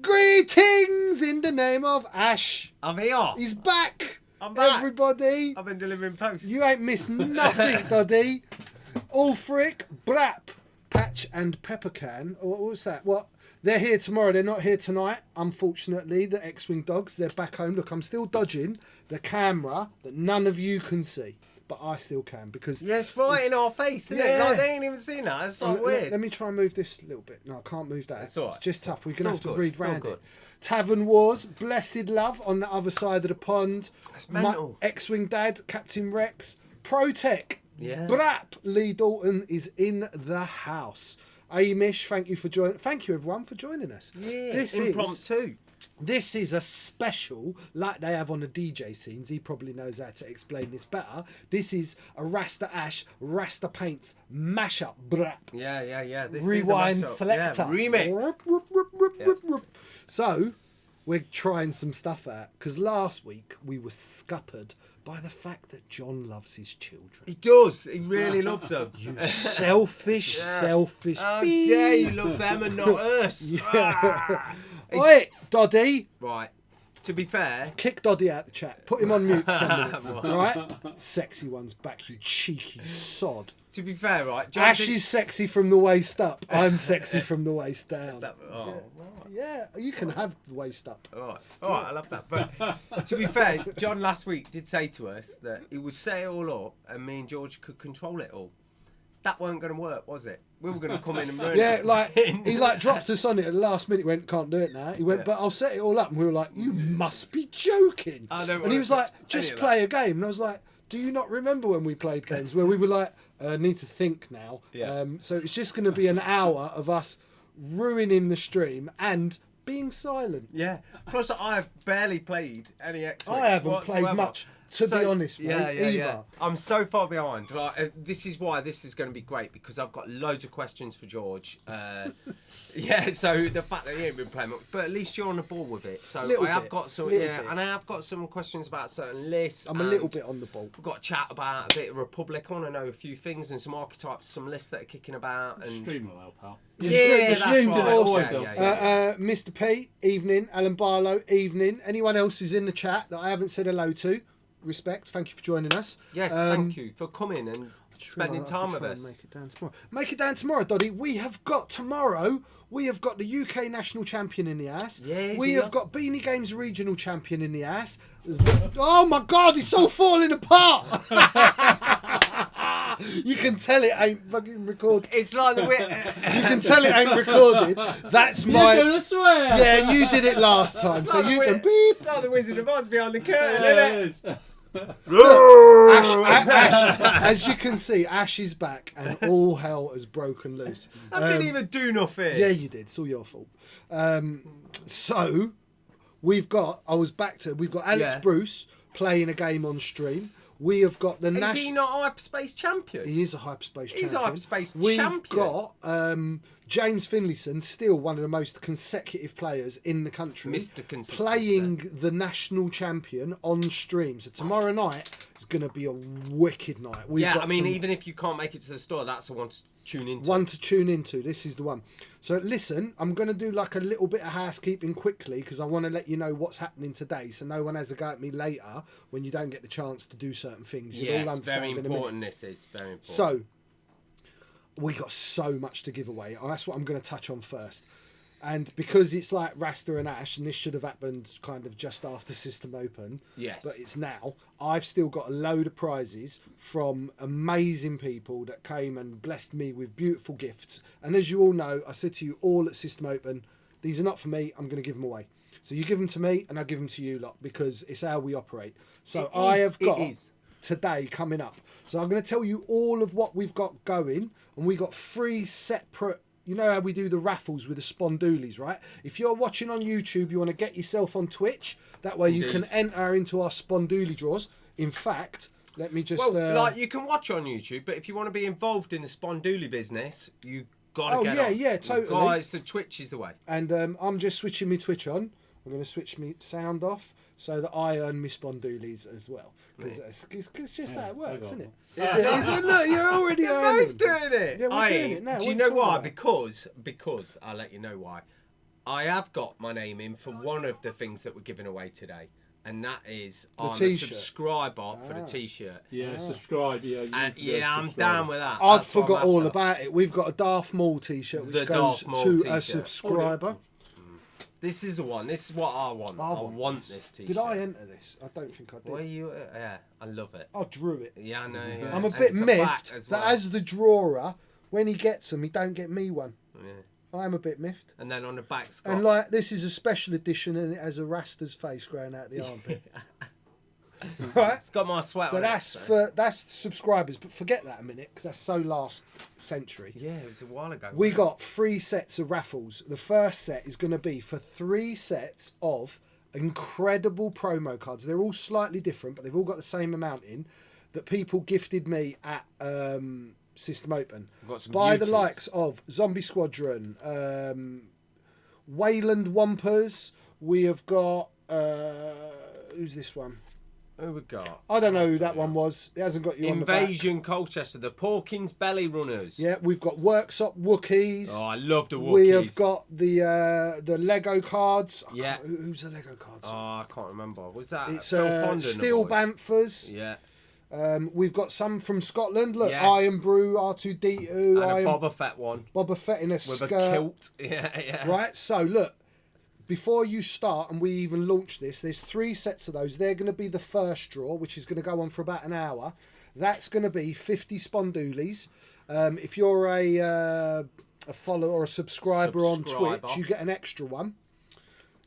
Greetings in the name of Ash. I'm here. He's back. I'm back. Everybody. I've been delivering posts. You ain't missed nothing, Doddy. Ulfric, Brap, Patch and Peppercan. What was that? What? They're here tomorrow. They're not here tonight. Unfortunately, the X-Wing dogs, they're back home. Look, I'm still dodging the camera that none of you can see. But I still can because... Yeah, it's right in our face, isn't it? Like, they ain't even seen that. It's like weird. Let me try and move this a little bit. No, I can't move that. It's all right. It's just tough. We're going to have to good. read round it. Tavern Wars, Blessed Love on the other side of the pond. That's mental. X-Wing Dad, Captain Rex. Protec. Yeah. Brap. Lee Dalton is in the house. Amish, thank you for joining. Thank you, everyone, for joining us. Yeah, this impromptu. This is a special, like they have on the DJ scenes. He probably knows how to explain this better. This is a Rasta Ash, Rasta Paints mashup. Brap. Yeah. This Rewind is a mashup. selector. Yeah, remix. So, we're trying some stuff out. Because last week, we were scuppered by the fact that John loves his children. He does. He really loves them. You selfish How dare you love them and not us? Oi, Doddy. Right. To be fair... Kick Doddy out the chat. Put him on mute for 10 minutes. Right? Sexy one's back, you cheeky sod. To be fair, right... Ash is sexy from the waist up. I'm sexy from the waist down. Yeah, you can have the waist up. All right, I love that. But to be fair, John last week did say to us that he would set it all up and me and George could control it all. That weren't going to work, was it? We were going to come in and ruin it. Yeah, he dropped us on it at the last minute. He went, can't do it now. He went, but I'll set it all up. And we were like, you must be joking. And he was like, just play a game. And I was like, do you not remember when we played games where we were like, need to think now. Yeah. So it's just going to be an hour of us ruining the stream and being silent. Yeah. Plus, I have barely played any X-Wing. I haven't played much. To be honest, mate, yeah. I'm so far behind. Like, this is why this is going to be great because I've got loads of questions for George. So the fact that he ain't been playing much, but at least you're on the ball with it. So I have got some, and I have got some questions about certain lists. I'm a little bit on the ball. We've got to chat about a bit of Republic. I want to know a few things and some archetypes, some lists that are kicking about. And stream will help out. The streams are awesome. Yeah. Mr. P, evening. Alan Barlow, evening. Anyone else who's in the chat that I haven't said hello to? Respect. Thank you for joining us. Yes, thank you for coming and spending time with us. Make it down tomorrow, Doddy. We have got tomorrow. We have got the UK national champion in the ass. Yeah, we have got Beanie Games regional champion in the ass. Oh my God, it's all falling apart. You can tell it ain't fucking recorded. It's like you can tell it ain't recorded. That's my. You're gonna swear. Yeah, you did it last time, so you can beep. It's like the Wizard of Oz behind the curtain, isn't it? Ash, as you can see, Ash is back and all hell has broken loose. I didn't even do nothing. Yeah, you did. It's all your fault. So we've got Alex Bruce playing a game on stream. We have got the Is he not hyperspace champion? He is a hyperspace champion. He's a hyperspace We've champion. got James Finlayson, still one of the most consecutive players in the country, Mr. Consistency, playing the national champion on stream. So tomorrow night is going to be a wicked night. Even if you can't make it to the store, that's the one to tune into. One to tune into. This is the one. So listen, I'm going to do like a little bit of housekeeping quickly because I want to let you know what's happening today, so no one has a go at me later when you don't get the chance to do certain things. You'll all understand very in a important. minute. This is very important. So we got so much to give away. That's what I'm going to touch on first. And because it's like Rasta and Ash, and this should have happened kind of just after System Open, yes, but it's now, I've still got a load of prizes from amazing people that came and blessed me with beautiful gifts. And as you all know, I said to you all at System Open, these are not for me, I'm going to give them away. So you give them to me and I give them to you lot because it's how we operate. So I have got today coming up. So I'm going to tell you all of what we've got going, and we got 3 separate. You know how we do the raffles with the spondoolies, right? If you're watching on YouTube, you want to get yourself on Twitch. That way you can enter into our spondoolie draws. In fact, let me just... you can watch on YouTube, but if you want to be involved in the spondoolie business, you got to get on. Yeah, totally. Guys, the Twitch is the way. And I'm just switching my Twitch on. I'm going to switch my sound off so that I earn my spondoolies as well. Because it's just how it works, isn't it? Look, you're already earning. We're both doing it. Yeah, we're doing it now. Do you know why? Because I'll let you know why. I have got my name in for one of the things that we're giving away today. And that is I'm a t-shirt. subscriber for the T-shirt. Yeah, subscribe. Yeah, you need to be a Yeah, I'm subscriber. down with that. I'd That's what I'm forgot all after. about it. We've got a Darth Maul t-shirt which The goes Darth Maul to t-shirt. a subscriber. This is the one. This is what I want. I want this T-shirt. Did I enter this? I don't think I did. Were you? Yeah, I love it. I drew it. Yeah, I know. Yeah. I'm a And bit it's the back miffed as that well. as the drawer, when he gets them, he don't get me one. Yeah. I am a bit miffed. And then on the back, it's got And like this is a special edition, and it has a Rasta's face growing out the armpit. Right. it's got my sweat So on that's it. that's subscribers, but forget that a minute because that's so last century. Yeah, it was a while ago. We wasn't got 3 sets of raffles. The first set is going to be for 3 sets of incredible promo cards. They're all slightly different, but they've all got the same amount in that people gifted me at System Open We've got some by beauties. the likes of Zombie Squadron, Wayland Wampers. We have got who's this one? Who we got? I don't know who that one was. It hasn't got you on the back. Invasion Colchester, the Porkins Belly Runners. Yeah, we've got Workshop Wookiees. Oh, I love the Wookiees. We have got the Lego cards. Yeah. Who's the Lego cards? Oh, I can't remember. Was that It's Phil Pond and the Steel boys? Banthas. Yeah. We've got some from Scotland. Look, Yes. Iron Brew, R2D2, And a Iron Boba Fett one Boba Fett in a with skirt. a kilt. Yeah. Right, so look, before you start and we even launch this, there's 3 sets of those. They're going to be the first draw, which is going to go on for about an hour. That's going to be 50 Spondoolies. If you're a follower or a subscriber on Twitch, you get an extra one.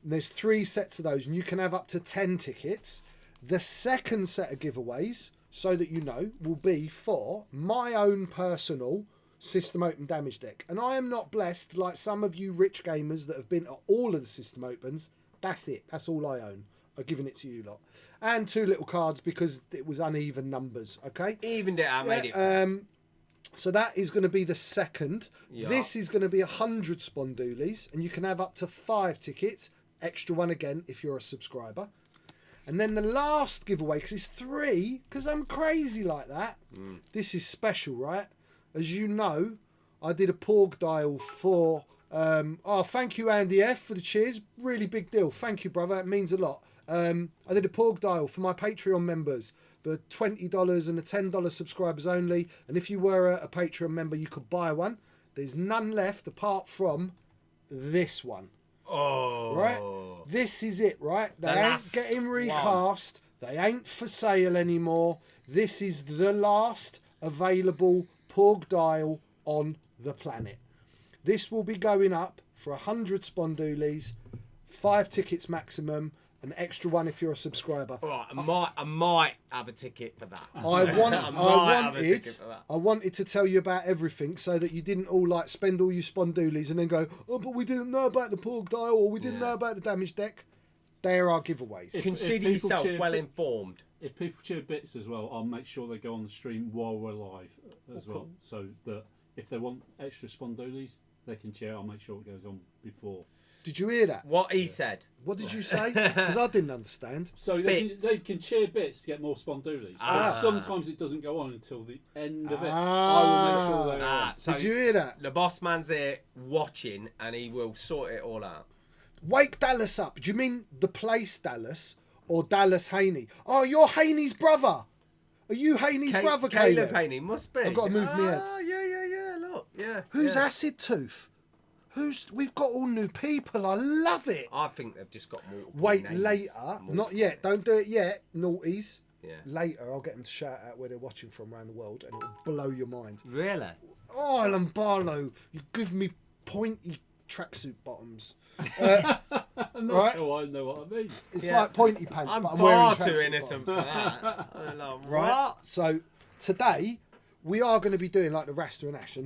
And there's 3 sets of those, and you can have up to 10 tickets. The second set of giveaways, so that you know, will be for my own personal System Open damage deck. And I am not blessed like some of you rich gamers that have been at all of the System Opens. That's it. That's all I own. I've given it to you lot. And 2 little cards because it was uneven numbers. Okay? Evened it out, made it. So that is going to be the second. Yeah. This is going to be 100 Spondoolies, and you can have up to 5 tickets. Extra one again if you're a subscriber. And then the last giveaway, because it's 3, because I'm crazy like that. This is special, right? As you know, I did a Porg dial for... thank you, Andy F, for the cheers. Really big deal. Thank you, brother. It means a lot. I did a Porg dial for my Patreon members. The $20 and the $10 subscribers only. And if you were a Patreon member, you could buy one. There's none left apart from this one. Oh. Right? This is it, right? They ain't getting recast. They ain't for sale anymore. This is the last available Porg dial on the planet. This will be going up for 100 Spondoolies, 5 tickets maximum, an extra one if you're a subscriber. Right, I might have a ticket for that. I wanted to tell you about everything so that you didn't all like spend all your Spondoolies and then go, oh, but we didn't know about the Porg dial or we didn't know about the damage deck. There are giveaways. Consider yourself well informed. If people cheer bits as well, I'll make sure they go on the stream while we're live as well, so that if they want extra Spondoolies, they can cheer. I'll make sure it goes on before. Did you hear that? What he said. What did you say? Because I didn't understand. So they can cheer bits to get more Spondoolies. But sometimes it doesn't go on until the end of it. I will make sure they're on. So Did you hear that? The boss man's here watching and he will sort it all out. Wake Dallas up. Do you mean the place Dallas or Dallas Haney? Oh, you're Haney's brother. Are you Haney's brother, Caleb? Haney must be. I've got to move my head. Oh, yeah. Look, yeah. Who's yeah. Acid Tooth? We've got all new people. I love it. I think they've just got more. Wait, names. later. Not yet. Don't do it yet, naughties. Yeah. Later, I'll get them to shout out where they're watching from around the world, and it'll blow your mind. Really? Oh, Alan Barlow, you give me pointy tracksuit bottoms. I'm not right? sure I know what I mean. It's like pointy pants, I'm but I'm wearing far too tracksuit innocent bottoms. for that. I don't know. Right. What? So today we are going to be doing like the Rasta and Ash,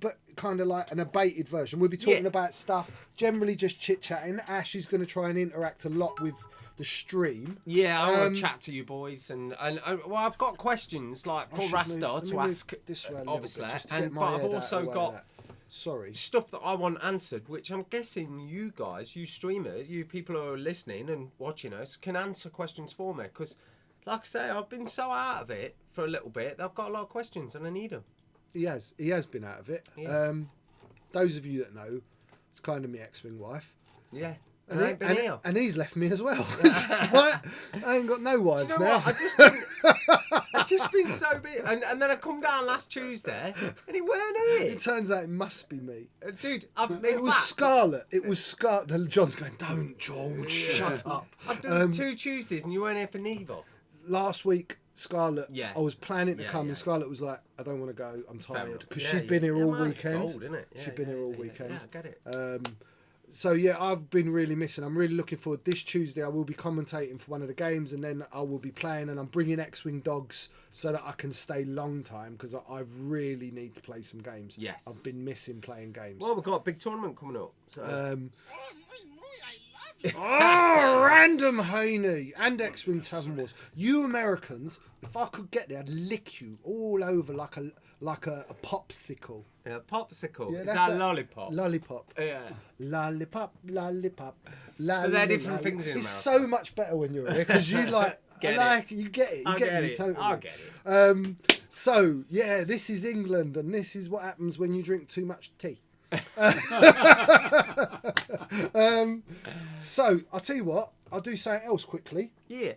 but kind of like an abated version. We'll be talking about stuff, generally just chit chatting. Ash is going to try and interact a lot with the stream. Yeah, I want to chat to you boys, and well, I've got questions like for Rasta to ask, this way a little obviously, bit, just to get my but I've head out of the also way got of that. Sorry. stuff that I want answered, which I'm guessing you guys, you streamers, you people who are listening and watching us, can answer questions for me. Because, like I say, I've been so out of it for a little bit that I've got a lot of questions and I need them. He has been out of it. Yeah. Those of you that know, It's kind of my ex-wing wife. Yeah. And he's left me as well. It's just like, I ain't got no wives Do you know now. what? I've just been so busy. And then I come down last Tuesday and he weren't here. It turns out it must be me. Dude, It was Scarlett. It was Scarlett. John's going, don't, George, shut up. I've done 2 Tuesdays and you weren't here for neither. Last week, Scarlett, Yes. I was planning to come, and Scarlett was like, I don't want to go, I'm tired. Because she'd been here all weekend. It's gold, isn't it? She'd been here all weekend. Yeah, I get it. So yeah, I've been really missing. I'm really looking forward. This Tuesday I will be commentating for one of the games, and then I will be playing. And I'm bringing X-wing dogs so that I can stay long time because I really need to play some games. Yes, I've been missing playing games. Well, we've got a big tournament coming up. So. Oh, random Haney and X-wing Tavern Wars. You Americans, if I could get there, I'd lick you all over like a popsicle. Yeah, popsicle. Yeah, Is that a lollipop? Lollipop. Yeah. Lollipop. But they're different things in America. It's so much better when you're here because you like. You get it. You get me totally. I get it. So yeah, this is England, and this is what happens when you drink too much tea. So I'll tell you what, I'll do something else quickly. Yeah.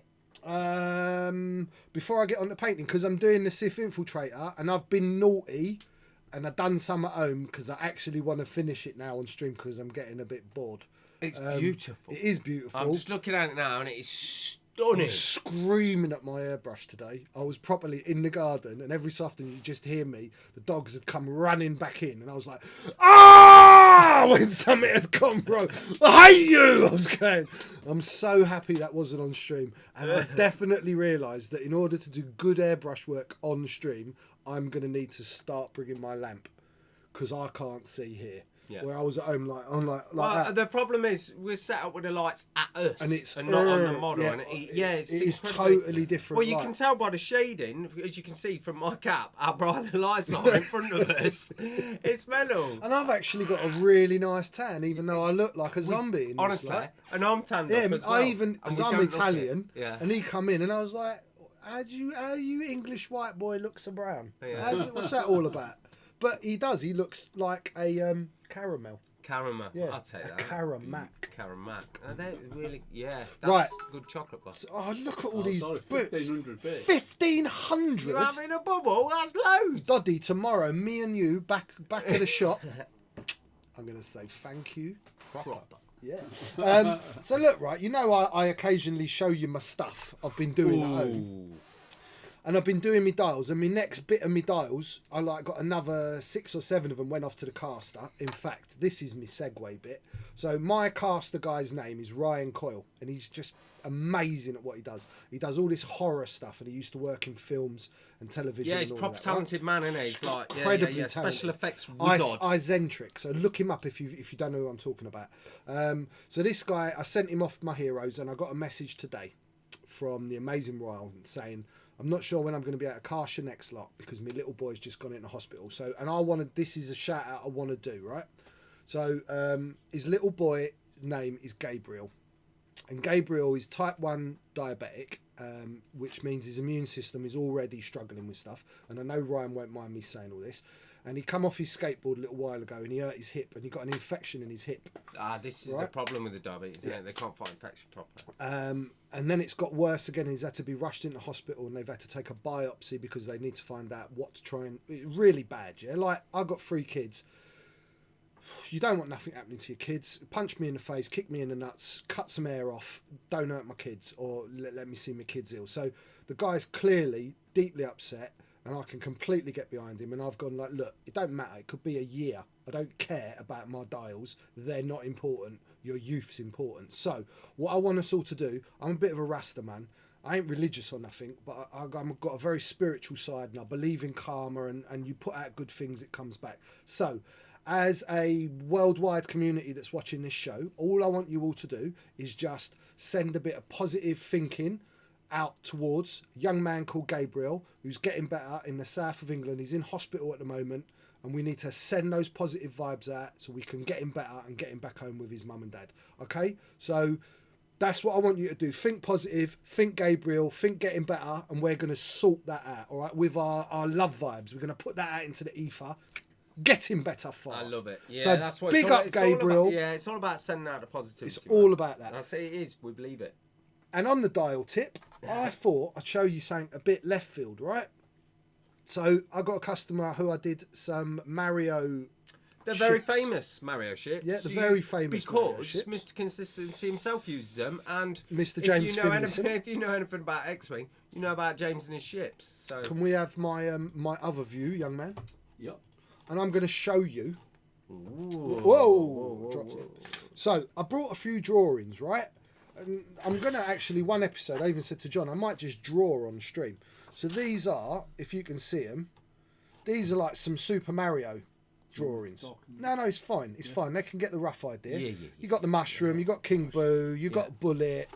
Before I get on to painting, because I'm doing the Sith Infiltrator, and I've been naughty, and I've done some at home because I actually want to finish it now on stream because I'm getting a bit bored. It's beautiful. It is beautiful. I'm just looking at it now, and it is I stunning. was screaming at my airbrush today. I was properly in the garden, and every so often you just hear me. The dogs had come running back in, and I was like, "Ah!" When something had gone wrong. I hate you. I was going. I'm so happy that wasn't on stream, and I definitely realised that in order to do good airbrush work on stream, I'm going to need to start bringing my lamp because I can't see here. Yeah. Where I was at home, I'm like that. The problem is we're set up with the lights at us and not on the model. Yeah, and it is totally different. Well, you can tell by the shading, as you can see from my cap, how bright the lights are in front of us. It's mellow. And I've actually got a really nice tan, even though I look like a zombie in honestly, this light. And I'm tanned up as well. I even, because I'm Italian, yeah. and he come in, and I was like, how you English white boy look so brown? Yeah. What's that all about? But he does. He looks like a caramel. Caramel. Yeah, I'll take that. Caramac. Caramac. Are they really? Yeah. That's right. Good chocolate bar. Oh, look at all these books. 1,500 bits. 1,500? You're having a bubble? That's loads. Doddy, tomorrow, me and you, back at the shop. I'm going to say thank you. Proper. Yeah. So look, right, you know I occasionally show you my stuff I've been doing at home. And I've been doing my dials, and my next bit of my dials, I got another 6 or 7 of them went off to the caster. In fact, this is my segue bit. So my caster guy's name is Ryan Coyle, and he's just amazing at what he does. He does all this horror stuff, and he used to work in films and television. Yeah, he's a proper talented man, isn't he? He's like incredibly talented. Special effects wizard. Icentric. So look him up if you don't know who I'm talking about. So this guy, I sent him off my heroes, and I got a message today from the amazing Ryan saying, I'm not sure when I'm going to be able to cast your next lot because my little boy's just gone into hospital. So, and this is a shout out I want to do, right? So, his little boy's name is Gabriel. And Gabriel is type 1 diabetic, which means his immune system is already struggling with stuff. And I know Ryan won't mind me saying all this. And he come off his skateboard a little while ago and he hurt his hip and he got an infection in his hip. This is the problem with the diabetes, isn't it? They can't fight infection properly. And then it's got worse again. He's had to be rushed into hospital and they've had to take a biopsy because they need to find out what to try and... Really bad, yeah? Like, I've got 3 kids. You don't want nothing happening to your kids. Punch me in the face, kick me in the nuts, cut some hair off, don't hurt my kids, or let me see my kids ill. So the guy's clearly deeply upset, and I can completely get behind him. And I've gone like, look, it don't matter. It could be a year. I don't care about my dials. They're not important. Your youth's important. So what I want us all to do, I'm a bit of a Rasta man. I ain't religious or nothing, but I've got a very spiritual side, and I believe in karma, and you put out good things, it comes back. So as a worldwide community that's watching this show, all I want you all to do is just send a bit of positive thinking out towards a young man called Gabriel who's getting better in the south of England. He's in hospital at the moment, and we need to send those positive vibes out so we can get him better and get him back home with his mum and dad. Okay, so that's what I want you to do. Think positive, think Gabriel, think getting better, and we're going to sort that out, all right, with our love vibes. We're going to put that out into the ether. getting better fast. I love it. Yeah, so that's what big it's all, up it's all Gabriel. about, it's all about sending out the positivity. It's all about that. That's it is. We believe it. And on the dial tip, I thought I'd show you something a bit left field, right? So I got a customer who I did some Mario. They're very ships. famous Mario ships. Yeah, the very famous Mario because ships. Mr. Consistency himself uses them, and Mr. if James you know Finlayson. if you know anything about X-wing, you know about James and his ships. So Can we have my my other view, young man? Yep. And I'm going to show you. Ooh. Whoa! Dropped it. So I brought a few drawings, right? And I'm going to actually, one episode, I even said to John, I might just draw on stream. So these are, if you can see them, these are like some Super Mario drawings. No, it's fine. It's fine. They can get the rough idea. Yeah. You got the mushroom, you got King Boo, you got Bullet,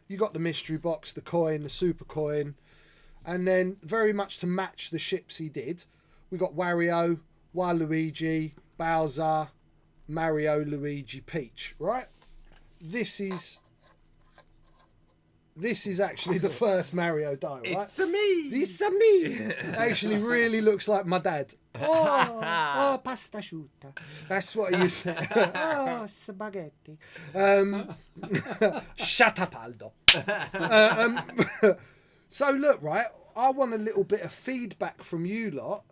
you got the mystery box, the coin, the super coin, and then very much to match the ships he did, we got Wario, Waluigi, Bowser, Mario, Luigi, Peach. Right? This is actually the first Mario dial, right? It's a me. It's a me. Actually, really looks like my dad. Oh, pasta asciutta. That's what he used to say. Oh, spaghetti. Shut up, Aldo. So look, right, I want a little bit of feedback from you lot,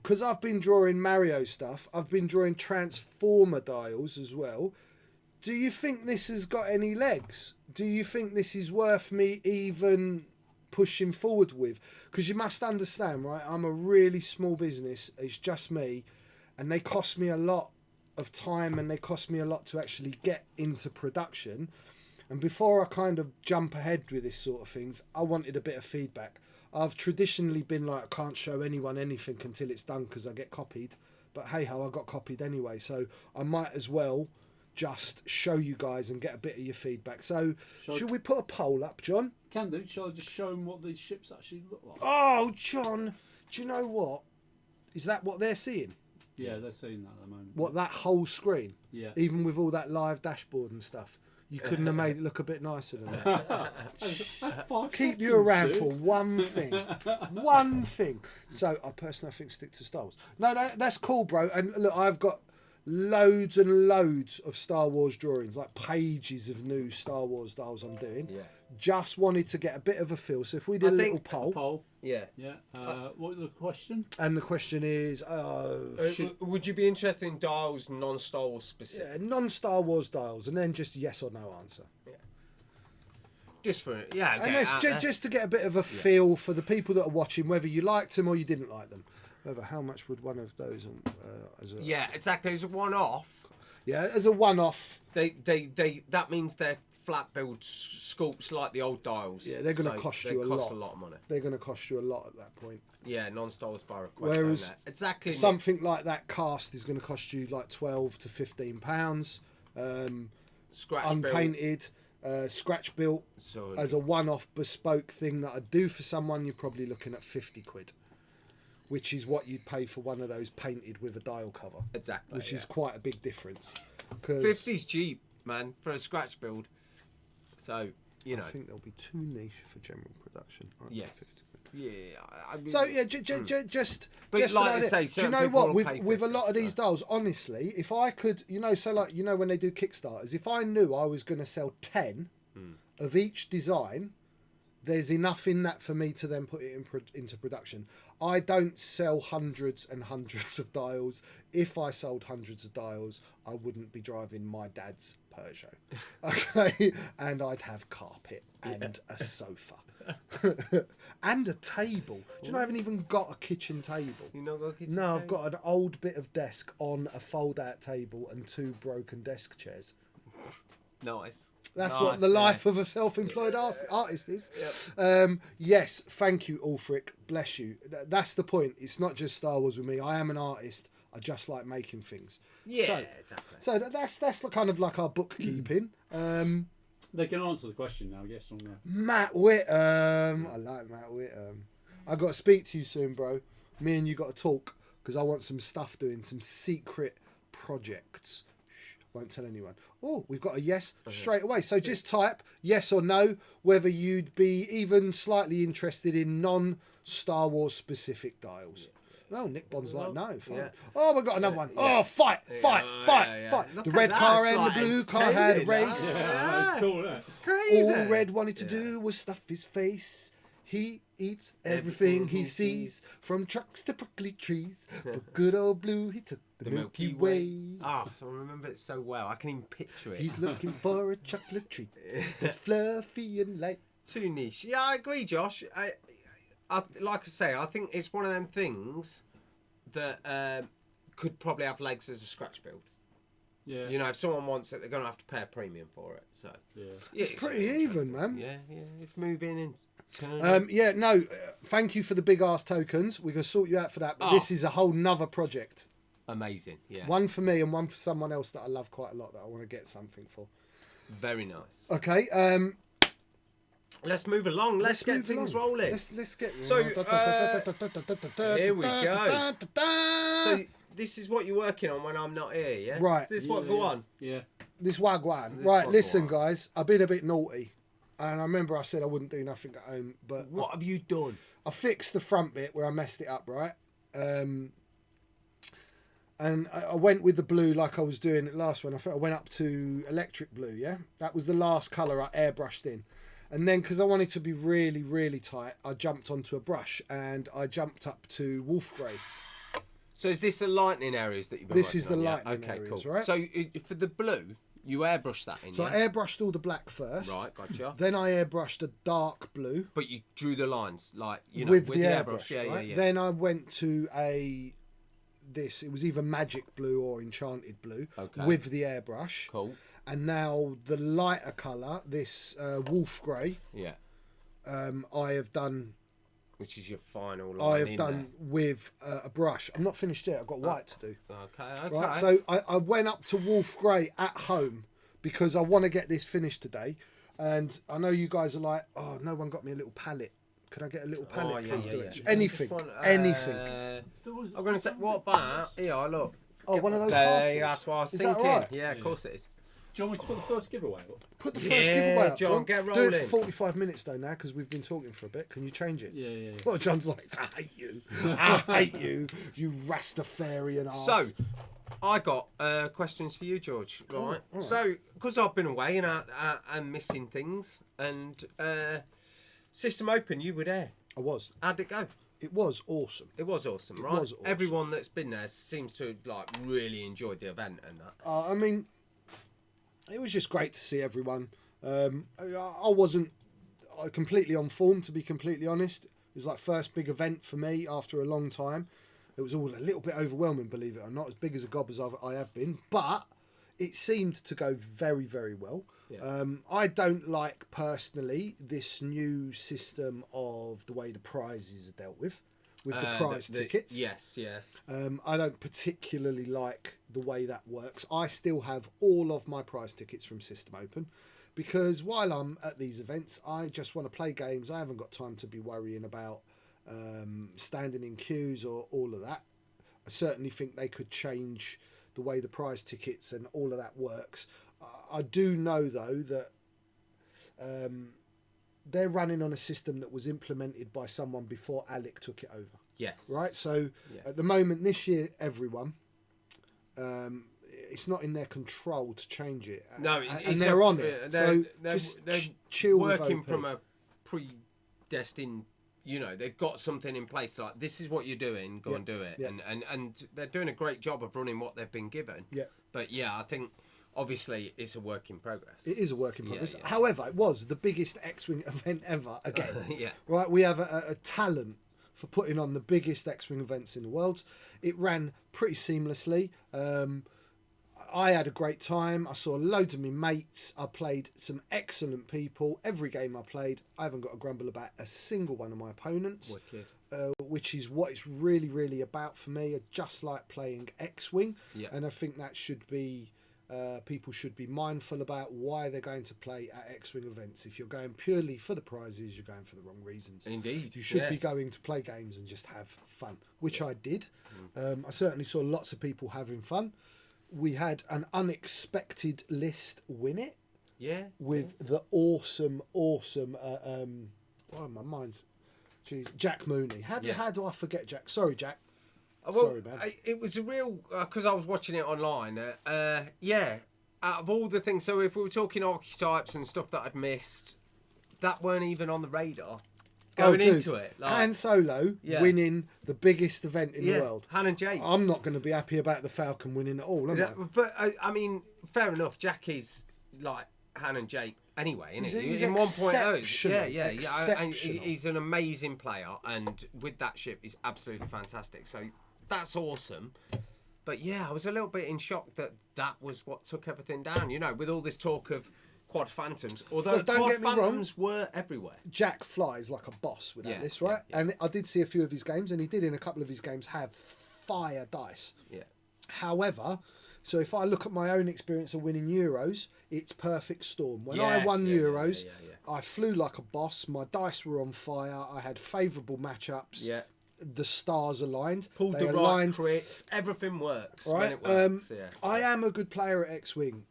because I've been drawing Mario stuff. I've been drawing Transformer dials as well. Do you think this has got any legs? Do you think this is worth me even pushing forward with? Because you must understand, right? I'm a really small business. It's just me. And they cost me a lot of time and they cost me a lot to actually get into production. And before I kind of jump ahead with this sort of things, I wanted a bit of feedback. I've traditionally been like, I can't show anyone anything until it's done because I get copied. But hey ho, I got copied anyway. So I might as well just show you guys and get a bit of your feedback. So should we put a poll up, John? Can do. Shall I just show them what these ships actually look like? Oh, John, do you know what? Is that what they're seeing? Yeah, they're seeing that at the moment. What, that whole screen? Yeah. Even with all that live dashboard and stuff? You couldn't have made it look a bit nicer than that. Keep you around for one thing. One thing. So, I personally think stick to Star Wars. No, that's cool, bro. And look, I've got loads and loads of Star Wars drawings, like pages of new Star Wars dials I'm doing. Yeah. Just wanted to get a bit of a feel. So if we did a little poll. Yeah. Yeah. What was the question? And the question is, would you be interested in dials non-Star Wars specific? non-Star Wars dials, and then just yes or no answer. Yeah. Just for yeah. Okay, And that's just to get a bit of a feel for the people that are watching, whether you liked them or you didn't like them. Whether how much would one of those as a yeah, exactly. As a one-off. Yeah, as a one-off. They that means they're flat build sculpts like the old dials. Yeah, they're going to cost you a lot. They cost a lot of money. They're going to cost you a lot at that point. Yeah, non-Star Wars by request. Whereas exactly something like that cast is going to cost you like £12 to £15. Scratch unpainted, scratch built So as a one-off bespoke thing that I do for someone. You're probably looking at £50, which is what you'd pay for one of those painted with a dial cover. Exactly. Which is quite a big difference. 50's cheap, man, for a scratch build. So, you know. I think they'll be too niche for general production. Yes. Yeah. I mean, So yeah, just but like I say, do you know what? With a lot of these dials, honestly, if I could, so like when they do Kickstarters, if I knew I was going to sell 10 of each design, there's enough in that for me to then put it into production. I don't sell hundreds and hundreds of dials. If I sold hundreds of dials, I wouldn't be driving my dad's Peugeot. Okay, and I'd have carpet and a sofa. And a table. Do you know I haven't even got a kitchen table? You not got a kitchen No, table? I've got an old bit of desk on a fold-out table and 2 broken desk chairs. Nice. That's what the life of a self-employed artist is. Yep. Yes, thank you, Ulfric. Bless you. That's the point. It's not just Star Wars with me. I am an artist. I just like making things. Yeah, exactly. So that's kind of like our bookkeeping. They can answer the question now, yes or no. Matt Whittam. I like Matt Whittam. I got to speak to you soon, bro. Me and you got to talk because I want some stuff doing, some secret projects. Won't tell anyone. Oh, we've got a yes straight away. So just type yes or no, whether you'd be even slightly interested in non-Star Wars specific dials. Oh, Nick Bond's like, no, fine. Yeah. Oh, we got another one. Yeah. Oh, fight. Look The at red that, car it's and like the blue car had a entertaining, race. that. Yeah, it's cool, isn't it? It's crazy. All Red wanted to do was stuff his face. He eats everything he sees, from trucks to prickly trees. But good old Blue, he took the Milky Way. Oh, I remember it so well. I can even picture it. He's looking for a chocolate treat. It's fluffy and light. Too niche. Yeah, I agree, Josh. I like I say, I think it's one of them things that could probably have legs as a scratch build. Yeah. You know, if someone wants it, they're going to have to pay a premium for it. So Yeah. It's pretty even, man. Yeah, it's moving and turning. Thank you for the big ass tokens. We're going to sort you out for that. But this is a whole nother project. Amazing. Yeah. One for me and one for someone else that I love quite a lot that I want to get something for. Very nice. Okay. Let's move along. Let's get move things along. rolling. Let's get. So, here we go. So this is what you're working on when I'm not here, yeah? Right. Is this what go on? Yeah. This wagwan. This Right, wagwan. listen, guys. I've been a bit naughty. And I remember I said I wouldn't do nothing at home. But What have you done? I fixed the front bit where I messed it up, right? And I went with the blue like I was doing it last one. I think I went up to electric blue, yeah? That was the last colour I airbrushed in. And then, because I wanted to be really, really tight, I jumped onto a brush and I jumped up to wolf grey. So is this the lightning areas that you've been This is working the on? Yeah? lightning Okay, areas, cool. right? So for the blue, you airbrushed that in, So yeah? I airbrushed all the black first. Right, gotcha. Then I airbrushed a dark blue. But you drew the lines, like, you know, with with the the airbrush, Yeah, right? yeah. Then I went to it was either magic blue or enchanted blue Okay. with the airbrush. Cool. And now the lighter colour, this wolf grey, Yeah. I have done. Which is your final line I have in done with a brush. I'm not finished yet. I've got white to do. there. Okay. Right. So I went up to wolf grey at home because I want to get this finished today. And I know you guys are like, oh, no one got me a little palette. Could I get a little palette, please? Rich? Anything. Anything. I'm going to say, what about... Here, look. Oh, one of those There, parcels. that's what I was Is that thinking. right? Yeah, of course it is. Do you want me to put the first giveaway up? Put the first Yeah, giveaway up, John, get Do rolling. it for 45 minutes though now because we've been talking for a bit. Can you change it? Yeah. Well, John's like, I hate you. I hate you, you Rastafarian ass. So, I got questions for you, George. Right. all right. So, because I've been away and I'm missing things, and System Open, you were there. I was. How'd it go? It was awesome. It was awesome, right? was awesome. Everyone that's been there seems to have really enjoyed the event and that. I mean, it was just great to see everyone. I wasn't completely on form, to be completely honest. It was like first big event for me after a long time. It was all a little bit overwhelming, believe it or not, as big as a gob as I have been. But it seemed to go very, very well. Yeah. I don't like, personally, this new system of the way the prizes are dealt with the prize tickets. Yes, yeah. I don't particularly like the way that works. I still have all of my prize tickets from System Open because while I'm at these events, I just want to play games. I haven't got time to be worrying about standing in queues or all of that. I certainly think they could change the way the prize tickets and all of that works. I do know, though, that they're running on a system that was implemented by someone before Alec took it over. Yes. Right? So at the moment, this year, everyone, it's not in their control to change it. No, and they're on it. So just chill with working OP. from a predestined, they've got something in place like this is what you're doing, go and do it. Yeah. And they're doing a great job of running what they've been given. Yeah. But yeah, I think obviously it's a work in progress. It is a work in progress. Yeah. However, it was the biggest X-Wing event ever again. Yeah. Right? We have a talent for putting on the biggest X-Wing events in the world. It ran pretty seamlessly. I had a great time. I saw loads of my mates. I played some excellent people. Every game I played, I haven't got a grumble about a single one of my opponents. Wicked. Which is what it's really, really about for me. I just like playing X-Wing. Yeah. And I think that should be... people should be mindful about why they're going to play at X-Wing events. If you're going purely for the prizes, you're going for the wrong reasons. Indeed. You should be yes. going to play games and just have fun, which I did. I certainly saw lots of people having fun. We had an unexpected list win it Yeah. with the awesome, oh, my mind's... Jeez, Jack Mooney. How do I forget Jack? Sorry, Jack. Well, Sorry, man. it was a real because I was watching it online. Yeah, out of all the things, so if we were talking archetypes and stuff that I'd missed, that weren't even on the radar going into it. Like, Han Solo winning the biggest event in the world. Han and Jake. I'm not going to be happy about the Falcon winning at all, am I? But I mean, fair enough. Jackie's like Han and Jake anyway, isn't he? He's in 1.0. Yeah. Exceptional. He's an amazing player, and with that ship, he's absolutely fantastic. So that's awesome. But yeah, I was a little bit in shock that that was what took everything down. You know, with all this talk of quad phantoms, although Look, don't quad get me wrong, phantoms were everywhere. Jack flies like a boss with that list, right? Yeah. And I did see a few of his games, and he did in a couple of his games have fire dice. Yeah. However, so if I look at my own experience of winning Euros, it's perfect storm. When I Yes, won yeah, Euros, yeah. I flew like a boss. My dice were on fire. I had favourable matchups. Yeah. The stars aligned. Pulled They the aligned. right crits. Everything works Right. when it works. I am a good player at X-Wing.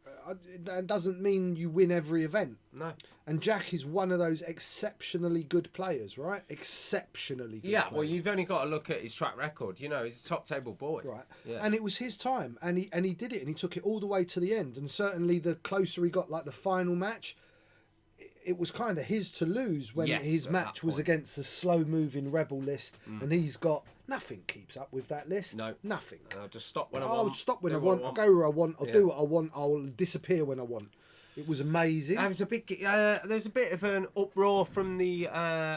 That doesn't mean you win every event. No. And Jack is one of those exceptionally good players, right? Exceptionally good Yeah, players. well, you've only got to look at his track record. You know, he's a top table boy. Right. Yeah. And it was his time, and he did it, and he took it all the way to the end. And certainly the closer he got, like the final match, it was kind of his to lose when Yes, his at match that was point. against the slow-moving rebel list, and he's got nothing keeps up with that list. No. Nothing. I'll just stop when I I'll want. stop when do I what want. I'll go where I want. I'll Yeah. do what I want. I'll disappear when I want. It was amazing. There was a big. There was a bit of an uproar from the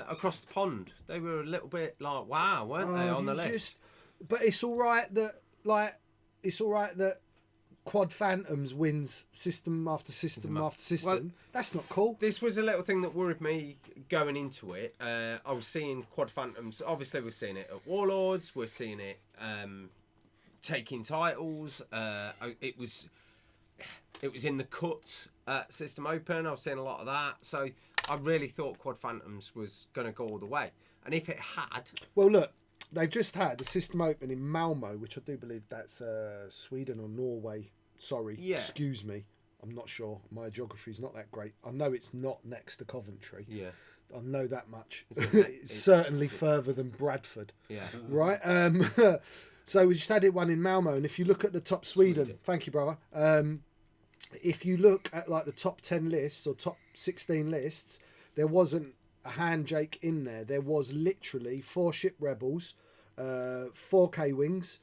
across the pond. They were a little bit like, "Wow," weren't they on the list? But it's all right that Quad Phantoms wins system after system after system. Well, that's not cool. This was a little thing that worried me going into it. I was seeing Quad Phantoms. Obviously, we're seeing it at Warlords. We're seeing it taking titles. It was in the cut at System Open. I was seeing a lot of that. So I really thought Quad Phantoms was going to go all the way. And if it had... Well, look, they've just had the System Open in Malmo, which I do believe that's Sweden or Norway. Sorry, excuse me. I'm not sure. My geography's not that great. I know it's not next to Coventry. Yeah. I know that much. It's certainly further than Bradford. Yeah. Right? So we just had it one in Malmo, and if you look at the top Sweden. Thank you, brother. If you look at like the top 10 lists or top 16 lists, there wasn't a hand Jake in there. There was literally 4 ship rebels, 4 K-wings,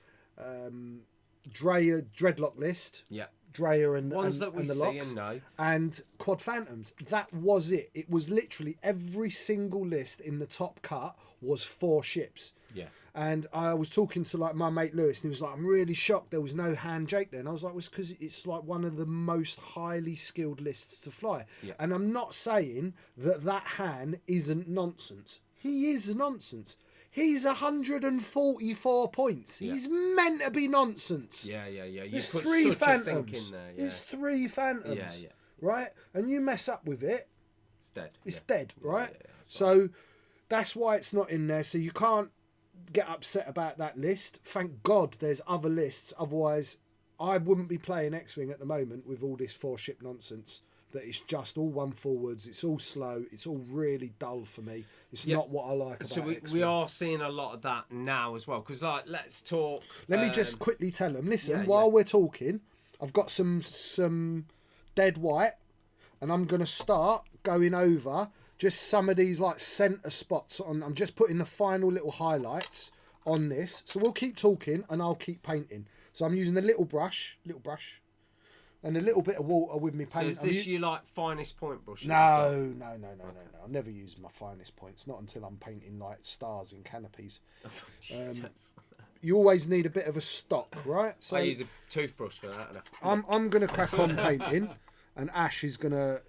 Dreyer Dreadlock list. Yeah. Dreyer and Ones that we and the see locks, and know. and Quad Phantoms. That was it. It was literally every single list in the top cut was 4 ships. Yeah. And I was talking to like my mate Lewis, and he was like, "I'm really shocked there was no Han Jake there." And I was like, "Well, it's because it's like one of the most highly skilled lists to fly." Yeah. And I'm not saying that Han isn't nonsense. He is nonsense. He's 144 points. Yeah. He's meant to be nonsense. Yeah. You There's put 3 such a sink Phantoms. in there. Yeah. There's 3 Phantoms. Yeah. Right? And you mess up with it, It's dead. it's dead, right? Yeah, So that's why it's not in there. So you can't get upset about that list. Thank God there's other lists. Otherwise, I wouldn't be playing X-Wing at the moment with all this 4-ship nonsense. That it's just all one forwards. It's all slow. It's all really dull for me. It's not what I like about So X-Wing. we are seeing a lot of that now as well. Because like, let's talk. Let me just quickly tell them. Listen, yeah, while we're talking, I've got some dead white, and I'm going to start going over just some of these like centre spots. I'm just putting the final little highlights on this. So we'll keep talking, and I'll keep painting. So I'm using a little brush, and a little bit of water with me paint. So is this your like finest point brush? No. I'll never use my finest points. Not until I'm painting like stars and canopies. Jesus. You always need a bit of a stock, right? So I use a toothbrush for that. I'm gonna crack on painting, and Ash is gonna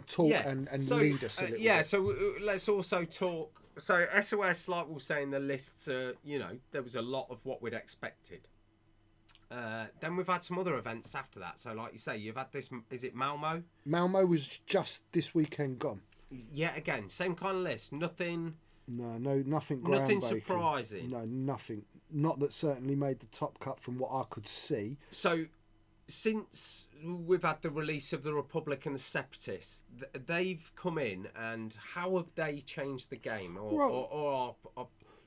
talk Yeah. and So, lead us a little yeah. bit. So let's also talk. So SOS, like we were saying, the lists are, there was a lot of what we'd expected. Then we've had some other events after that. So like you say, you've had this, is it Malmo? Malmo was just this weekend gone. Yet again, same kind of list. Nothing Nothing groundbreaking. Nothing surprising. No, nothing. Not that certainly made the top cut from what I could see. So since we've had the release of the Republic and the Separatists, they've come in, and how have they changed the game? Or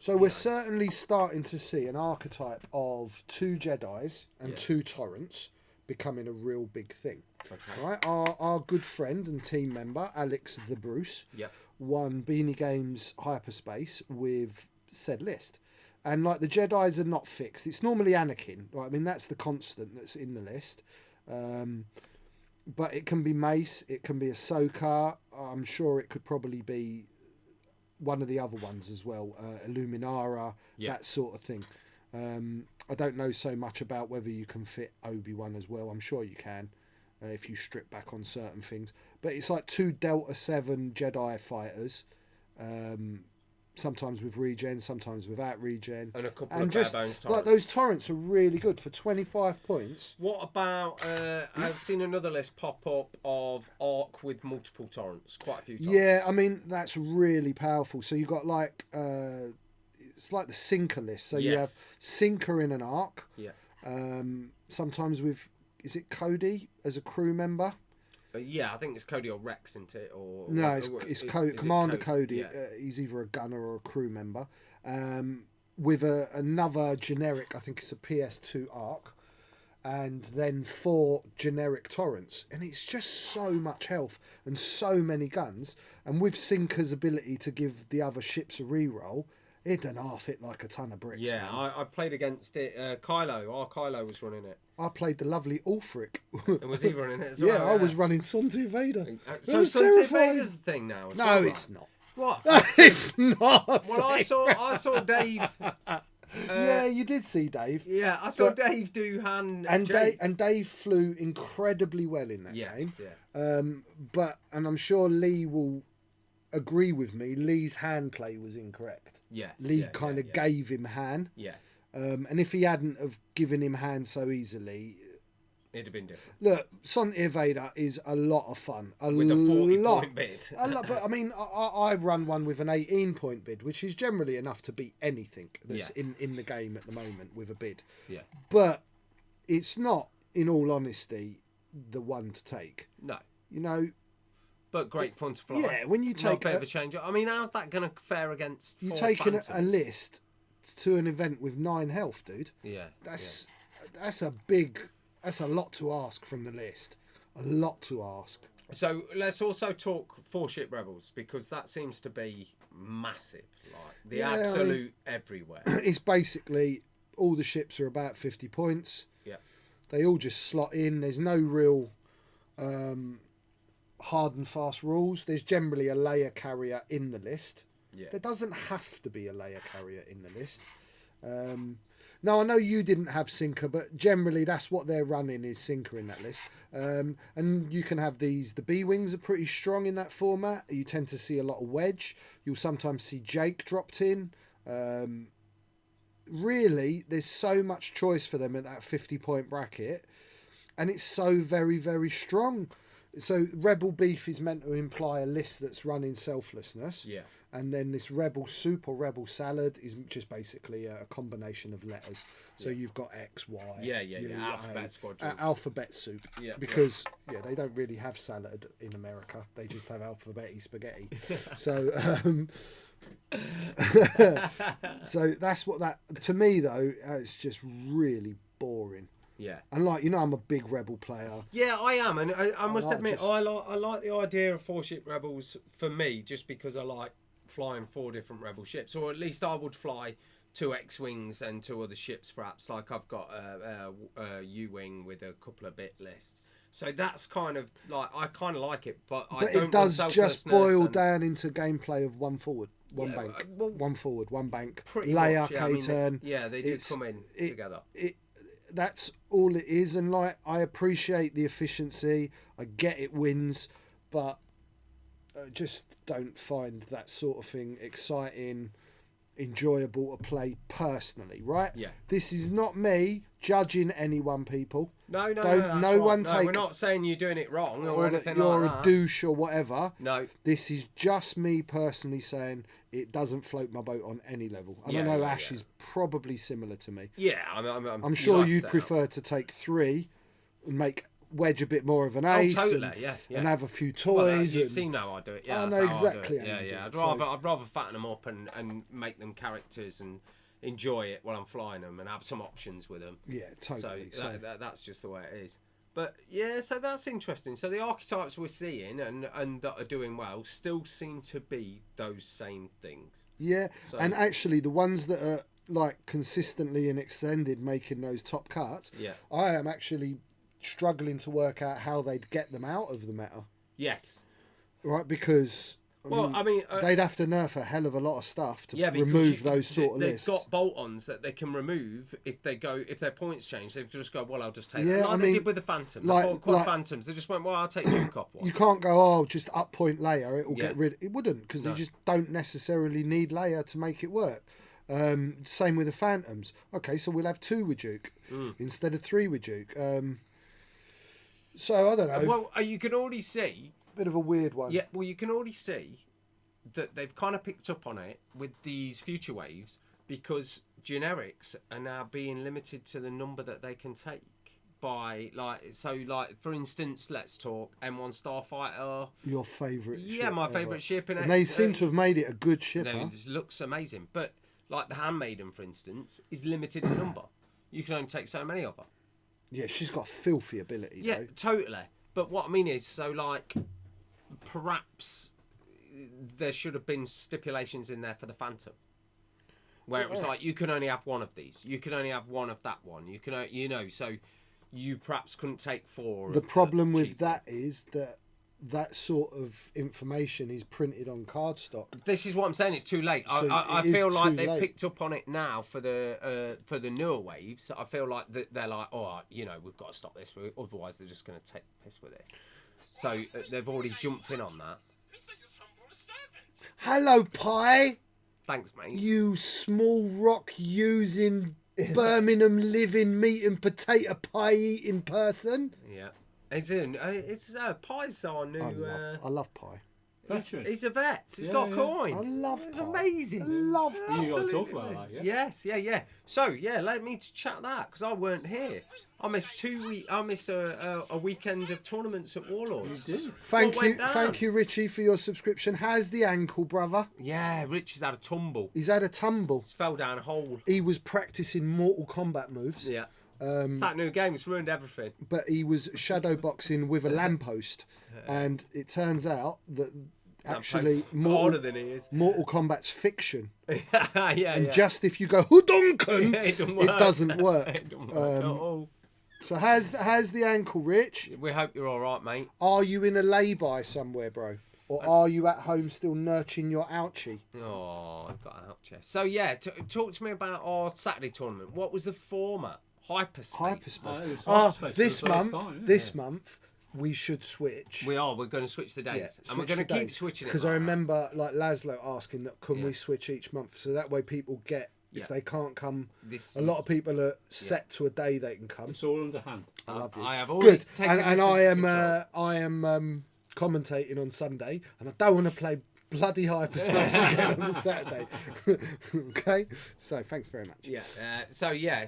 So we're certainly starting to see an archetype of 2 Jedis and 2 Torrents becoming a real big thing. Okay. Right? Our good friend and team member, Alex the Bruce, won Beanie Games Hyperspace with said list. And like the Jedis are not fixed. It's normally Anakin. Right? I mean, that's the constant that's in the list. But it can be Maice, it can be Ahsoka. I'm sure it could probably be one of the other ones as well, Illuminara, that sort of thing. I don't know so much about whether you can fit Obi-Wan as well. I'm sure you can if you strip back on certain things. But it's like 2 Delta 7 Jedi fighters, sometimes with regen, sometimes without regen. And a couple of bare bones torrents. Like those torrents are really good for 25 points. What about, I've seen another list pop up of Arc with multiple torrents, quite a few torrents. Yeah, I mean, that's really powerful. So you've got like, it's like the Sinker list. So you have Sinker in an Arc. Yeah. Sometimes with, is it Cody as a crew member? Yeah, I think it's Cody or Rex, isn't it? Or no, it's Commander Cody. Yeah. He's either a gunner or a crew member. With another generic, I think it's a PS2 Arc, and then 4 generic torrents. And it's just so much health and so many guns. And with Sinker's ability to give the other ships a reroll, it done half hit like a ton of bricks. Yeah, I played against it. Kylo was running it. I played the lovely Ulfric. And was he running it as well? Yeah, I was running Santi Vader. So Santi Vader's the thing now. No, it's not. What? It's not. Well, I saw Dave. Yeah, you did see Dave. Yeah, I saw Dave do Han. And Dave flew incredibly well in that game. Yeah. And I'm sure Lee will agree with me. Lee's hand play was incorrect. Yes. Lee kind of gave him Han. Yeah. And if he hadn't have given him Han so easily, it'd have been different. Look, Santi Vader is a lot of fun. With a 40-point bid. But I mean, I run one with an 18-point bid, which is generally enough to beat anything that's in the game at the moment with a bid. Yeah. But it's not, in all honesty, the one to take. No. You know. But great fun to fly. Yeah, when you take a bit of a change. I mean, how's that going to fare against? You taking a list to an event with 9 health, dude. Yeah. That's a lot to ask from the list. A lot to ask. So let's also talk 4-ship rebels, because that seems to be massive. Like the absolute everywhere. It's basically all the ships are about 50 points. Yeah. They all just slot in. There's no real hard and fast rules. There's generally a layer carrier in the list. Yeah. There doesn't have to be a layer carrier in the list. Now, I know you didn't have Sinker, but generally that's what they're running is Sinker in that list. And you can have these. The B-Wings are pretty strong in that format. You tend to see a lot of Wedge. You'll sometimes see Jake dropped in. Really, there's so much choice for them at that 50-point bracket. And it's so very, very strong. So Rebel Beef is meant to imply a list that's running selflessness. Yeah. And then this Rebel Soup or Rebel Salad is just basically a combination of letters. So you've got X, Y. Alphabet squadron. Alphabet soup. Yeah. Because they don't really have salad in America. They just have alphabet spaghetti. So so that's what that, to me though, it's just really boring. Yeah. And I'm a big Rebel player. Yeah, I am. And I must admit, I like the idea of 4-ship Rebels for me, just because I like flying 4 different Rebel ships. Or at least I would fly 2 X-Wings and 2 other ships, perhaps. Like I've got a U-Wing with a couple of bit lists. So that's kind of like, I kind of like it, but I don't it does just boil down into gameplay of 1 forward, 1 bank. Well, 1 forward, 1 bank. Leia, K-turn. They do come in together. That's all it is, and I appreciate the efficiency. I get it wins, but I just don't find that sort of thing exciting, enjoyable to play personally. Right? Yeah. This is not me judging anyone, people. No, we're not saying you're doing it wrong or anything that you're like that. a douche or whatever. No. This is just me personally saying it doesn't float my boat on any level. And I know Ash is probably similar to me. Yeah, I'm sure you'd prefer to take 3 and make wedge a bit more of an ace, totally, and have a few Well, toys. you've and, seen how I do it. Yeah, I that's know how exactly I do how it. you Yeah, do it. I'd rather fatten them up and make them characters and enjoy it while I'm flying them and have some options with them. Yeah, totally. So that's just the way it is. But yeah, so that's interesting. So the archetypes we're seeing and that are doing well still seem to be those same things. Yeah, So- and actually the ones that are like consistently and extended making those top cuts, Yeah. I am actually struggling to work out how they'd get them out of the meta, Yes. right? Because they'd have to nerf a hell of a lot of stuff to because remove those sort of they've lists. got bolt-ons that they can remove if their points change. They just go, well, I'll just take. Yeah, Like they did with the Phantom, the Phantoms. They just went, well, I'll take Duke off one. You can't go, oh, just up point Leia, it'll Yeah. get rid. It wouldn't, because No. they just don't necessarily need Leia to make it work. Same with the Phantoms. Okay, so we'll have 2 with Duke instead of 3 with Duke. So I don't know. Well, you can already see. Bit of a weird one. Yeah, well, you can already see that they've kind of picked up on it with these future waves because generics are now being limited to the number that they can take by for instance, let's talk M1 Starfighter. Your favourite ship. Yeah, my ever. favourite ship in it. And they seem to have made it a good ship, huh? It looks amazing, but like the Handmaiden, for instance, is limited in number. You can only take so many of her. Yeah, she's got filthy ability, Yeah, though. totally. But what I mean is, so like, perhaps there should have been stipulations in there for the Phantom, where it was like you can only have one of these, you can only have one of that one, you can, so you perhaps couldn't take 4. The of problem with cheap that is that sort of information is printed on cardstock. This is what I'm saying. It's too late. So I it is feel like too they've late. picked up on it now for the newer waves. I feel like they're like, oh, we've got to stop this. Otherwise, they're just going to take the piss with this. So they've already jumped in on that. Hello, Pie. Thanks, mate. You small rock using Birmingham living meat and potato pie eating person. Yeah, it's Pie's our new. I love Pie. He's a vet. He's got a coin. I love It's Pie. amazing. I love Pie. You got to talk about that, yeah? Yes, yeah. So let me to chat that because I weren't here. I missed 2 weeks. I missed a weekend of tournaments at Warlords. You did. Thank you, Richie, for your subscription. How's the ankle, brother? Yeah, Rich has had a tumble. He's had a tumble. Fell down a hole. He was practicing Mortal Kombat moves. Yeah. It's that new game. It's ruined everything. But he was shadowboxing with a lamppost, and it turns out that actually harder than he is. Mortal Kombat's fiction. Yeah. And just if you go Huduncan, it doesn't work. It doesn't work at all. So how's the ankle, Rich? We hope you're all right, mate. Are you in a lay-by somewhere, bro? Or are you at home still nurturing your ouchie? Oh, I've got an out chest. So yeah, talk to me about our Saturday tournament. What was the format? Hyperspace. This month we should switch. We're going to switch the days, and we're going to keep switching it. Because I remember like Laszlo asking that can we switch each month, so that way people get. If they can't come, a lot of people are set to a day they can come. It's all under hand. I love you. I have already Good, taken and this I am commentating on Sunday, and I don't want to play bloody Hyperspace again on the Saturday. Okay, so thanks very much. Yeah.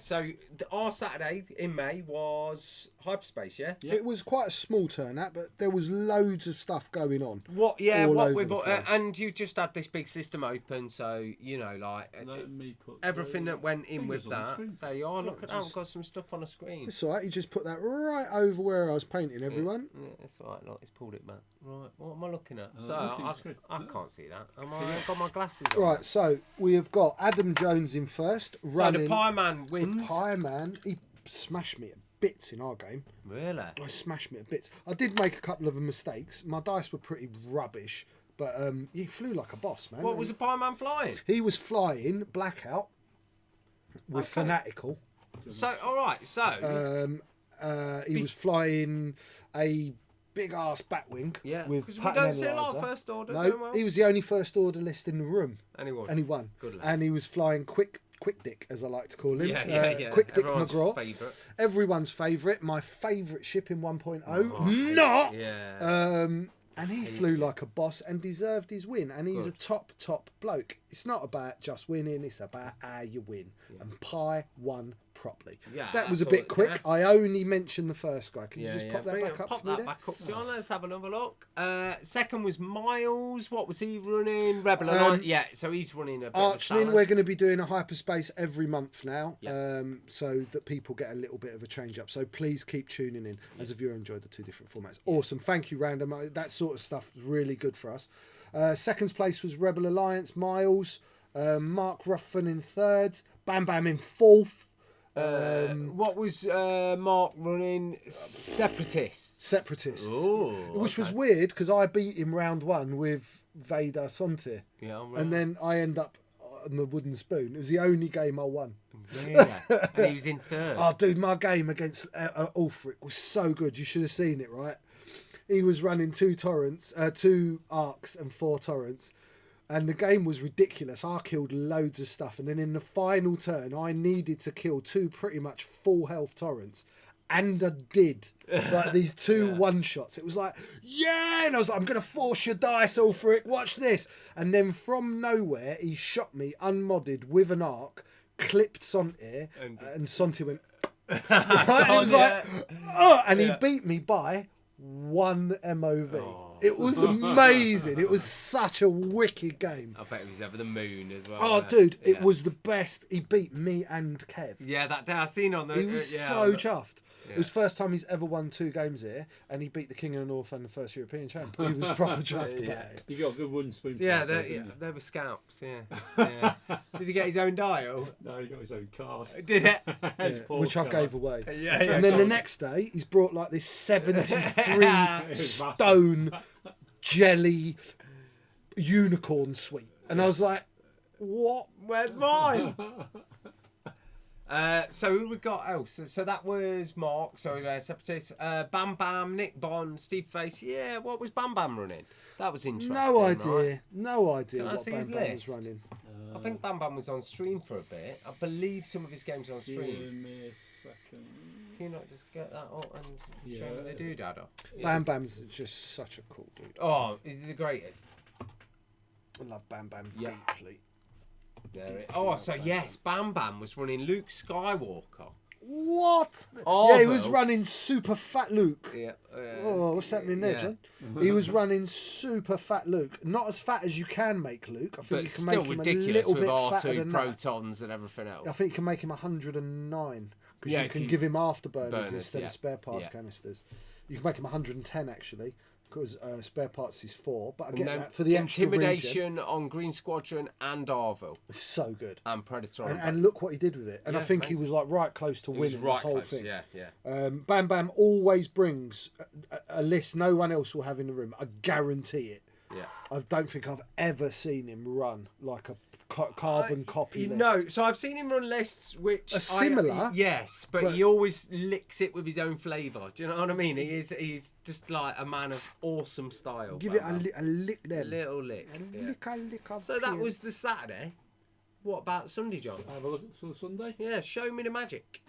So our Saturday in May was Hyperspace. Yeah. It was quite a small turnout, but there was loads of stuff going on. What all over we've the place. and you just had this big system open, so Let me put everything the that went in with fingers on the that. screen. There you are. Look at that. I've got some stuff on the screen. It's alright, you just put that right over where I was painting, everyone. Yeah, it's alright. Look, it's pulled it back. Right. What am I looking at? looking at the screen. I can't see that. I've got my glasses on. Right, so we have got Adam Jones in first, So running. the Pie Man wins. Pie Man, he smashed me to bits in our game. Really? I smashed me to bits. I did make a couple of mistakes. My dice were pretty rubbish, but he flew like a boss, man. What was the Pie Man flying? He was flying Blackout with Fanatical. So all right. So He was flying a big ass Batwing yeah, with because we pattern don't see a lot of analyzer. first order. No, don't we? he was the only first order list in the room, And he won. and he won. Good lad. And he was flying Quick Dick, as I like to call him. Yeah. Quick Dick Everyone's McGraw. favourite. Everyone's favourite. My favourite ship in 1.0. Not. Yeah. And he flew like a boss and deserved his win. And he's a top bloke. It's not about just winning. It's about how you win. And Pie won properly. Yeah, that was a that's bit all- quick. that's- I only mentioned the first guy. Can you just pop that Bring back it- up Pop for me that there? back up, John. Let's have another look. Second was Miles. What was he running? Rebel Alliance. Yeah, so he's running a bit of a Archnin, salad. we're going to be doing a hyperspace every month now, Yeah. so that people get a little bit of a change up. So please keep tuning in as if you enjoyed the two different formats. Awesome. Thank you, Random. That sort of stuff is really good for us. Second place was Rebel Alliance, Miles. Mark Ruffin in third. Bam Bam in fourth. What was Mark running? Separatists. Separatists. Ooh, Which was okay. weird because I beat him round one with Vader Sontir. Yeah, I'm And then I end up on the wooden spoon. It was the only game I won. Yeah. And he was in third. Oh, dude, my game against Ulfric was so good. You should have seen it, right? He was running 2 arcs and 4 torrents. And the game was ridiculous. I killed loads of stuff. And then in the final turn, I needed to kill 2 pretty much full health torrents. And I did. Like these 2 one-shots. It was like, yeah! And I was like, I'm going to force your dice, Ulfric. Watch this. And then from nowhere, he shot me unmodded with an arc, clipped Sontir, and Sontir went... Right? And it was like... Oh! And he beat me by 1 MOV. It was amazing. It was such a wicked game. I bet he was over the moon as well. Oh, dude, it was the best. He beat me and Kev. Yeah, that day I seen on the. He was so chuffed. It was the first time he's ever won 2 games here, and he beat the King of the North and the first European champ. He was proper chuffed about it. You got a good wooden spoon. Yeah, prize, didn't you? they were scalps. Yeah. Did he get his own dial? No, he got his own card. Did it? His Which I card. gave away. Yeah. And then the next day, he's brought like this 73 stone jelly unicorn sweet. And I was like, what? Where's mine? So who we got else? So that was Mark. So Separatist. Bam Bam, Nick Bond, Steve Face. Yeah, what was Bam Bam running? That was interesting. No idea. Right? No idea Can I what see Bam his Bam was list? running. I think Bam Bam was on stream for a bit. I believe some of his games are on Give stream. me a second. Can you not just get that up and show me the doodad? Bam Bam's just such a cool dude. Oh, he's the greatest. I love Bam Bam Yeah. deeply. Oh, so yes, Bam Bam was running Luke Skywalker. What? Oh, yeah, he was well. running super fat Luke. Yeah. Oh, what's happening there, yeah. John? He was running super fat Luke. Not as fat as you can make Luke. I think But you can still make him a ridiculous little with bit fatter R2 than that. protons and everything else. I think you can make him 109 because Yeah, you can you- give him afterburners burners, instead yeah. of spare parts Yeah. canisters. You can make him 110 actually because spare parts is 4. But I And get then that for the extra regen. Intimidation on Green Squadron and Arville It's so good. and Predator. And look what he did with it. And I Yeah, think he amazing. was like right close to It was winning right the whole close. thing. Yeah. Bam Bam always brings a list no one else will have in the room. I guarantee it. Yeah. I don't think I've ever seen him run like a carbon copy list. No, so I've seen him run lists which similar, yes, but he always licks it with his own flavour. Do you know what I mean? He's just like a man of awesome style. Give Bam it a lick Bam. then. Little lick. A Yeah. lick of So that peers. was the Saturday. What about Sunday, John? Have a look at the Sunday. Yeah, show me the magic.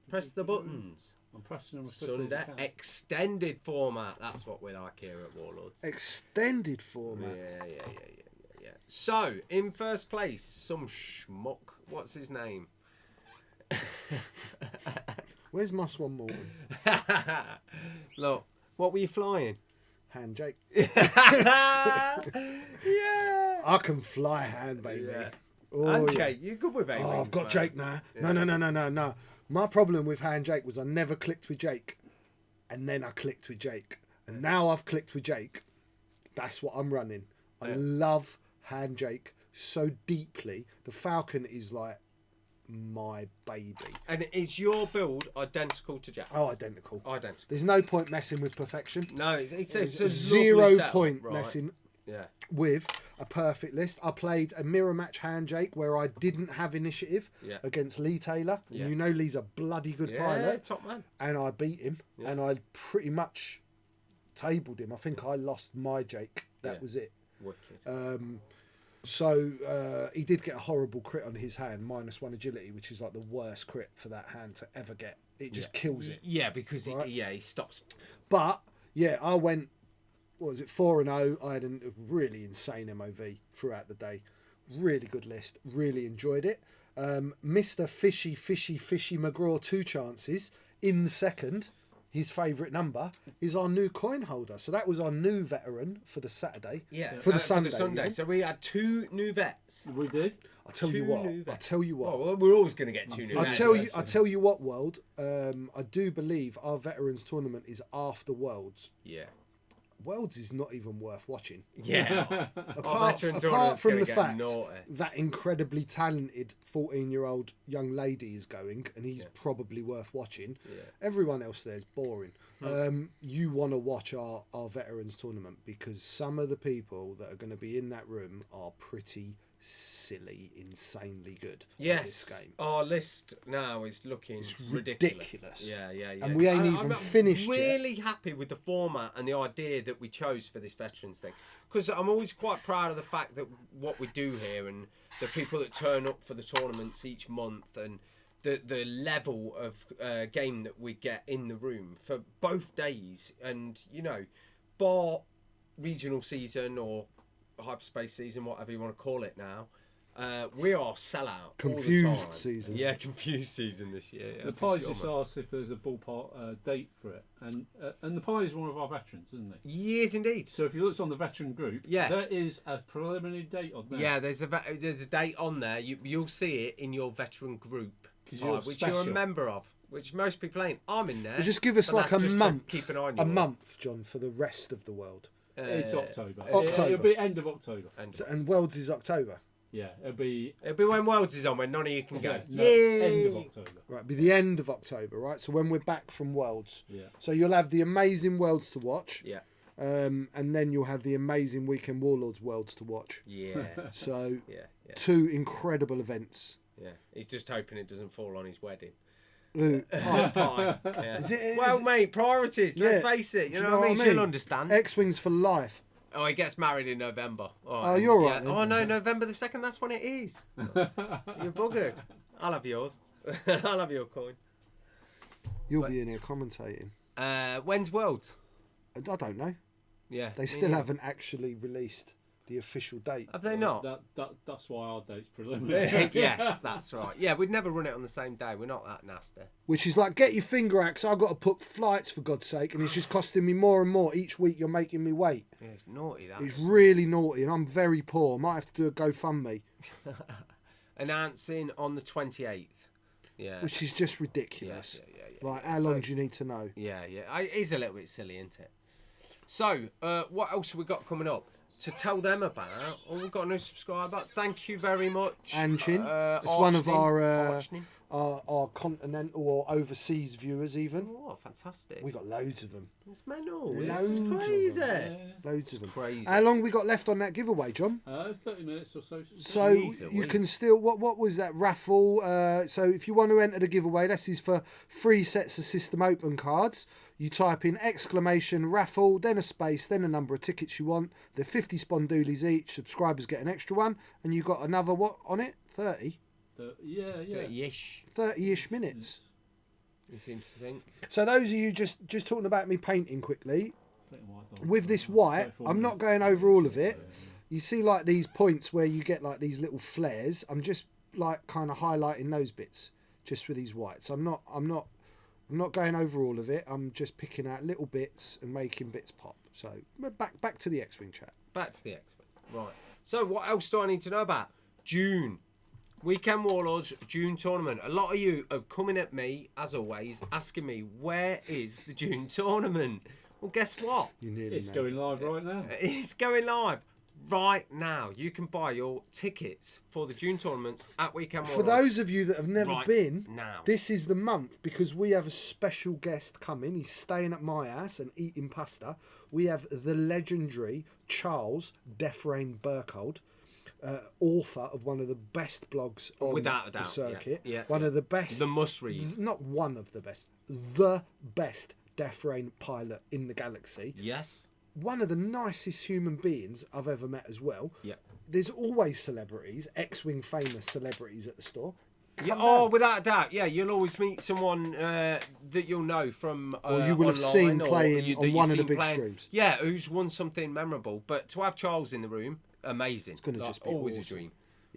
Press the buttons. I'm pressing them as quickly as Sunday I can. extended format. That's what we like here at Warlords. extended format. Yeah. So in first place, some schmuck. What's his name? Where's my Swan Morton? Look, what were you flying? Hand Jake. Yeah. I can fly hand, baby. Yeah. Oh, And yeah. Jake, you're good with A-wings, Oh, I've got man. Jake now. No. My problem with Hand Jake was I never clicked with Jake. And then I clicked with Jake. And now I've clicked with Jake. That's what I'm running. I love Hand Jake so deeply. The Falcon is like my baby. And is your build identical to Jack's? Oh, identical. Identical. There's no point messing with perfection. No, it's a There's lovely 0 setup, point right. messing Yeah. with a perfect list. I played a mirror match Hand Jake where I didn't have initiative Yeah. against Lee Taylor. Yeah. And you know Lee's a bloody good Yeah, pilot. top man. And I beat him. Yeah. And I pretty much tabled him. I think I lost my Jake. That Yeah. was it. Wicked. So he did get a horrible crit on his hand, -1 agility, which is like the worst crit for that hand to ever get. It just kills it. Yeah, because Right. he stops. But yeah, I went, what was it, 4-0. I had a really insane MOV throughout the day. Really good list. Really enjoyed it. Mr. Fishy McGraw 2 chances in the second. His favourite number is our new coin holder. So that was our new veteran for the Saturday. Yeah, for the Sunday. even. So we had 2 new vets. We did. I'll tell you what. Well, we're always going to get 2 new vets. I'll tell you what, World. I do believe our veterans tournament is after Worlds. Yeah. Worlds is not even worth watching. Yeah. Apart from the fact that incredibly talented 14-year-old young lady is going, and he's probably worth watching. Yeah. Everyone else there is boring. You want to watch our veterans tournament because some of the people that are going to be in that room are pretty silly, insanely good. Yes, at this game. Our list now is looking ridiculous. Yeah. And we ain't even finished yet. I'm really happy with the format and the idea that we chose for this veterans thing, because I'm always quite proud of the fact that what we do here and the people that turn up for the tournaments each month and the level of game that we get in the room for both days, and bar regional season or hyperspace season, whatever you want to call it now, we are sellout. Confused all the time. Season. Yeah, confused season this year. Yeah, the Pie's just asked if there's a ballpark date for it, and the Pie is one of our veterans, isn't he? Yes, indeed. So if you look on the veteran group, there is a preliminary date on there. Yeah, there's a date on there. You'll see it in your veteran group, which special. you're a member of. Which most people ain't. I'm in there. Well, just give us like a month. Keep an eye on you. A month, John, for the rest of the world. It's October. October. It'll be end of October. And Worlds is October. Yeah, it'll be when Worlds is on, when none of you can go. End of October. Right, be the end of October, right? So when we're back from Worlds. Yeah. So you'll have the amazing Worlds to watch. Yeah. And then you'll have the amazing Weekend Warlords Worlds to watch. Yeah. So yeah. 2 incredible events. Yeah. He's just hoping it doesn't fall on his wedding. Ooh, Pie. Yeah. Mate, priorities. Let's face it. You know what I mean? She'll understand. X-Wings for life. Oh, he gets married in November. Oh, you're right. Oh, no, November the 2nd, that's when it is. You're buggered. I'll have yours. I'll have your coin. You'll be in here commentating. When's Worlds? I don't know. Yeah. They still haven't actually released the official date. Have they not? That's why our date's preliminary. Yes, that's right. Yeah, we'd never run it on the same day. We're not that nasty. Which is like, get your finger out, 'cause I've got to book flights, for God's sake, and it's just costing me more and more. Each week you're making me wait. Yeah, it's naughty, that. It's really naughty, and I'm very poor. I might have to do a GoFundMe. Announcing on the 28th. Yeah. Which is just ridiculous. Yeah. Like, how long do you need to know? Yeah. It is a little bit silly, isn't it? So, what else have we got coming up? To tell them about, we've got a new subscriber. Thank you very much. Anchin. It's one of our continental or overseas viewers even. Oh, fantastic. We got loads of them. It's mental. Loads It's crazy. of them. Loads of them. Crazy. How long we got left on that giveaway, John? 30 minutes or so. So you can still, what was that raffle? So if you want to enter the giveaway, this is for 3 sets of System Open cards. You type in !raffle, then a space, then a number of tickets you want. They're 50 spondoolies each. Subscribers get an extra one. And you got another, what, on it? 30? Yeah. 30-ish. 30-ish minutes. You seem to think. So those of you just talking about me painting quickly, with this white, I'm not going over all of it. You see like these points where you get like these little flares. I'm just like kind of highlighting those bits just with these whites. I'm not going over all of it. I'm just picking out little bits and making bits pop. So back to the X-Wing chat. Back to the X-Wing. Right. So what else do I need to know about? June. Weekend Warlords June tournament. A lot of you are coming at me, as always, asking me, where is the June tournament? Well, guess what? It's going live right now. It's going live right now. You can buy your tickets for the June tournaments at Weekend Warlords. For those of you that have never been, now. This is the month because we have a special guest coming. He's staying at my house and eating pasta. We have the legendary Charles Defrain Burkhold, author of one of the best blogs on Without a doubt, the circuit. yeah. One of the best. The must read. Not one of the best. The best Defrain pilot in the galaxy. Yes. One of the nicest human beings I've ever met as well. Yeah. There's always celebrities, X-Wing famous celebrities at the store. Without a doubt. Yeah, you'll always meet someone that you'll know from or you will have seen playing on one of the big streams. Yeah, who's won something memorable. But to have Charles in the room, amazing. It's going to just be always awesome. a dream.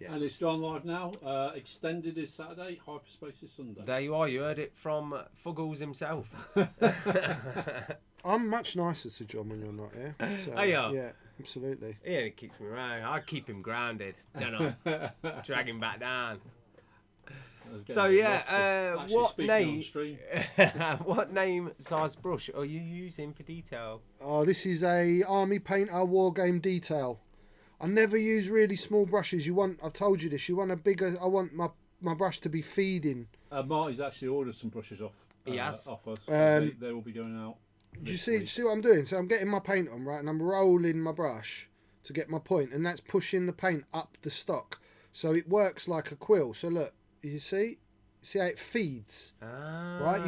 And it's gone live now. Extended is Saturday, Hyperspace is Sunday. There you are. You heard it from Fuggles himself. I'm much nicer to John when you're not here. So, Are you? yeah, absolutely. Yeah, it keeps me around. I keep him grounded, don't I? Drag him back down. So yeah, what name? What name size brush are you using for detail? Oh, this is a Army Painter War Game detail. I never use really small brushes. I've told you this. You want a bigger. I want my brush to be feeding. Marty's actually ordered some brushes off. Yes. Off us. They will be going out. Do you see what I'm doing? So I'm getting my paint on, right, and I'm rolling my brush to get my point, and that's pushing the paint up the stock, so it works like a quill. So look, you see how it feeds, right?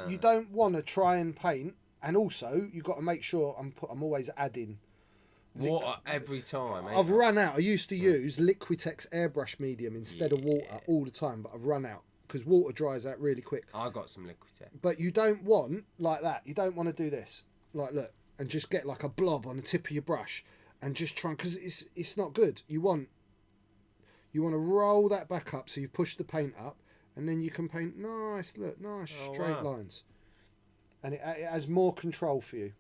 You don't want to try and paint, and also you've got to make sure I'm always adding water every time. I've run out. I used to use Liquitex airbrush medium instead of water all the time, but I've run out because water dries out really quick. I got some Liquitex. But you don't want like that. You don't want to do this. Like, look, and just get like a blob on the tip of your brush and just try, because it's not good. You want to roll that back up so you've pushed the paint up, and then you can paint nice straight lines, and it has more control for you.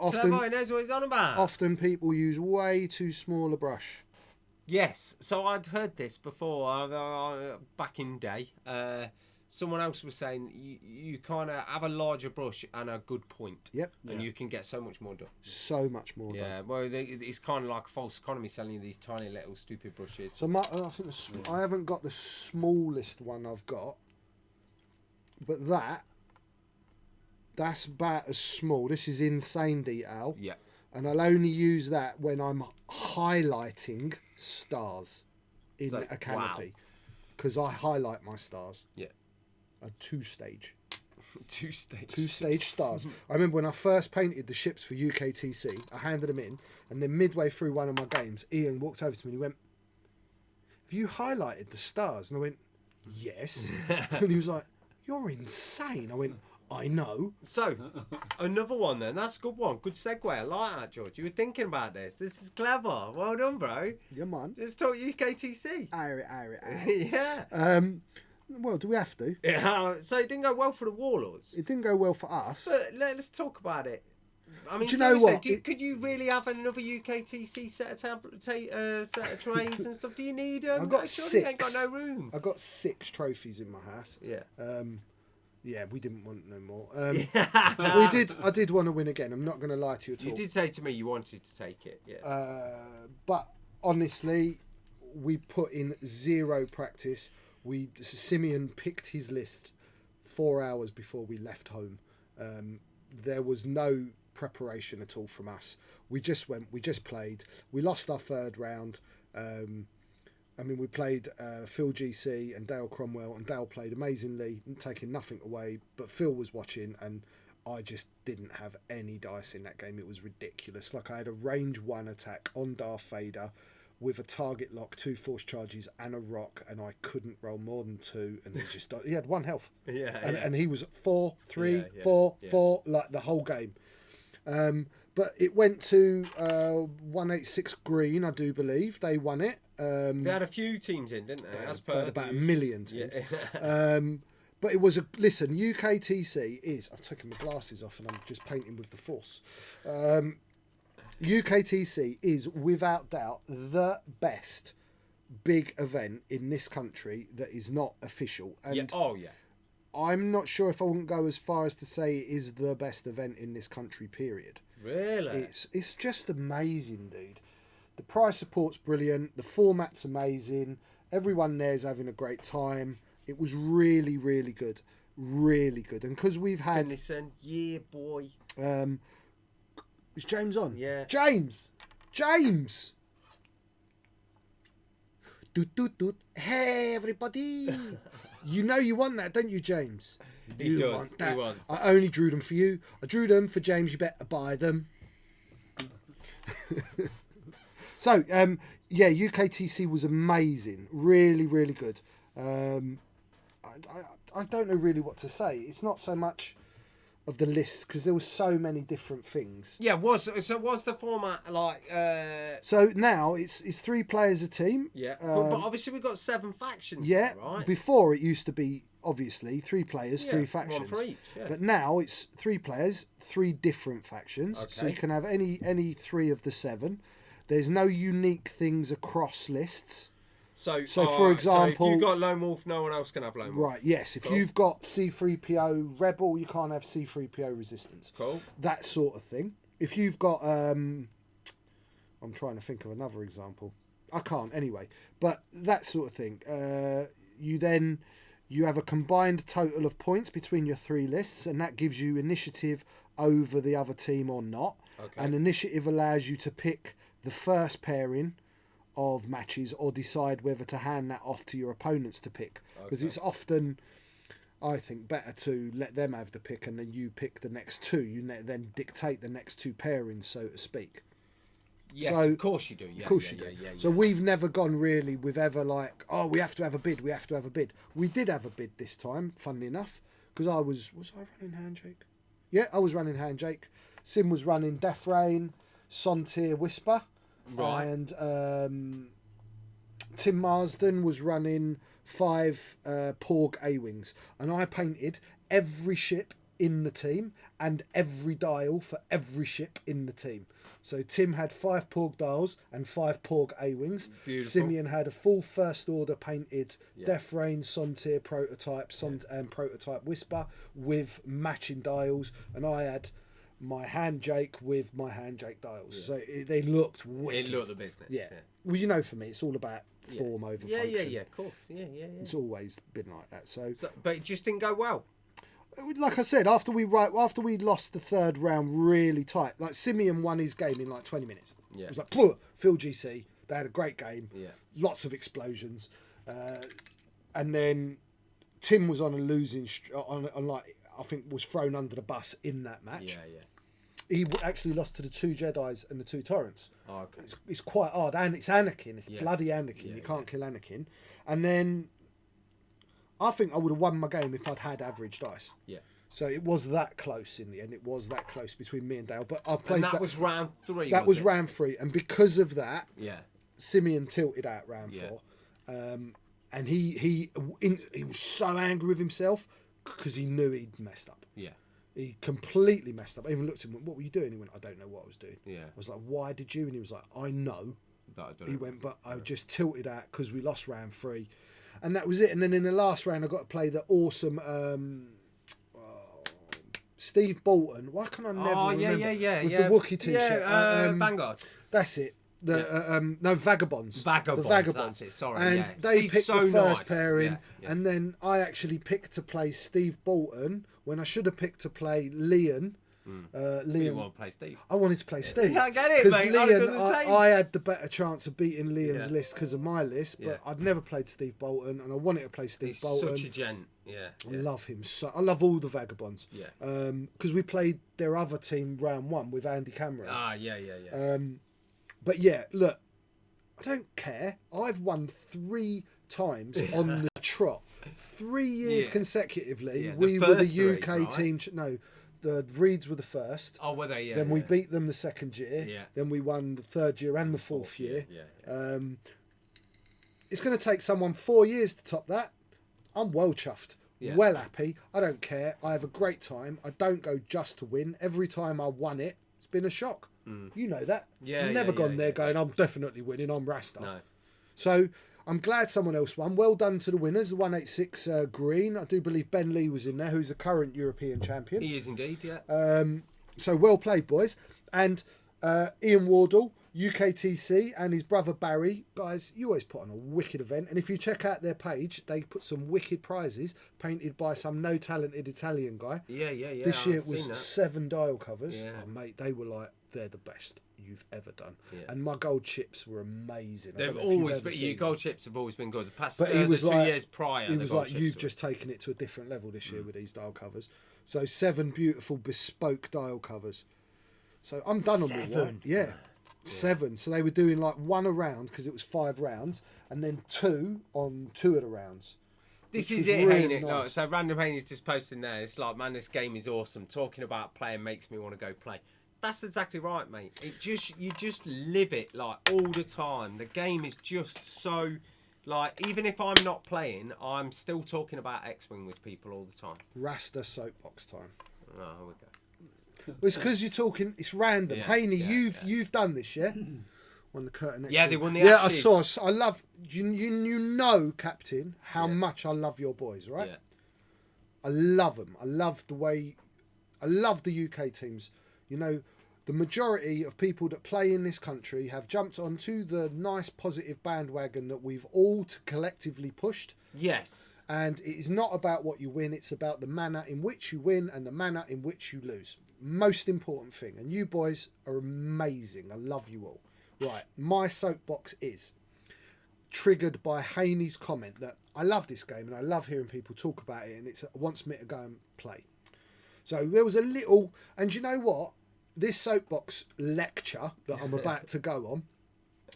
Often he knows what he's on about. Often people use way too small a brush. Yes, so I'd heard this before back in day. Someone else was saying you kind of have a larger brush and a good point. Yep. And you can get so much more done. So much more done. Yeah, well, it's kind of like a false economy selling you these tiny little stupid brushes. So I think I haven't got the smallest one I've got, but that's about as small. This is insane detail. Yeah. And I'll only use that when I'm highlighting stars in a canopy, because I highlight my stars. Yeah. A two-stage. Two-stage stars. I remember when I first painted the ships for UKTC, I handed them in, and then midway through one of my games, Ian walked over to me and he went, "Have you highlighted the stars?" And I went, "Yes." And he was like, "You're insane." I went, "I know." So, another one then. That's a good one. Good segue. I like that, George. You were thinking about this. This is clever. Well done, bro. Yeah, man. Let's talk UKTC. Aye. Yeah. Well, do we have to? Yeah. So it didn't go well for the Warlords. It didn't go well for us. But let's talk about it. I mean, do you know what? Could you really have another UKTC set of trays and stuff? Do you need them? I've got 6. You ain't got no room. I've got 6 trophies in my house. Yeah. Yeah, we didn't want no more. I did want to win again. I'm not going to lie to you at all. You did say to me you wanted to take it. Yeah. But honestly, we put in 0 practice. Simeon picked his list 4 hours before we left home. There was no preparation at all from us. We just went. We just played. We lost our 3rd round. We played Phil GC and Dale Cromwell, and Dale played amazingly, taking nothing away. But Phil was watching, and I just didn't have any dice in that game. It was ridiculous. Like, I had a range 1 attack on Darth Vader with a target lock, 2 force charges, and a rock, and I couldn't roll more than 2, and he had 1 health. And he was 4, 3, 4, 4, like the whole game. But it went to 186 green, I do believe. They won it. They had a few teams in, didn't they? They had about 1 million teams. Yeah. But it was UKTC is... I've taken my glasses off and I'm just painting with the force. UKTC is, without doubt, the best big event in this country that is not official. And I'm not sure if I wouldn't go as far as to say it is the best event in this country, period. Really? It's just amazing, dude. The prize support's brilliant. The format's amazing. Everyone there's having a great time. It was really, really good. Really good. And because we've had... Listen, yeah, boy. Is James on? Yeah. James! Doot, doot, doot. Hey, everybody! You know you want that, don't you, James? He does. He wants that. I only drew them for you. I drew them for James. You better buy them. So, UKTC was amazing. Really, really good. I don't know really what to say. It's not so much... of the lists because there was so many different things. Yeah, was the format like? So now it's 3 players a team. Yeah, but obviously we've got 7 factions. Yeah, now, right. Before it used to be obviously 3 players, 3 factions. 1 for each. Yeah. But now it's 3 players, 3 different factions. So Okay. you can have any 3 of the 7. There's no unique things across lists. So for example, if you've got Lone Wolf, no one else can have Lone Wolf. Right, yes. If you've got C3PO Rebel, you can't have C3PO Resistance. Cool. That sort of thing. If you've got... I'm trying to think of another example. I can't, anyway. But that sort of thing. You have a combined total of points between your 3 lists, and that gives you initiative over the other team or not. Okay. And initiative allows you to pick the first pairing of matches or decide whether to hand that off to your opponents to pick, because it's often, I think, better to let them have the pick and then you pick the next 2. You then dictate the next 2 pairings, so to speak. Yes, So, of course you do. Yeah, of course yeah, you do. Yeah, So we've never gone really with ever like, oh, we have to have a bid. We have to have a bid. We did have a bid this time, funnily enough, because was I running Handshake? Yeah, I was running Handshake. Sim was running Death Rain, Sontier Whisper. Right. And Tim Marsden was running 5 Porg A-Wings. And I painted every ship in the team and every dial for every ship in the team. So Tim had 5 Porg dials and 5 Porg A-Wings. Beautiful. Simeon had a full First Order painted Death Rain, Sontier prototype, and prototype Whisper with matching dials. And I had my Handjake with my Handjake dials. So they looked wicked. It looked the business. Yeah. Well, you know, for me, it's all about form over function. Yeah, of course. Yeah. It's always been like that. So, But it just didn't go well. like I said, after we lost the 3rd round really tight, like Simeon won his game in like 20 minutes. Yeah. It was like, Phil GC, they had a great game. Yeah. Lots of explosions. And then Tim was on a losing, on like, I think was thrown under the bus in that match. Yeah. He actually lost to the 2 Jedis and the 2 Torrents. Oh, okay. It's quite hard, and it's Anakin. It's bloody Anakin. You can't kill Anakin. And then I think I would have won my game if I'd had average dice. Yeah. So it was that close in the end. It was that close between me and Dale. But I played And that was round 3. That was it? round 3, and because of that, Yeah. Simeon tilted out round 4. And he was so angry with himself because he knew he'd messed up. Yeah. He completely messed up. I even looked at him and went, what were you doing? He went, I don't know what I was doing. Yeah. I was like, why did you? And he was like, I know. He went, but I just tilted out because we lost round 3. And that was it. And then in the last round, I got to play the awesome Steve Bolton. Why can I never remember? With the Wookiee t-shirt. Vanguard. That's it. No, Vagabonds. Vagabond. The Vagabonds. That's it. Sorry. And yeah. they Steve's picked so the first nice. pairing, Yeah. and then I actually picked to play Steve Bolton when I should have picked to play Leon. You want to play Steve? I wanted to play Steve. I get it, Because mate. I'd have done Leon, the same. I had the better chance of beating Leon's Yeah. list because of my list, but Yeah. I'd never played Steve Bolton, and I wanted to play Steve He's Bolton. such a gent. Yeah. I love him so. I love all the Vagabonds. Yeah. Because we played their other team round 1 with Andy Cameron. Yeah. But yeah, look, I don't care. I've won 3 times on the trot. 3 years Yeah. consecutively. Yeah, the We were the first 3, UK right? team. No, the Reeds were the first. Oh, were they? Yeah. Then we beat them the 2nd year. Yeah. Then we won the 3rd year and the 4th year. Yeah. It's going to take someone 4 years to top that. I'm well chuffed. Yeah. Well happy. I don't care. I have a great time. I don't go just to win. Every time I won it, it's been a shock. You know that. Yeah, I've never yeah, gone yeah, there yeah. going, I'm definitely winning. I'm Rasta. No. So I'm glad someone else won. Well done to the winners. The 186 Green. I do believe Ben Lee was in there, who's the current European champion. He is indeed. Yeah. So well played, boys. And Ian Wardle, UKTC, and his brother Barry. Guys, you always put on a wicked event. And if you check out their page, they put some wicked prizes painted by some no-talented Italian guy. Yeah. This year I've it was seen that. 7 dial covers. Yeah. Oh, mate, they were like, they're the best you've ever done. Yeah. And my gold chips were amazing. I They've don't know if you've always ever been, your seen gold chips have always been good. The past But he was the 2 like- years prior, It the was gold like chips you've were- just taken it to a different level this year with these dial covers. So 7 beautiful bespoke dial covers. So I'm done on with 1. Yeah. 7. So they were doing like 1 a round because it was 5 rounds, and then 2 on 2 of the rounds. This which is was it, really Haney. Look, nice. so Random Haney's just posting there. It's like, man, this game is awesome. Talking about playing makes me want to go play. That's exactly right, mate. You just live it like all the time. The game is just so like, even if I'm not playing, I'm still talking about X-Wing with people all the time. Rasta soapbox time. Oh, here we go. Well, it's because you're talking. It's random. Yeah, Haney, yeah, you've done this, yeah. Won the curtain. Yeah, X-Wing. they won the Yeah, Ashes. I saw. I love you. You know, Captain, how much I love your boys, right? Yeah. I love them. I love the way. I love the UK teams. You know, the majority of people that play in this country have jumped onto the nice positive bandwagon that we've all collectively pushed. Yes. And it is not about what you win, it's about the manner in which you win and the manner in which you lose. Most important thing. And you boys are amazing. I love you all. Right, my soapbox is triggered by Haney's comment that I love this game and I love hearing people talk about it and it wants me to go and play. So there was a little, and you know what? This soapbox lecture that I'm about to go on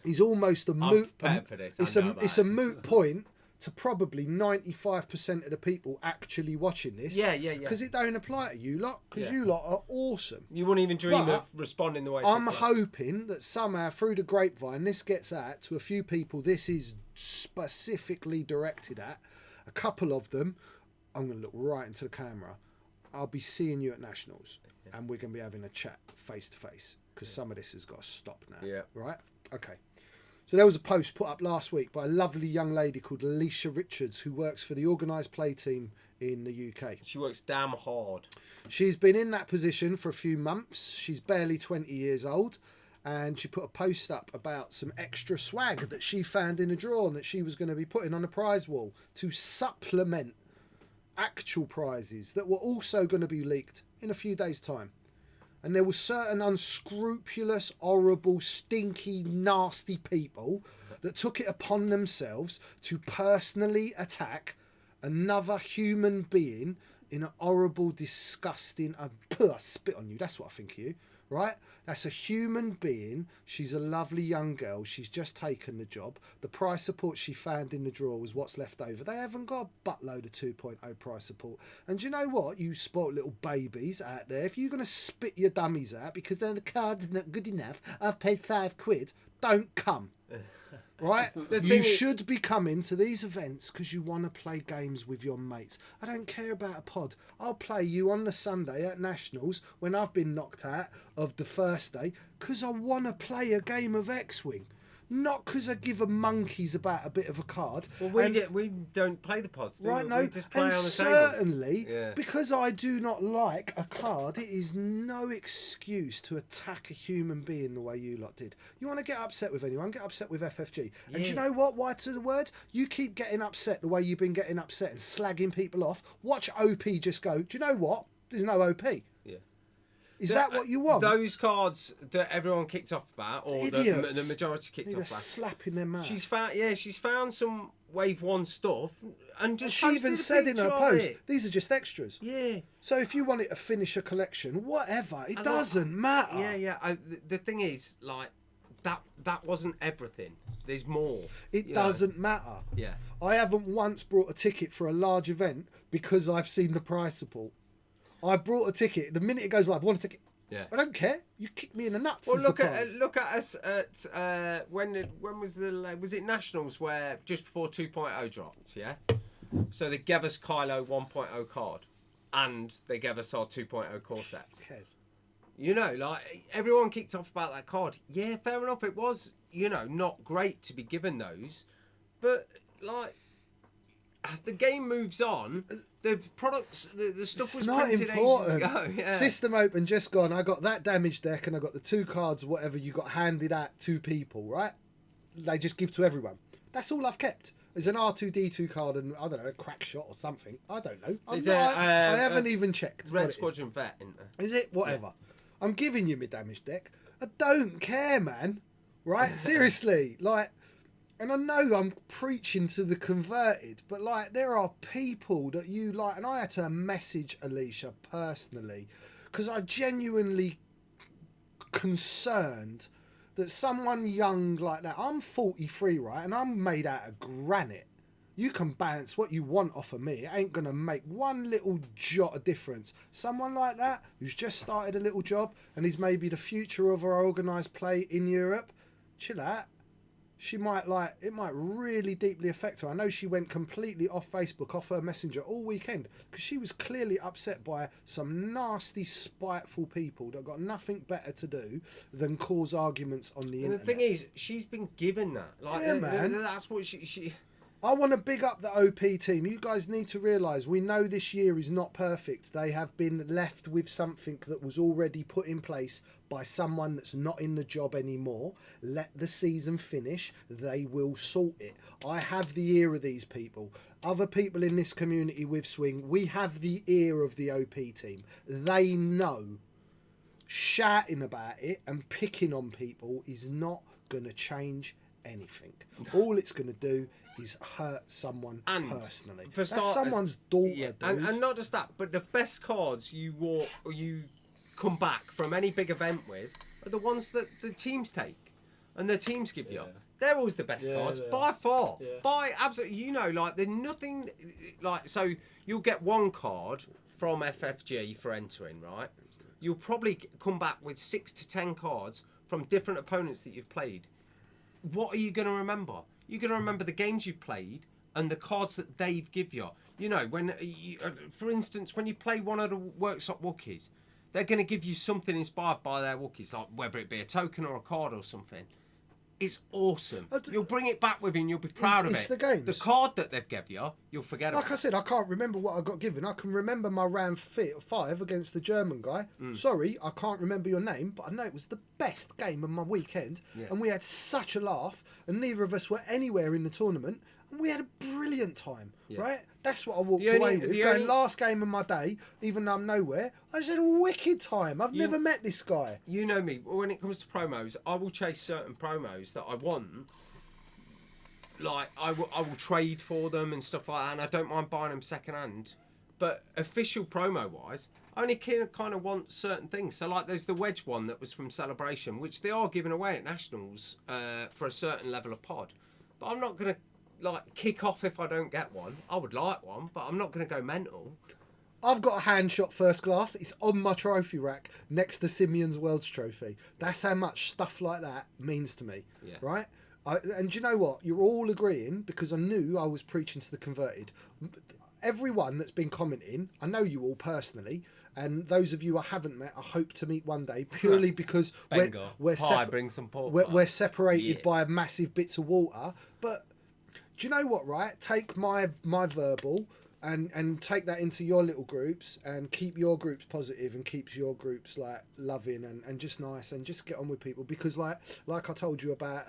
is almost a moot. prepared for this, It's a moot point to probably 95% of the people actually watching this. Yeah. Because it don't apply to you lot. Because Yeah. you lot are awesome. You wouldn't even dream But of responding the way I'm people are. hoping that somehow through the grapevine this gets out to a few people. This is specifically directed at. A couple of them, I'm going to look right into the camera. I'll be seeing you at Nationals and we're going to be having a chat face to face because some of this has got to stop now. Yeah. Right? Okay. So there was a post put up last week by a lovely young lady called Alicia Richards who works for the organised play team in the UK. She works damn hard. She's been in that position for a few months. She's barely 20 years old. And she put a post up about some extra swag that she found in a drawer and that she was going to be putting on a prize wall to supplement actual prizes that were also going to be leaked in a few days' time. And there were certain unscrupulous, horrible, stinky, nasty people that took it upon themselves to personally attack another human being in an horrible, disgusting, I spit on you, that's what I think of you, right? That's a human being. She's a lovely young girl. She's just taken the job. The prize support she found in the drawer was what's left over. They haven't got a buttload of 2.0 prize support. And do you know what, you spoilt little babies out there, if you're going to spit your dummies out because then the card's not good enough, I've paid £5, don't come. Right? You should be coming to these events because you want to play games with your mates. I don't care about a pod. I'll play you on the Sunday at Nationals when I've been knocked out of the first day because I want to play a game of X-Wing. Not because I give a monkeys about a bit of a card. Well, we don't play the pods, do right, we? no, We just play and on the certainly, tables. because I do not like a card, it is no excuse to attack a human being the way you lot did. You want to get upset with anyone, get upset with FFG. And do you know what? Why to the word? You keep getting upset the way you've been getting upset and slagging people off. Watch OP just go, do you know what? There's no OP. Is that what you want? Those cards that everyone kicked off about, or the majority kicked Need off a slap in their mouth. She's found some Wave 1 stuff and just she even said in her post, these are just extras. Yeah. So if you want it to finish a collection, whatever, it doesn't matter. Yeah. The thing is, like, that wasn't everything. There's more. It doesn't matter. Yeah. I haven't once brought a ticket for a large event because I've seen the prize support. I brought a ticket. The minute it goes live, I want a ticket. Yeah. I don't care. You kick me in the nuts. Well, look at us at when was it Nationals where just before 2.0 dropped, yeah? So they gave us Kylo 1.0 card and they gave us our 2.0 core sets. Who cares? You know, like, everyone kicked off about that card. Yeah, fair enough. It was, not great to be given those, but like, as the game moves on, the products, the stuff was printed ages ago. Yeah. System open, just gone. I got that damage deck and I got the 2 cards, whatever you got handed out to people, right? They just give to everyone. That's all I've kept. There's an R2D2 card and, I don't know, a crack shot or something. I don't know. I haven't even checked. Red Squadron Vet, isn't there? Is it? Whatever. Yeah. I'm giving you my damage deck. I don't care, man. Right? Seriously. Like, and I know I'm preaching to the converted, but like, there are people that you like, and I had to message Alicia personally because I genuinely concerned that someone young like that, I'm 43, right, and I'm made out of granite, You can bounce what you want off of me. It ain't going to make one little jot of difference. Someone like that, who's just started a little job and is maybe the future of our organised play in Europe, chill out. She might it might really deeply affect her. I know she went completely off Facebook, off her messenger all weekend because she was clearly upset by some nasty, spiteful people that got nothing better to do than cause arguments on the internet. And the thing is, she's been given that. Like, Yeah, man. That's what she. I want to big up the OP team. You guys need to realise we know this year is not perfect. They have been left with something that was already put in place by someone that's not in the job anymore. Let the season finish. They will sort it. I have the ear of these people. Other people in this community with swing, we have the ear of the OP team. They know. Shouting about it and picking on people is not going to change anything. All it's going to do is hurt someone personally. That's someone's daughter, dude. And not just that, but the best cards you come back from any big event with are the ones that the teams take and the teams give you. They're always the best cards by far. By absolutely, there's nothing so you'll get one card from FFG for entering, right? You'll probably come back with 6 to 10 cards from different opponents that you've played. What are you going to remember? You're going to remember the games you've played and the cards that they've give you. For instance, when you play one of the Workshop Wookiees, they're going to give you something inspired by their Wookiees, like whether it be a token or a card or something. It's awesome. You'll bring it back with you and you'll be proud of it. It's the games. The card that they've given you, you'll forget about. Like I said, I can't remember what I got given. I can remember my round 5 against the German guy. Sorry, I can't remember your name, but I know it was the best game of my weekend. Yeah. And we had such a laugh, and neither of us were anywhere in the tournament. And we had a brilliant time, right? That's what I walked away with. Last game of my day, even though I'm nowhere, I just had a wicked time. I've never met this guy. You know me. When it comes to promos, I will chase certain promos that I want. Like, I will trade for them and stuff like that, and I don't mind buying them second hand. But official promo-wise, I only kind of want certain things. So, like, there's the wedge one that was from Celebration, which they are giving away at Nationals for a certain level of pod. But I'm not going to kick off if I don't get one. I would like one, but I'm not going to go mental. I've got a hand shot first class. It's on my trophy rack next to Simeon's World's Trophy. That's how much stuff like that means to me, right? And do you know what? You're all agreeing because I knew I was preaching to the converted. Everyone that's been commenting, I know you all personally, and those of you I haven't met, I hope to meet one day, purely because we're separated by massive bits of water. But do you know what, right? Take my verbal and take that into your little groups and keep your groups positive and keeps your groups like loving and just nice and just get on with people because like I told you about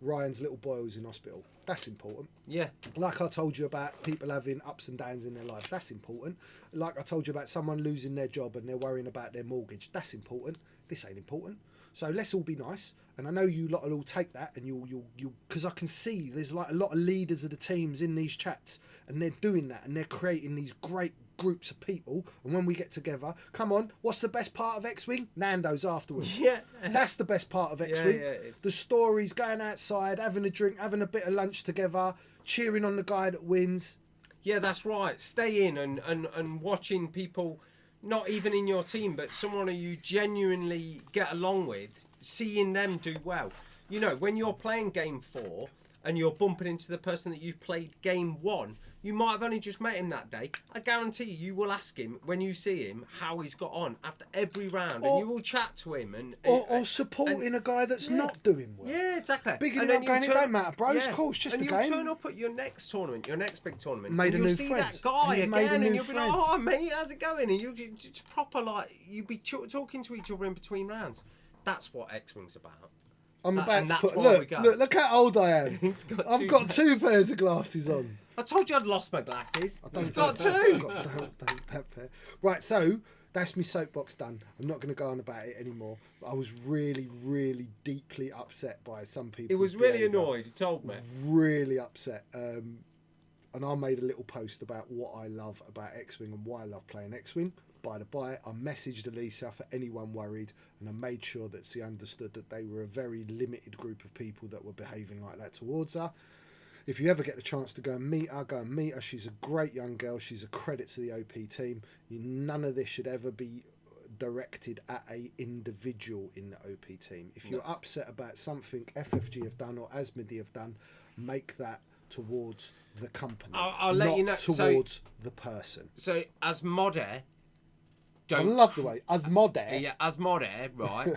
Ryan's little boy who's in hospital. That's important. Yeah. Like I told you about people having ups and downs in their lives. That's important. Like I told you about someone losing their job and they're worrying about their mortgage. That's important. This ain't important. So let's all be nice. And I know you lot will all take that and you'll because I can see there's like a lot of leaders of the teams in these chats and they're doing that and they're creating these great groups of people. And when we get together, come on, what's the best part of X-Wing? Nando's afterwards. Yeah. That's the best part of X-Wing. Yeah, the stories, going outside, having a drink, having a bit of lunch together, cheering on the guy that wins. Yeah, that's right. Stay in and watching people, not even in your team, but someone who you genuinely get along with, seeing them do well. You know, when you're playing game 4 and you're bumping into the person that you've played game 1, you might have only just met him that day. I guarantee you will ask him when you see him how he's got on after every round, and you will chat to him or supporting a guy that's not doing well. Yeah, exactly. Bigging him up, going, it don't matter, bro. It's cool. It's just a game. And you'll turn up at your next tournament, your next big tournament, made and a you'll new see friend. that guy again, and you'll be like, friend. "Oh, mate, how's it going?" And you'll just proper you'll be talking to each other in between rounds. That's what X-Wing's about. I'm about to put. Look how old I am. I've got 2 pairs of glasses on. I told you I'd lost my glasses. He's got 2. Don't right, so that's my soapbox done. I'm not going to go on about it anymore. But I was really, really deeply upset by some people. He was really annoyed. He told me. Really upset. And I made a little post about what I love about X-Wing and why I love playing X-Wing. By the by, I messaged Alicia for anyone worried, and I made sure that she understood that they were a very limited group of people that were behaving like that towards her. If you ever get the chance to go and meet her, go and meet her. She's a great young girl. She's a credit to the OP team. None of this should ever be directed at a individual in the OP team. If you're upset about something FFG have done or Asmodee have done, make that towards the company. I'll let not you know. towards the person. So Asmodee I love the way Asmodee. Yeah, Asmodee, right?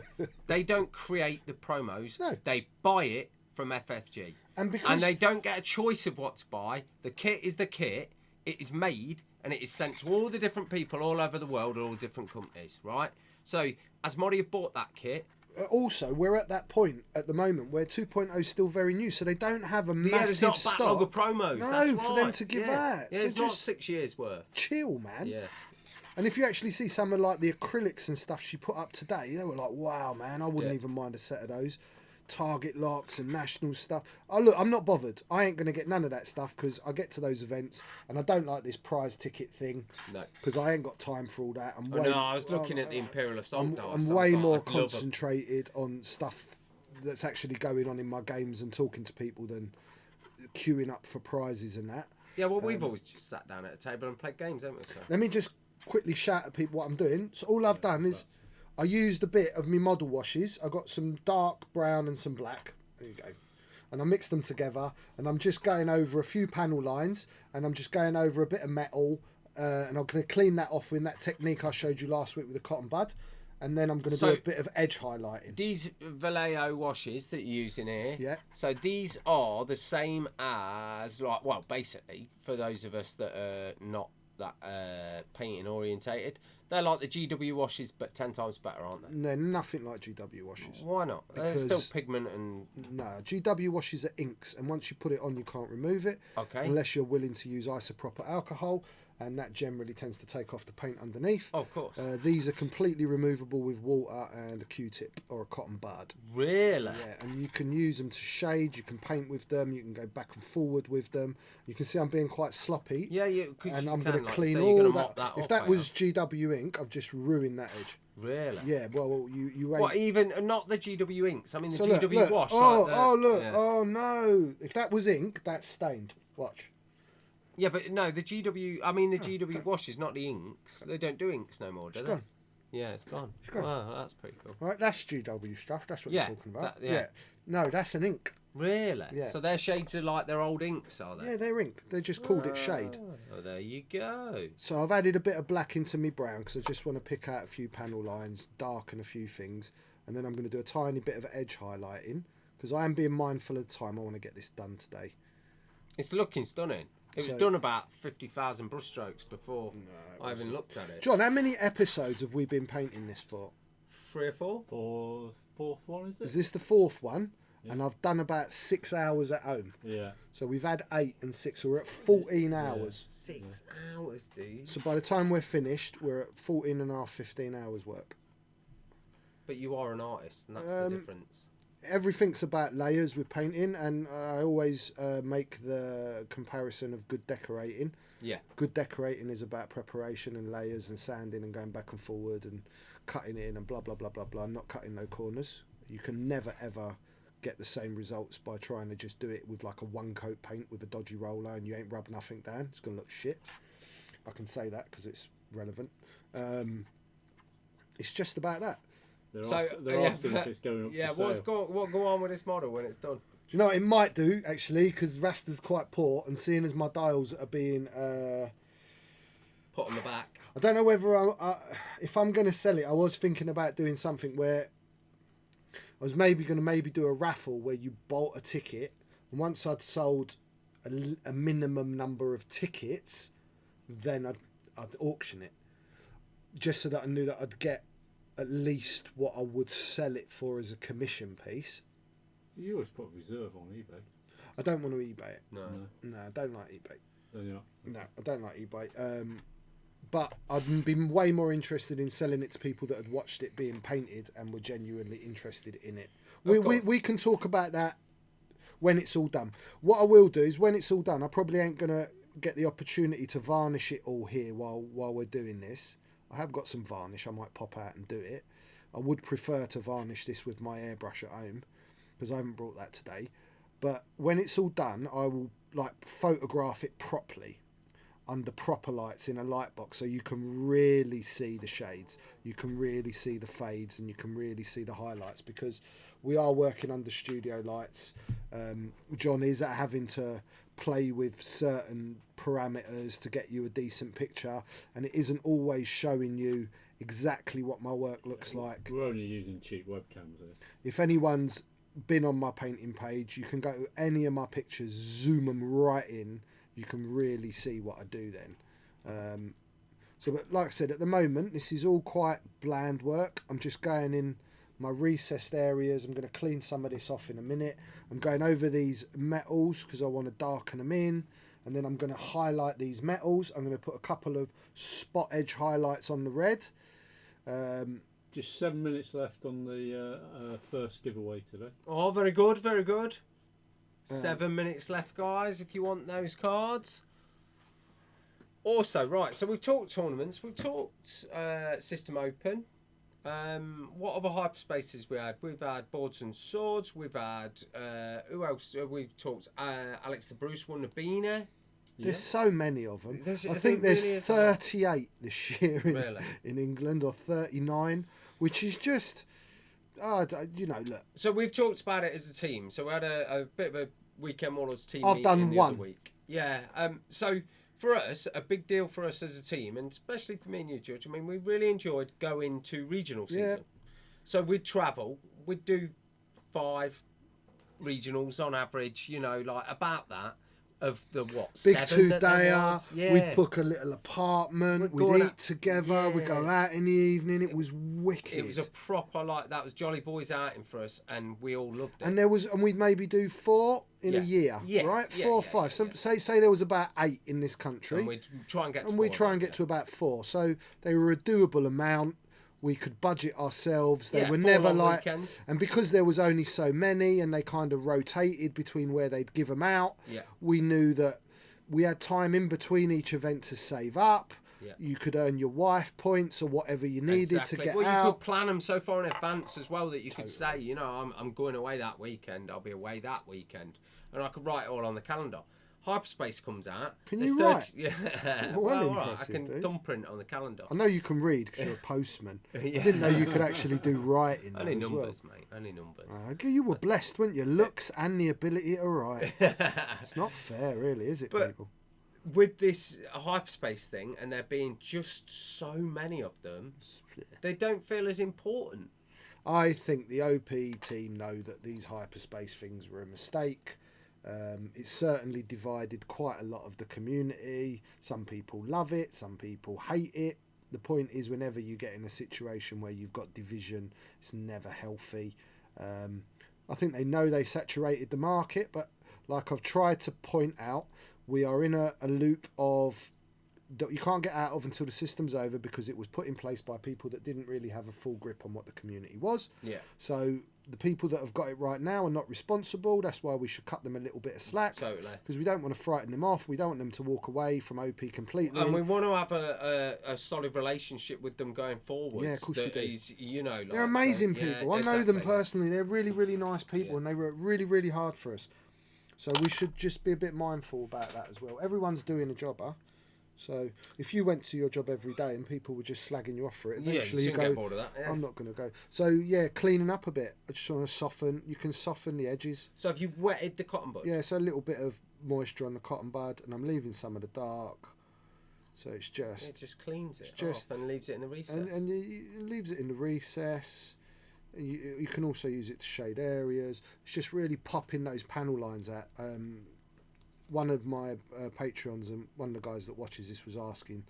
They don't create the promos. No. They buy it from FFG. And they don't get a choice of what to buy. The kit is the kit. It is made and it is sent to all the different people all over the world, all different companies, right? So Asmodee have bought that kit. Also, we're at that point at the moment where 2.0 is still very new, so they don't have a There's massive not a backlog stock. of promos. No, That's for right. them to give that. Yeah, So it's not just 6 years worth. chill, man. Yeah. And if you actually see some of like the acrylics and stuff she put up today, they were like, wow, man, I wouldn't even mind a set of those. Target locks and national stuff. Oh, look, I'm not bothered. I ain't going to get none of that stuff because I get to those events and I don't like this prize ticket thing. No. Because I ain't got time for all that. I was looking at the Imperial Assault. I'm way more concentrated on stuff that's actually going on in my games and talking to people than queuing up for prizes and that. Yeah, well, we've always just sat down at a table and played games, haven't we? So. Let me just quickly shout at people what I'm doing. So all I've done is I used a bit of my model washes. I got some dark brown and some black. There you go. And I mixed them together and I'm just going over a few panel lines and I'm just going over a bit of metal and I'm going to clean that off with that technique I showed you last week with the cotton bud. And then I'm going to do a bit of edge highlighting. These Vallejo washes that you use in here, Yeah. So these are the same as, like, well, basically, for those of us that are not that painting orientated, they're like the GW washes, but 10 times better, aren't they? They're nothing like GW washes. Why not? There's still pigment and... No, GW washes are inks, and once you put it on, you can't remove it. Okay. Unless you're willing to use isopropyl alcohol, and that generally tends to take off the paint underneath. Oh, of course. These are completely removable with water and a Q-tip or a cotton bud. Really? Yeah, and you can use them to shade, you can paint with them, you can go back and forward with them. You can see I'm being quite sloppy. Yeah, and I'm going to like, clean so you're all gonna that. mop If off, that are was GW ink, I've just ruined that edge. Really? Yeah, well, you ain't... What, even not the GW inks? I mean, the So GW look, wash. look. Yeah. Oh, no. If that was ink, that's stained. Watch. Yeah, but no, the GW. I mean, the GW washes, not the inks. They don't do inks no more, do they? Gone. Yeah, it's gone. It's gone. Wow, that's pretty cool. Right, that's GW stuff. That's what Yeah, you're talking about. that- yeah. No, that's an ink. Really? Yeah. So their shades are like their old inks, are they? Yeah, they're ink. They just called it shade. Oh, there you go. So I've added a bit of black into me brown because I just want to pick out a few panel lines, darken a few things, and then I'm going to do a tiny bit of edge highlighting because I am being mindful of the time. I want to get this done today. It's looking stunning. It was done about 50,000 brushstrokes before I even looked at it. John, how many episodes have we been painting this for? 3 or 4? Fourth one, is it? Is this the fourth one? Yeah. And I've done about 6 hours at home. Yeah. So we've had 8 and 6, so we're at 14 hours. 6 hours, dude. So by the time we're finished, we're at 14 and a half, 15 hours work. But you are an artist, and that's the difference. Everything's about layers with painting, and I always make the comparison of good decorating. Yeah. Good decorating is about preparation and layers and sanding and going back and forward and cutting in and blah, blah, blah, blah, blah, not cutting no corners. You can never, ever get the same results by trying to just do it with like a one-coat paint with a dodgy roller and you ain't rubbed nothing down. It's going to look shit. I can say that because it's relevant. It's just about that. They're asking if it's going up for sale. What go on with this model when it's done? Do you know what it might do, actually, because Rasta's quite poor, and seeing as my dials are being... Put on the back. I don't know whether if I'm going to sell it, I was thinking about doing something where I was maybe going to do a raffle where you bolt a ticket, and once I'd sold a minimum number of tickets, then I'd auction it, just so that I knew that I'd get at least what I would sell it for as a commission piece. You always put reserve on eBay. I don't want to eBay it. No. No, I don't like eBay. Yeah. No, I don't like eBay. But I'd been way more interested in selling it to people that had watched it being painted and were genuinely interested in it. We can talk about that when it's all done. What I will do is when it's all done, I probably ain't going to get the opportunity to varnish it all here while we're doing this. I have got some varnish. I might pop out and do it. I would prefer to varnish this with my airbrush at home because I haven't brought that today. But when it's all done, I will like photograph it properly under proper lights in a light box, so you can really see the shades, you can really see the fades, and you can really see the highlights, because we are working under studio lights. John is having to play with certain parameters to get you a decent picture, and it isn't always showing you exactly what my work looks like. We're only using cheap webcams here. If anyone's been on my painting page, you can go to any of my pictures, zoom them right in, you can really see what I do then. But like I said, at the moment this is all quite bland work. I'm just going in my recessed areas. I'm going to clean some of this off in a minute. I'm going over these metals because I want to darken them in, and then I'm going to highlight these metals. I'm going to put a couple of spot edge highlights on the red. Just 7 minutes left on the first giveaway today. Oh, very good, very good. 7 minutes left, guys, if you want those cards. Also, right, so we've talked tournaments, we've talked System Open. What other hyperspaces we had? We've had Boards and Swords, we've had, who else? We've talked, Alex the Bruce won the Beanie. There's so many of them. I think think there's really is 38 this year Really? in England, or 39, which is just, look. So we've talked about it as a team. So we had a bit of a weekend Warlords team I've meeting done the one. other week. Yeah. So for us, a big deal for us as a team, and especially for me and you, George, I mean, we really enjoyed going to regional season. Yeah. So we'd travel, we'd do 5 regionals on average, like about that. Of the Big 7 that there two-dayer, was. Yeah. we'd book a little apartment, we'd eat together, we'd go out in the evening. It was wicked. It was a proper, that was Jolly Boys outing for us, and we all loved it. And we'd maybe do 4 in a year, Yeah. right? Yeah, 4 or yeah, 5. yeah, So say there was about 8 in this country, and we'd try and get to and we 4 try of and them, get to about 4. So they were a doable amount. We could budget ourselves. They Yeah, were 4 never long like, weekends. and because there was only so many, and they kind of rotated between where they'd give them out. Yeah. We knew that we had time in between each event to save up. Yeah. You could earn your wife points or whatever you needed to get well, you out. could plan them so far in advance as well that you could say, I'm going away that weekend. I'll be away that weekend, and I could write it all on the calendar. Hyperspace comes out. Can there's you write? Yeah. Well, all right, I impressive, can dude. thumbprint on the calendar. I know you can read because you're a postman. Yeah. I didn't know you could actually do writing Only though as numbers, well. mate. Only numbers. You were blessed, weren't you? Looks and the ability to write. It's not fair, really, is it, But- people? With this hyperspace thing, and there being just so many of them, they don't feel as important. I think the OP team know that these hyperspace things were a mistake. It's certainly divided quite a lot of the community. Some people love it, some people hate it. The point is, whenever you get in a situation where you've got division, it's never healthy. I think they know they saturated the market, but like I've tried to point out, we are in a loop of that you can't get out of until the system's over, because it was put in place by people that didn't really have a full grip on what the community was. Yeah. So the people that have got it right now are not responsible. That's why we should cut them a little bit of slack. Totally. Because we don't want to frighten them off. We don't want them to walk away from OP completely. And we want to have a solid relationship with them going forward. Yeah, of course we do. Is, They're amazing people. I know them exactly. personally. They're really, really nice people, Yeah. and they work really, really hard for us. So we should just be a bit mindful about that as well. Everyone's doing a job, huh? So if you went to your job every day and people were just slagging you off for it, eventually you you soon go, get bored of that. Yeah. I'm not going to go. So yeah, cleaning up a bit. I just want to soften. You can soften the edges. So have you wetted the cotton bud? Yeah, so a little bit of moisture on the cotton bud, and I'm leaving some of the dark. So it's just... It just cleans it just- off and leaves it in the recess. and it leaves it in the recess. You can also use it to shade areas. It's just really popping those panel lines out. One of my Patreons, and one of the guys that watches this, was asking.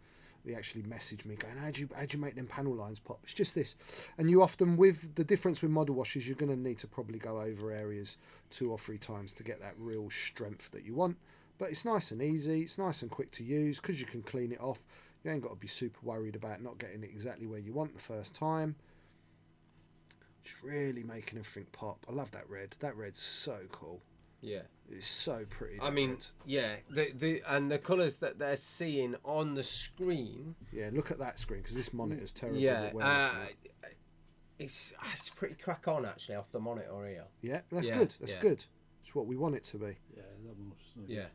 He actually messaged me going, how'd you make them panel lines pop? It's just this. And you often, with the difference with model washes, you're going to need to probably go over areas 2 or 3 times to get that real strength that you want. But it's nice and easy. It's nice and quick to use because you can clean it off. You ain't got to be super worried about not getting it exactly where you want the first time. Just really making everything pop. I love that red. That red's so cool. Yeah. It's so pretty. I mean, yeah, the colours that they're seeing on the screen. Yeah, look at that screen because this monitor's terrible. Yeah, it's pretty crack on actually off the monitor here. Yeah, that's Yeah, good. That's yeah. good. It's what we want it to be. Yeah, that was. Yeah,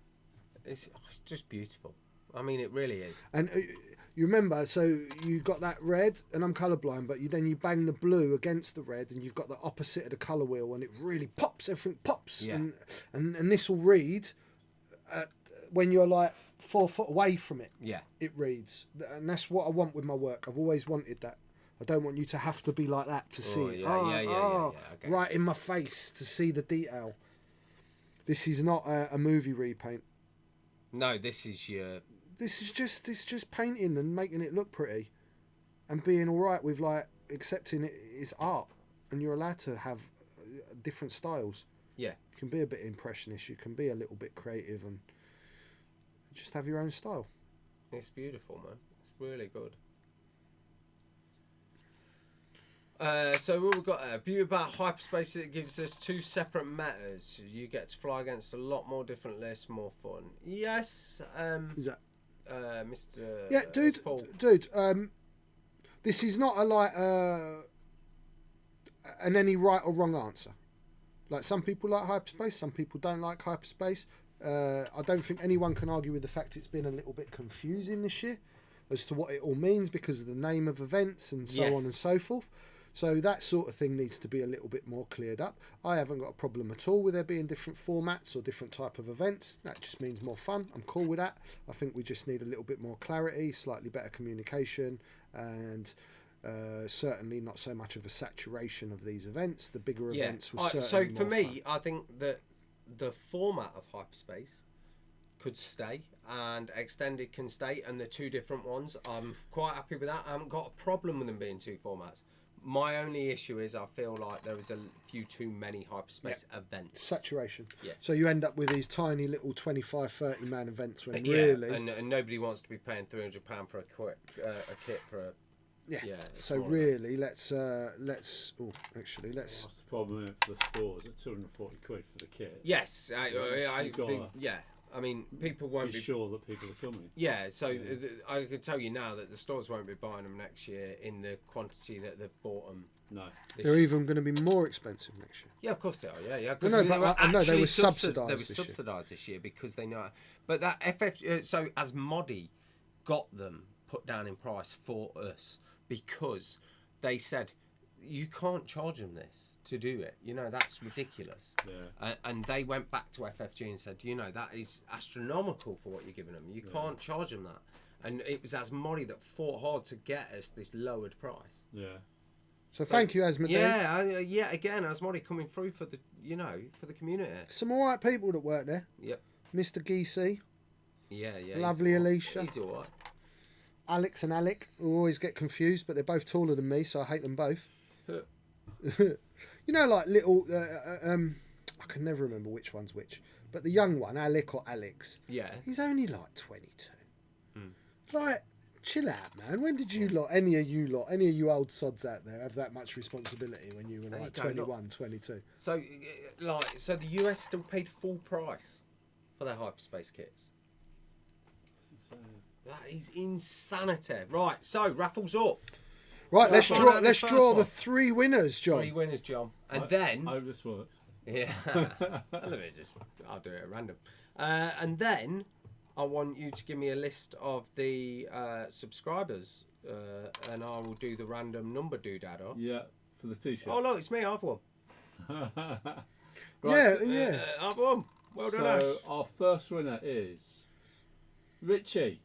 it's just beautiful. I mean, it really is. And you remember, so you got that red, and I'm colourblind, but then you bang the blue against the red, and you've got the opposite of the colour wheel, and it really pops. Everything pops, Yeah. and this will read when you're like 4 foot away from it. Yeah. It reads, and that's what I want with my work. I've always wanted that. I don't want you to have to be like that to see it. Yeah. Okay. Right in my face to see the detail. This is not a movie repaint. No, this is your. It's just painting and making it look pretty, and being all right with like accepting it is art, and you're allowed to have different styles. Yeah. You can be a bit impressionist. You can be a little bit creative, and just have your own style. It's beautiful, man. It's really good. So we've got a beauty about hyperspace. It gives us 2 separate metas. You get to fly against a lot more different lists, more fun. Yes. Who's that? Mr. Yeah, dude. Paul. Dude. This is not any right or wrong answer. Like, some people like hyperspace, some people don't like hyperspace. I don't think anyone can argue with the fact it's been a little bit confusing this year as to what it all means because of the name of events and so on and so forth. So that sort of thing needs to be a little bit more cleared up. I haven't got a problem at all with there being different formats or different type of events. That just means more fun. I'm cool with that. I think we just need a little bit more clarity, slightly better communication, and certainly not so much of a saturation of these events. The bigger events will certainly So be for more me, fun. I think that the format of hyperspace could stay and extended can stay, and the 2 different ones, I'm quite happy with that. I haven't got a problem with them being 2 formats. My only issue is I feel like there was a few too many hyperspace events. Saturation. Yeah. So you end up with these tiny little 25, 30 man events when Yeah, really... and nobody wants to be paying £300 for a kit for a... Yeah. Yeah, So smaller. really, let's. Oh, actually, let's. That's the problem for the stores at 240 quid for the kit. Yes, gotta yeah. I mean, people won't Be be sure that people are coming. Yeah, so I can tell you now that the stores won't be buying them next year in the quantity that they've bought them. No. They're even going to be more expensive next year. Yeah, of course they are. Yeah. No, but I know they were subsidised They were this year. subsidised this year because they know. But that so as Modi got them put down in price for us because they said you can't charge them this to do it. You know, that's ridiculous. Yeah. And they went back to FFG and said, you know, that is astronomical for what you're giving them. You can't charge them that. And it was Asmodee that fought hard to get us this lowered price. Yeah. So thank you, Asmodee. Yeah, again, Asmodee coming through for the, you know, for the community. Some all right people that work there. Yep. Mr. Geesey, Yeah. Lovely he's all right. Alicia. He's all right. Alex and Alec, who always get confused, but they're both taller than me, so I hate them both. You know, like little, I can never remember which one's which, but the young one, Alec or Alex, Yeah. he's only like 22. Like, chill out, man. When did you any of you old sods out there have that much responsibility when you were like 21, 22? So the US still paid full price for their hyperspace kits. That is insanity. Right, so raffles up. Right, let's find draw. out Let's this draw first the one. 3 winners, John. 3 winners, John. And then... I hope this works. Yeah. I'll do it at random. And then I want you to give me a list of the subscribers, and I will do the random number doodad. Yeah, for the t-shirt. Oh, look, it's me. I've won. Yeah. I've won. Well done, Ash. So our first winner is Richie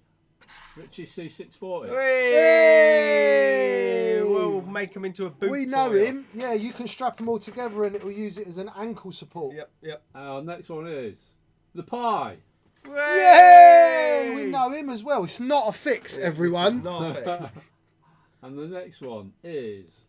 C640. Hey! We'll make him into a boot. We know for you. him. Yeah, you can strap them all together and it'll use it as an ankle support. Yep. Our next one is the Pie. Yay! We know him as well. It's not a fix, everyone. Not fair. And the next one is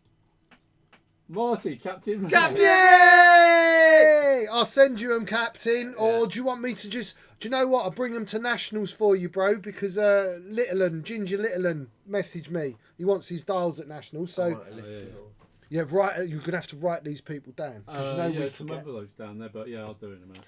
Marty, Captain. Yay! I'll send you them, Captain. Or do you want me to just... Do you know what? I'll bring them to Nationals for you, bro, because Ginger Littleton messaged me. He wants his dials at Nationals, so... You're going to have to write these people down. Because Yeah, we some forget. envelopes down there, but yeah, I'll do it in a minute.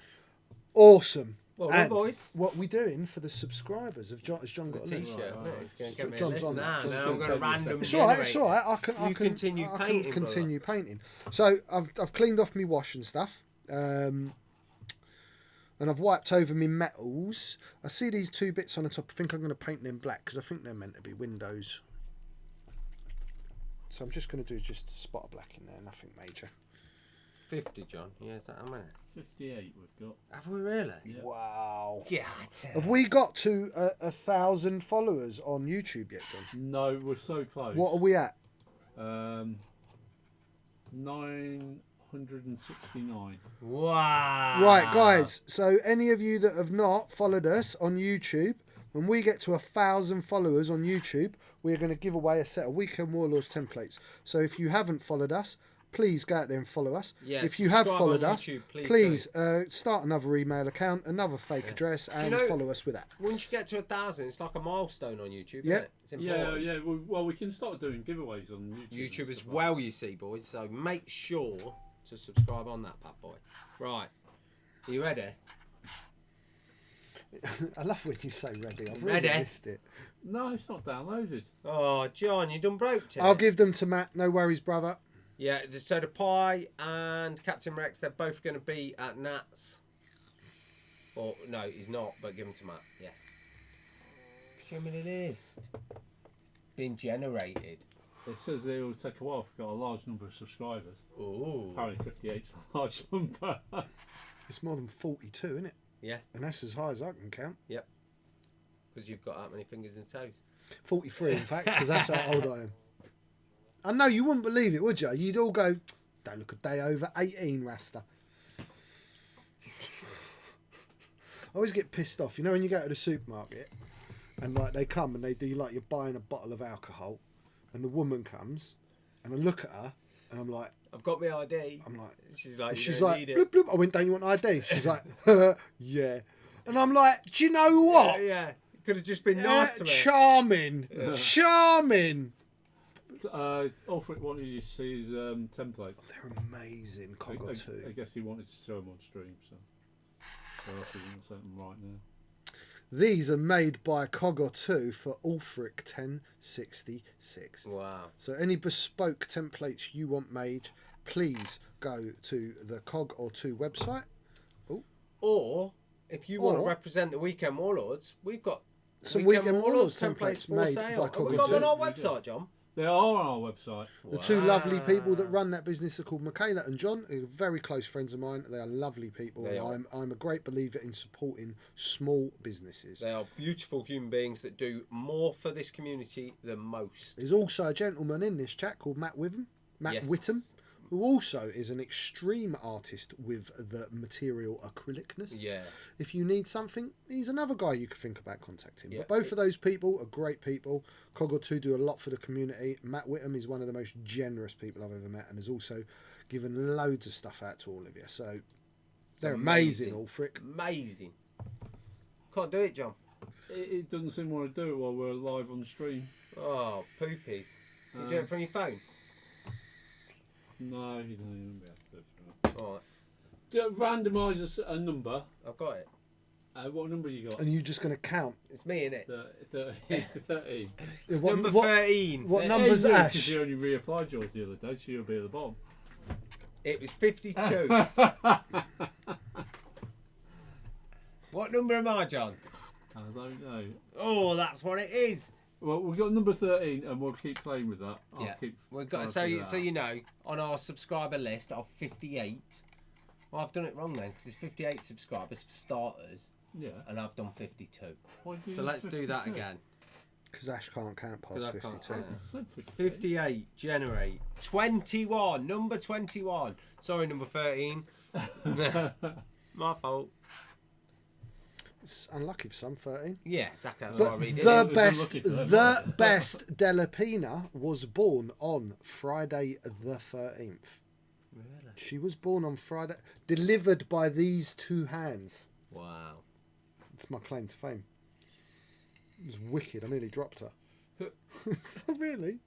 Awesome. Well And boys. what we doing for the subscribers? Has John got a list? T-shirt. Right. No, it's going to get me a John's list on now. that. Now I'm going to random. It's all right. It's all right. I can continue painting, continue painting. So I've cleaned off my wash and stuff. And I've wiped over my metals. I see these 2 bits on the top. I think I'm going to paint them black because I think they're meant to be windows. So I'm just going to do just a spot of black in there, nothing major. 50, John. Yeah, is that how many? 58 we've got. Have we really? Yeah. Wow. Yeah. Have we got to 1,000 followers on YouTube yet, John? No, we're so close. What are we at? 969. Wow. Right, guys. So any of you that have not followed us on YouTube, when we get to 1,000 followers on YouTube, we're going to give away a set of Weekend Warlords templates. So if you haven't followed us, please go out there and follow us. Yeah, if you have subscribe followed on us, YouTube, please start another email account, another fake address, and know- follow us with that. Once you get to 1,000, it's like a milestone on YouTube, Yeah. isn't it? It's important. Yeah. Well, we can start doing giveaways on YouTube. YouTube and as stuff like well, you see, boys. So make sure to subscribe on that, bad boy. Right. Are you ready? I love when you say ready. I've Ready. really missed it. that. No, it's not downloaded. Oh, John, you done broke it. I'll give them to Matt. No worries, brother. Yeah, so the Pie and Captain Rex, they're both going to be at Nats. Or, no, he's not, but give them to Matt. Yes. Show me the list. Been generated. It says it will take a while. We've got a large number of subscribers. Ooh. Apparently 58's a large number. It's more than 42, isn't it? Yeah, And that's as high as I can count. because you've got that many fingers and toes. 43, in fact, because that's how old I am. I know you wouldn't believe it, would you? You'd all go, don't look a day over 18, Rasta. I always get pissed off. You know when you go to the supermarket and like they come and they do like you're buying a bottle of alcohol and the woman comes and I look at her and I'm like, I've got my ID. I'm like, She's like, you she's don't like, need it. bloop, bloop. I went, don't you want ID? She's like, yeah. And I'm like, do you know what? Yeah. It could have just been nice to me. Charming. Charming. Ulfric wanted you to see his template. They're amazing, Cogger too. I guess he wanted to show them on stream, so I'll have to set them right now. These are made by Cogger 2 for Ulfric 1066. Wow. So any bespoke templates you want made, please go to the Cogger 2 website. Or, if you want to Or- represent the Weekend Warlords, we've got Some Weekend Warlords templates for made sale. by Have we Cogger got them 2. on our website, John? They are on our website. The two lovely people that run that business are called Michaela and John. They're very close friends of mine. They are lovely people. They and are. I'm a great believer in supporting small businesses. They are beautiful human beings that do more for this community than most. There's also a gentleman in this chat called Matt Whitham, Yes. Whittam, who also is an extreme artist with the material acrylicness. Yeah. If you need something, he's another guy you could think about contacting. Yeah. But both of those people are great people. Cogger 2 do a lot for the community. Matt Whittam is one of the most generous people I've ever met and has also given loads of stuff out to all of you. So they're amazing, Ulfric. Amazing. Can't do it, John. It doesn't seem to want to do it while we're live on stream. Oh, poopies. You do it from your phone? No, you don't even be able to do it. Alright, Randomise a number. I've got it. What number you got? And you're just going to count. It's me, innit? 13. It's number 13. What number's Because Ash? you only reapplied yours the other day, so you'll be at the bottom. It was 52. What number am I, John? I don't know. Oh, that's what it is. Well, we've got number 13, and we'll keep playing with that. I'll Yeah. keep We've got trying to so figure you know, on our subscriber list of 58. Well, I've done it wrong then because it's 58 subscribers for starters, that out. Yeah. and I've done 52. Why do you So do let's do that 52? again. Because Ash can't count past 'Cause I can't 52. count. I said 58. 58, generate. 21, number 21. Sorry, number 13. My fault. It's unlucky for some, 13. Yeah, exactly. That's why I But read it. the It was best, unlucky for them, the best Delapina was born on Friday the 13th. Really? She was born on Friday, delivered by these two hands. Wow. It's my claim to fame. It was wicked. I nearly dropped her. So really?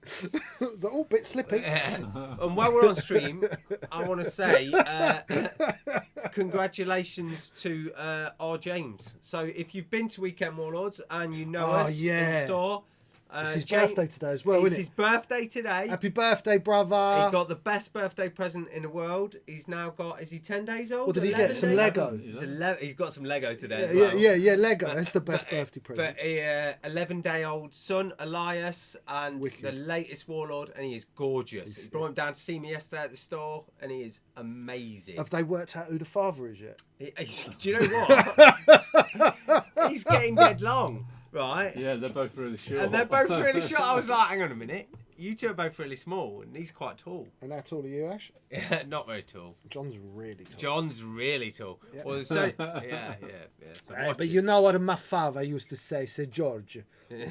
It was like, oh, bit slippy. And while we're on stream, I want to say congratulations to our James. So if you've been to Weekend Warlords and you know Oh, us in yeah. the store, It's his birthday today as well, It's isn't his it? birthday today. Happy birthday, brother. He got the best birthday present in the world. He's now got, is he 10 days old? Or did he 11 get some days? Lego? He got some Lego today as Yeah, well. yeah, Lego. That's the best birthday present. But 11-day-old son, Elias, and Wicked. the latest Warlord, and he is gorgeous. He brought him down to see me yesterday at the store, and he is amazing. Have they worked out who the father is yet? Do you know what? He's getting dead long, right? Yeah, they're both really short. And they're both really short. I was like, hang on a minute. You two are both really small, and he's quite tall. And how tall are you, Ash? Yeah, not very tall. John's really tall. John's really tall. Yeah. Well, so yeah. So watch But it. you know what my father used to say, George,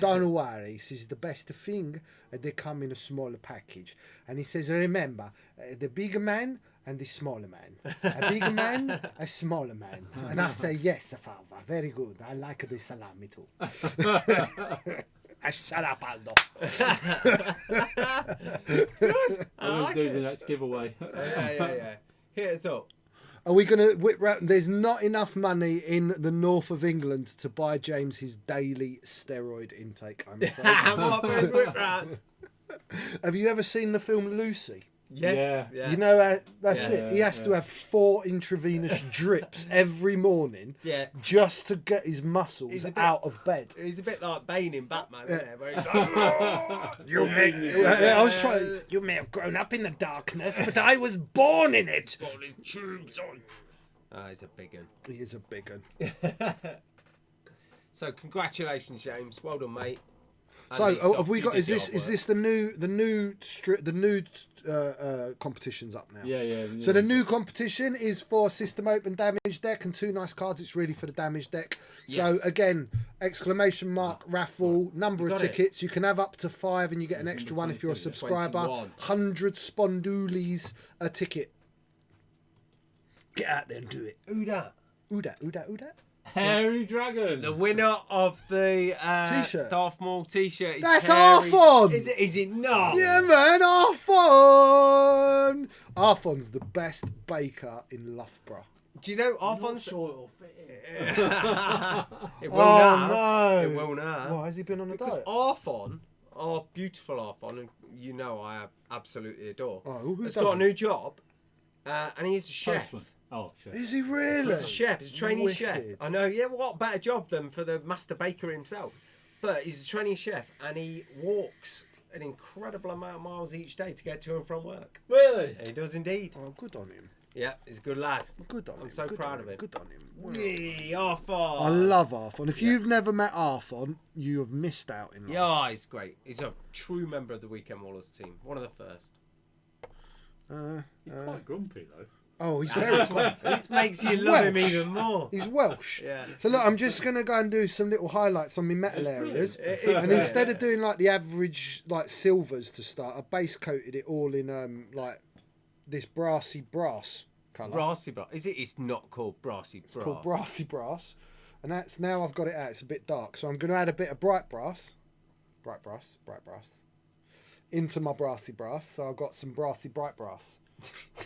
don't worry, this is the best thing. They come in a smaller package. And he says, remember, the big man and the smaller man. A big man, a smaller man. And I say, yes, father, very good. I like the salami too. Shut up, Aldo. We'll do the next giveaway. Yeah. Hit us up. Are we going to whip round? There's not enough money in the north of England to buy James his daily steroid intake, I'm afraid. What first whip round? Have you ever seen the film Lucy? Yeah. You know, that's Yeah. it. He has to have 4 intravenous drips every morning Yeah. just to get his muscles He's a bit- out of bed. He's a bit like Bane in Batman, isn't it? Where he's like, I was trying. You may have grown up in the darkness, but I was born in it. tubes on. Oh, he's a big one. He is a big one. So congratulations, James. Well done, mate. So And it's have we you got? did Is your this work. the new competitions up now? Yeah. So the new competition is for System Open Damage Deck and 2 nice cards. It's really for the damage deck. So Yes. again, exclamation mark raffle, number of got it. tickets. You can have up to 5 and you get an extra one if you're a 22, subscriber. 21. 100 spondoolies a ticket. Get out there and do it. Who that? Ooh that. Hairy Dragon. The winner of the T-shirt. Darth Maul T-shirt. Is That's Harry- Arfon! Is it? Is it not? Yeah, man, Arfon! Arfon's the best baker in Loughborough. Do you know I'm not Arfon's? sure it'll fit in. It will Oh, now. no. It will now. Why has he been on a Because diet? Arfon, our beautiful Arfon, and you know I absolutely adore, Oh, who has got doesn't? a new job, and he's a chef. Postman. Oh, shit. Is he really? He's a chef. He's a trainee chef. Wicked. I know. Yeah, what better job than for the master baker himself? But he's a trainee chef, and he walks an incredible amount of miles each day to get to and from work. Really? And he does indeed. Oh, good on him. Yeah, he's a good lad. Good on him. I'm so good proud on of him. Good on him. Wow. Yee, Arfon. I love Arfon. If you've never met Arfon, you have missed out in life. Yeah, he's great. He's a true member of the Weekend Warlords team. One of the first. He's quite grumpy, though. Oh, he's very funny. This makes you He's love him Welsh. even more. He's Welsh. Yeah. So look, I'm just gonna go and do some little highlights on my metal It's areas, brilliant. It is and great. instead of doing like the average like silvers to start, I base coated it all in like this brassy brass colour. Brassy brass. Is it? It's not called brassy brass. It's called brassy brass, and that's now I've got it out. It's a bit dark, so I'm gonna add a bit of bright brass, into my brassy brass. So I've got some brassy bright brass.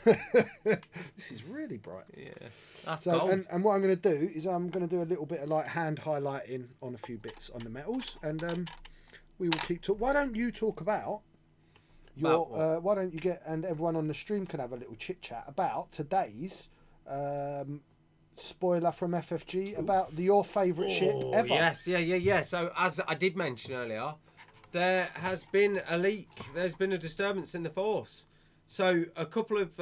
This is really bright. Yeah. That's So gold. and what I'm going to do is I'm going to do a little bit of like hand highlighting on a few bits on the metals, and we will keep talk. Why don't you talk about your? About what? Why don't you get and everyone on the stream can have a little chit chat about today's spoiler from FFG about your favourite ship ever. Yes, yeah. So as I did mention earlier, there has been a leak. There's been a disturbance in the force. So a couple of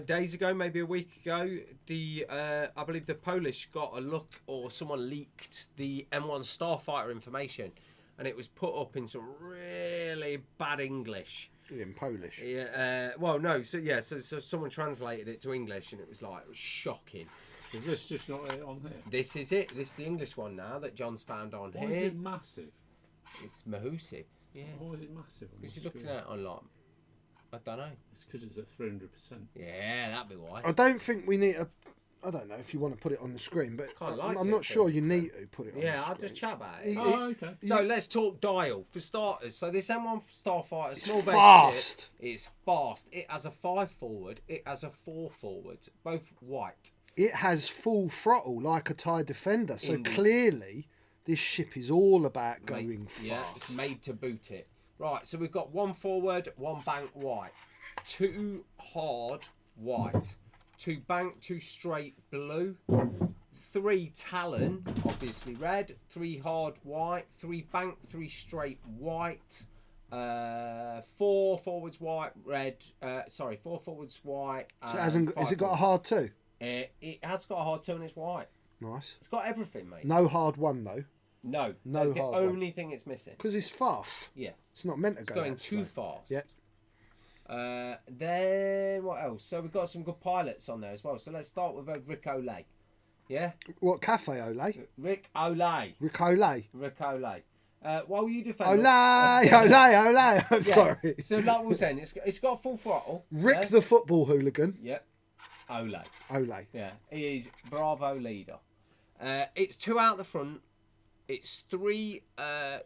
days ago, maybe a week ago, I believe the Polish got a look, or someone leaked the M1 Starfighter information, and it was put up in some really bad English. In Polish. Yeah. Well, no. So someone translated it to English, and it was shocking. Is this just not on here? This is it. This is the English one now that John's found on Why here. is it massive? It's massive. Yeah. Why is it massive? On Because the you're looking screen? at it online. I don't know. It's because it's at 300%. Yeah, that'd be why. I don't think we need a. I don't know if you want to put it on the screen, but Quite liked I'm it not sure you 30%. need to put it on the Yeah, screen. I'll just chat about it. Oh, okay. So let's talk dial for starters. So this M1 Starfighter, It's small base fast. ship, it's fast. It has a 5 forward. It has a 4 forward. Both white. It has full throttle like a TIE Defender, so Indeed. clearly This ship is all about going fast. Yeah, it's made to boot it. Right, so we've got 1 forward, 1 bank white, 2 hard white, 2 bank, 2 straight blue, 3 talon, obviously red, 3 hard white, 3 bank, 3 straight white, 4 forwards white, red. 4 forwards white. So it hasn't. Has it got a hard 2? It has got a hard 2 and it's white. Nice. It's got everything, mate. No hard 1 though. No, No that's the hard only thing it's missing. Because it's fast. Yes. It's not meant to It's go going that too slow. fast. Yeah. Then what else? So we've got some good pilots on there as well. So let's start with Rick Olay. Yeah? What, Cafe Olay? Rick Olay. Rick Olay? Rick Olay. While you defend... Olay! Olay! I'm sorry. So like we were saying, it's got full throttle. Rick the football hooligan. Yep. Olay. Olay. Yeah. He is Bravo leader. It's 2 out the front. It's 3,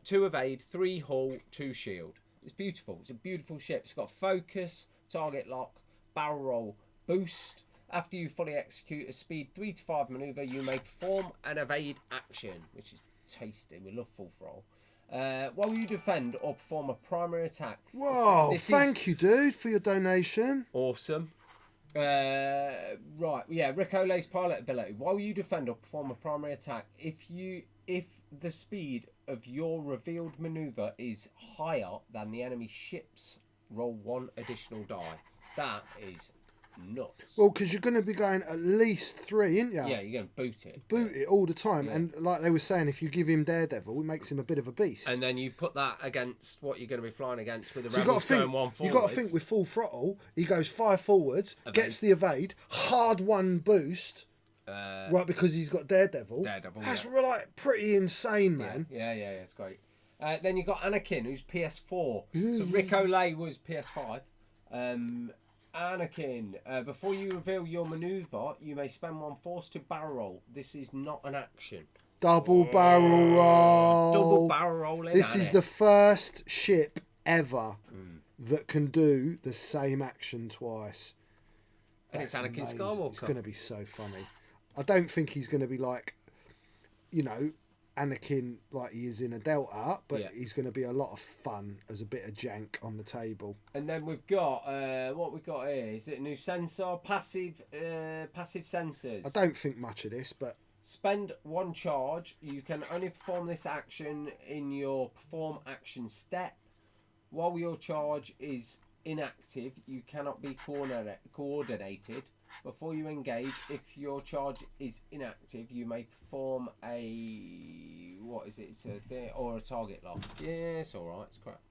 2 evade, 3 hull, 2 shield. It's beautiful. It's a beautiful ship. It's got focus, target lock, barrel roll, boost. After you fully execute a speed 3 to 5 manoeuvre, you may perform an evade action, which is tasty. We love full throttle. While you defend or perform a primary attack. Whoa! Thank you, dude, for your donation. Awesome. Right, yeah, Rick Olay's pilot ability. While you defend or perform a primary attack, if the speed of your revealed manoeuvre is higher than the enemy ship's, roll 1 additional die. That is nuts. Well, because you're going to be going at least 3, ain't you? Yeah, you're going to boot it. Boot it all the time. Yeah. And like they were saying, if you give him Daredevil, it makes him a bit of a beast. And then you put that against what you're going to be flying against with the So rebels going 1 forwards. You've got to think with full throttle, he goes 5 forwards, gets the evade, hard 1 boost, right, because he's got Daredevil. That's like pretty insane, man. Yeah, it's great. Then you've got Anakin, who's PS4. So Rick Olay was PS5. Anakin, before you reveal your manoeuvre, you may spend 1 force to barrel roll. This is not an action. Double barrel roll. Double barrel roll. This is the first ship ever that can do the same action twice. And it's Anakin amazing. Skywalker. It's going to be so funny. I don't think he's going to be like, Anakin like he is in a Delta, but he's going to be a lot of fun as a bit of jank on the table. And then we've got what we've got here. Is it a new sensor? Passive sensors. I don't think much of this, but spend 1 charge. You can only perform this action in your perform action step. While your charge is inactive, you cannot be coordinated. Before you engage, if your charge is inactive, you may perform a or a target lock. Yeah, it's all right. It's crap.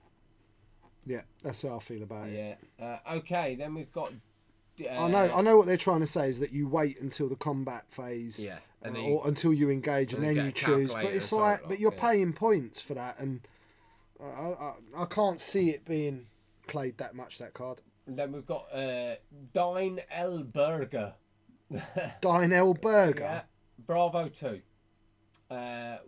Yeah, that's how I feel about it. Yeah. Okay, then we've got. I know what they're trying to say is that you wait until the combat phase, or until you engage, and then you choose. But it's like, but you're paying points for that, and I can't see it being played that much. That card. And then we've got Dine L Burger. Dine L Burger. Yeah. Bravo 2.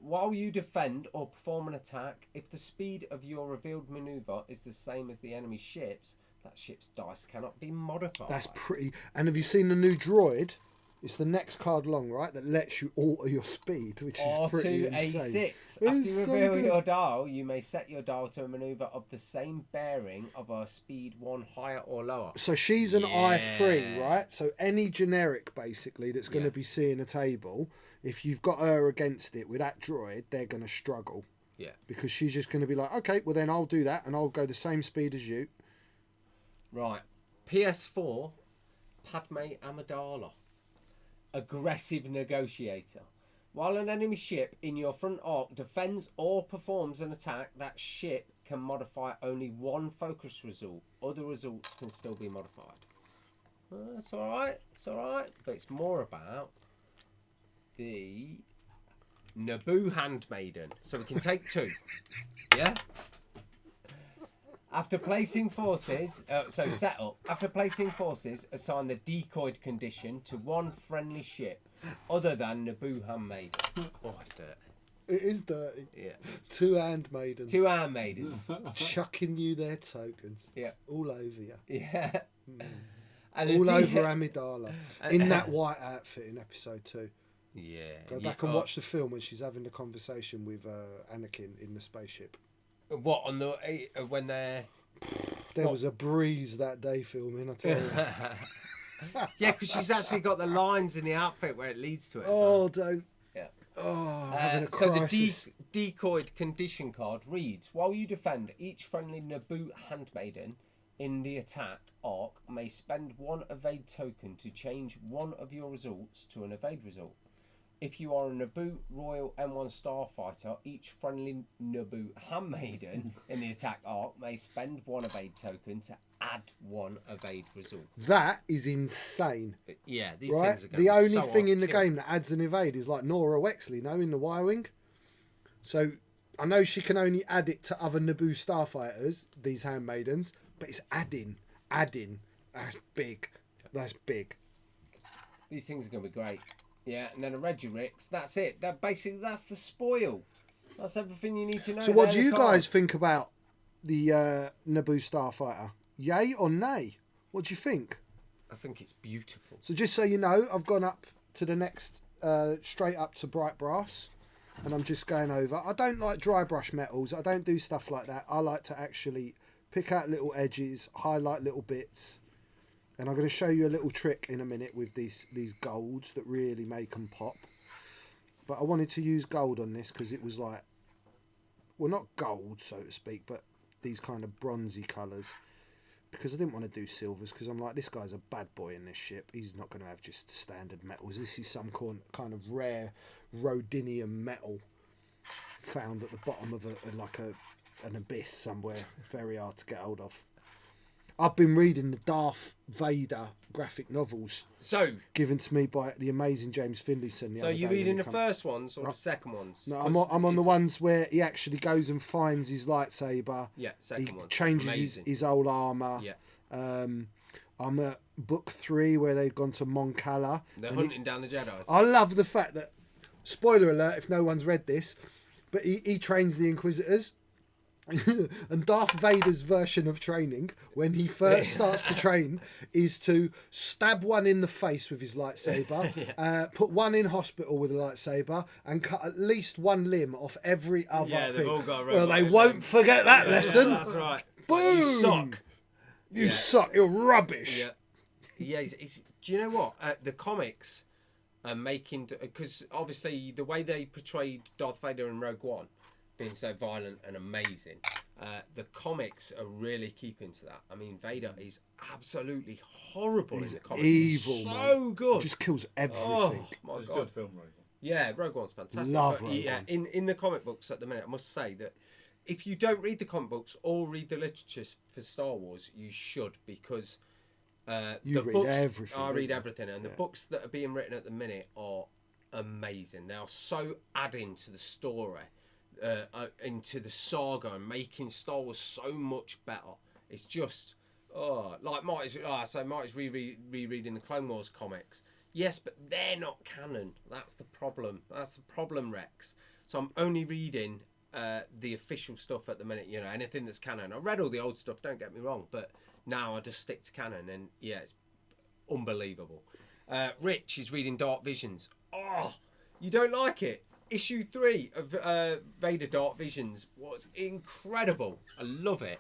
While you defend or perform an attack, if the speed of your revealed manoeuvre is the same as the enemy ship's, that ship's dice cannot be modified. That's pretty. And have you seen the new droid? It's the next card along, right? That lets you alter your speed, which is pretty insane. R2A6. After you reveal your dial, you may set your dial to a manoeuvre of the same bearing of a speed 1 higher or lower. So she's an I3, right? So any generic, basically, that's going to be seeing a table, if you've got her against it with that droid, they're going to struggle. Yeah. Because she's just going to be like, okay, well then I'll do that and I'll go the same speed as you. Right. PS4, Padme Amidala. Aggressive negotiator. While an enemy ship in your front arc defends or performs an attack, that ship can modify only 1 focus result. Other results can still be modified. That's alright. It's alright. But it's more about the Naboo Handmaiden. So we can take 2. Yeah? After placing forces, After placing forces, assign the decoyed condition to 1 friendly ship other than Naboo Handmaiden. Oh, it's dirty. It is dirty. Yeah. 2 handmaidens. 2 handmaidens. Chucking you their tokens. Yeah. All over you. Yeah. And all over Amidala. In that white outfit in episode 2. Yeah. Go back and watch the film when she's having the conversation with Anakin in the spaceship. What on the when they're? There was a breeze that day filming, I tell you. Yeah, because she's actually got the lines in the outfit where it leads to it. Oh, don't. Yeah. Oh, I'm having a So crisis. the decoyed condition card reads: while you defend, each friendly Naboo handmaiden in the attack arc may spend 1 evade token to change one of your results to an evade result. If you are a Naboo Royal M1 Starfighter, each friendly Naboo handmaiden in the attack arc may spend 1 evade token to add 1 evade result. That is insane. Yeah, these Right? things are going The to be only so thing hard in to the kill. game that adds an evade is like Nora Wexley, no, in the Y-Wing. So I know she can only add it to other Naboo Starfighters, these handmaidens, but it's adding. That's big. That's big. These things are going to be great. Yeah, and then a Regirix, that's it. That's the spoil. That's everything you need to know. So what do They're you the guys cards. think about the Naboo Starfighter? Yay or nay? What do you think? I think it's beautiful. So just so you know, I've gone up to the next, straight up to Bright Brass, and I'm just going over. I don't like dry brush metals. I don't do stuff like that. I like to actually pick out little edges, highlight little bits, and I'm going to show you a little trick in a minute with these golds that really make them pop. But I wanted to use gold on this because it was like, well, not gold, so to speak, but these kind of bronzy colours. Because I didn't want to do silvers, because I'm like, this guy's a bad boy in this ship. He's not going to have just standard metals. This is some kind of rare rhodinium metal found at the bottom of an abyss somewhere. Very hard to get hold of. I've been reading the Darth Vader graphic novels So given to me by the amazing James Finlayson. so you reading the first ones or the second ones? No, I'm on the ones where he actually goes and finds his lightsaber. Yeah, He second one. changes his old armour. Yeah. I'm at book 3 where they've gone to Mon Cala. They're hunting down the Jedis. I love the fact that, spoiler alert if no one's read this, but he trains the Inquisitors. And Darth Vader's version of training, when he first starts to train, is to stab one in the face with his lightsaber, put one in hospital with a lightsaber, and cut at least one limb off every other Yeah, they've thing. all got a Well, they robot in won't them. forget that lesson. That's right. It's Boom! like, you suck. You suck. You're rubbish. Yeah. Yeah, do you know what? The comics are making... Because obviously the way they portrayed Darth Vader in Rogue One, being so violent and amazing, the comics are really keeping to that. I mean, Vader is absolutely horrible in the comics. Evil, He's so man. good. Just kills everything. Oh, my It's a God. good film, Rogue One. Yeah, Rogue One's fantastic. Love But Rogue yeah, One. in the comic books at the minute, I must say that if you don't read the comic books or read the literature for Star Wars, you should, because You the read books, everything, I don't read you? everything, and the books that are being written at the minute are amazing. They are so adding to the story, into the saga, and making Star Wars so much better. It's just, like Maice rereading the Clone Wars comics. Yes, but they're not canon. That's the problem. That's the problem, Rex. So I'm only reading the official stuff at the minute. You know, anything that's canon. I read all the old stuff. Don't get me wrong, but now I just stick to canon, and yeah, it's unbelievable. Rich is reading Dark Visions. Oh, you don't like it? Issue 3 of Vader Dark Visions was incredible. I love it.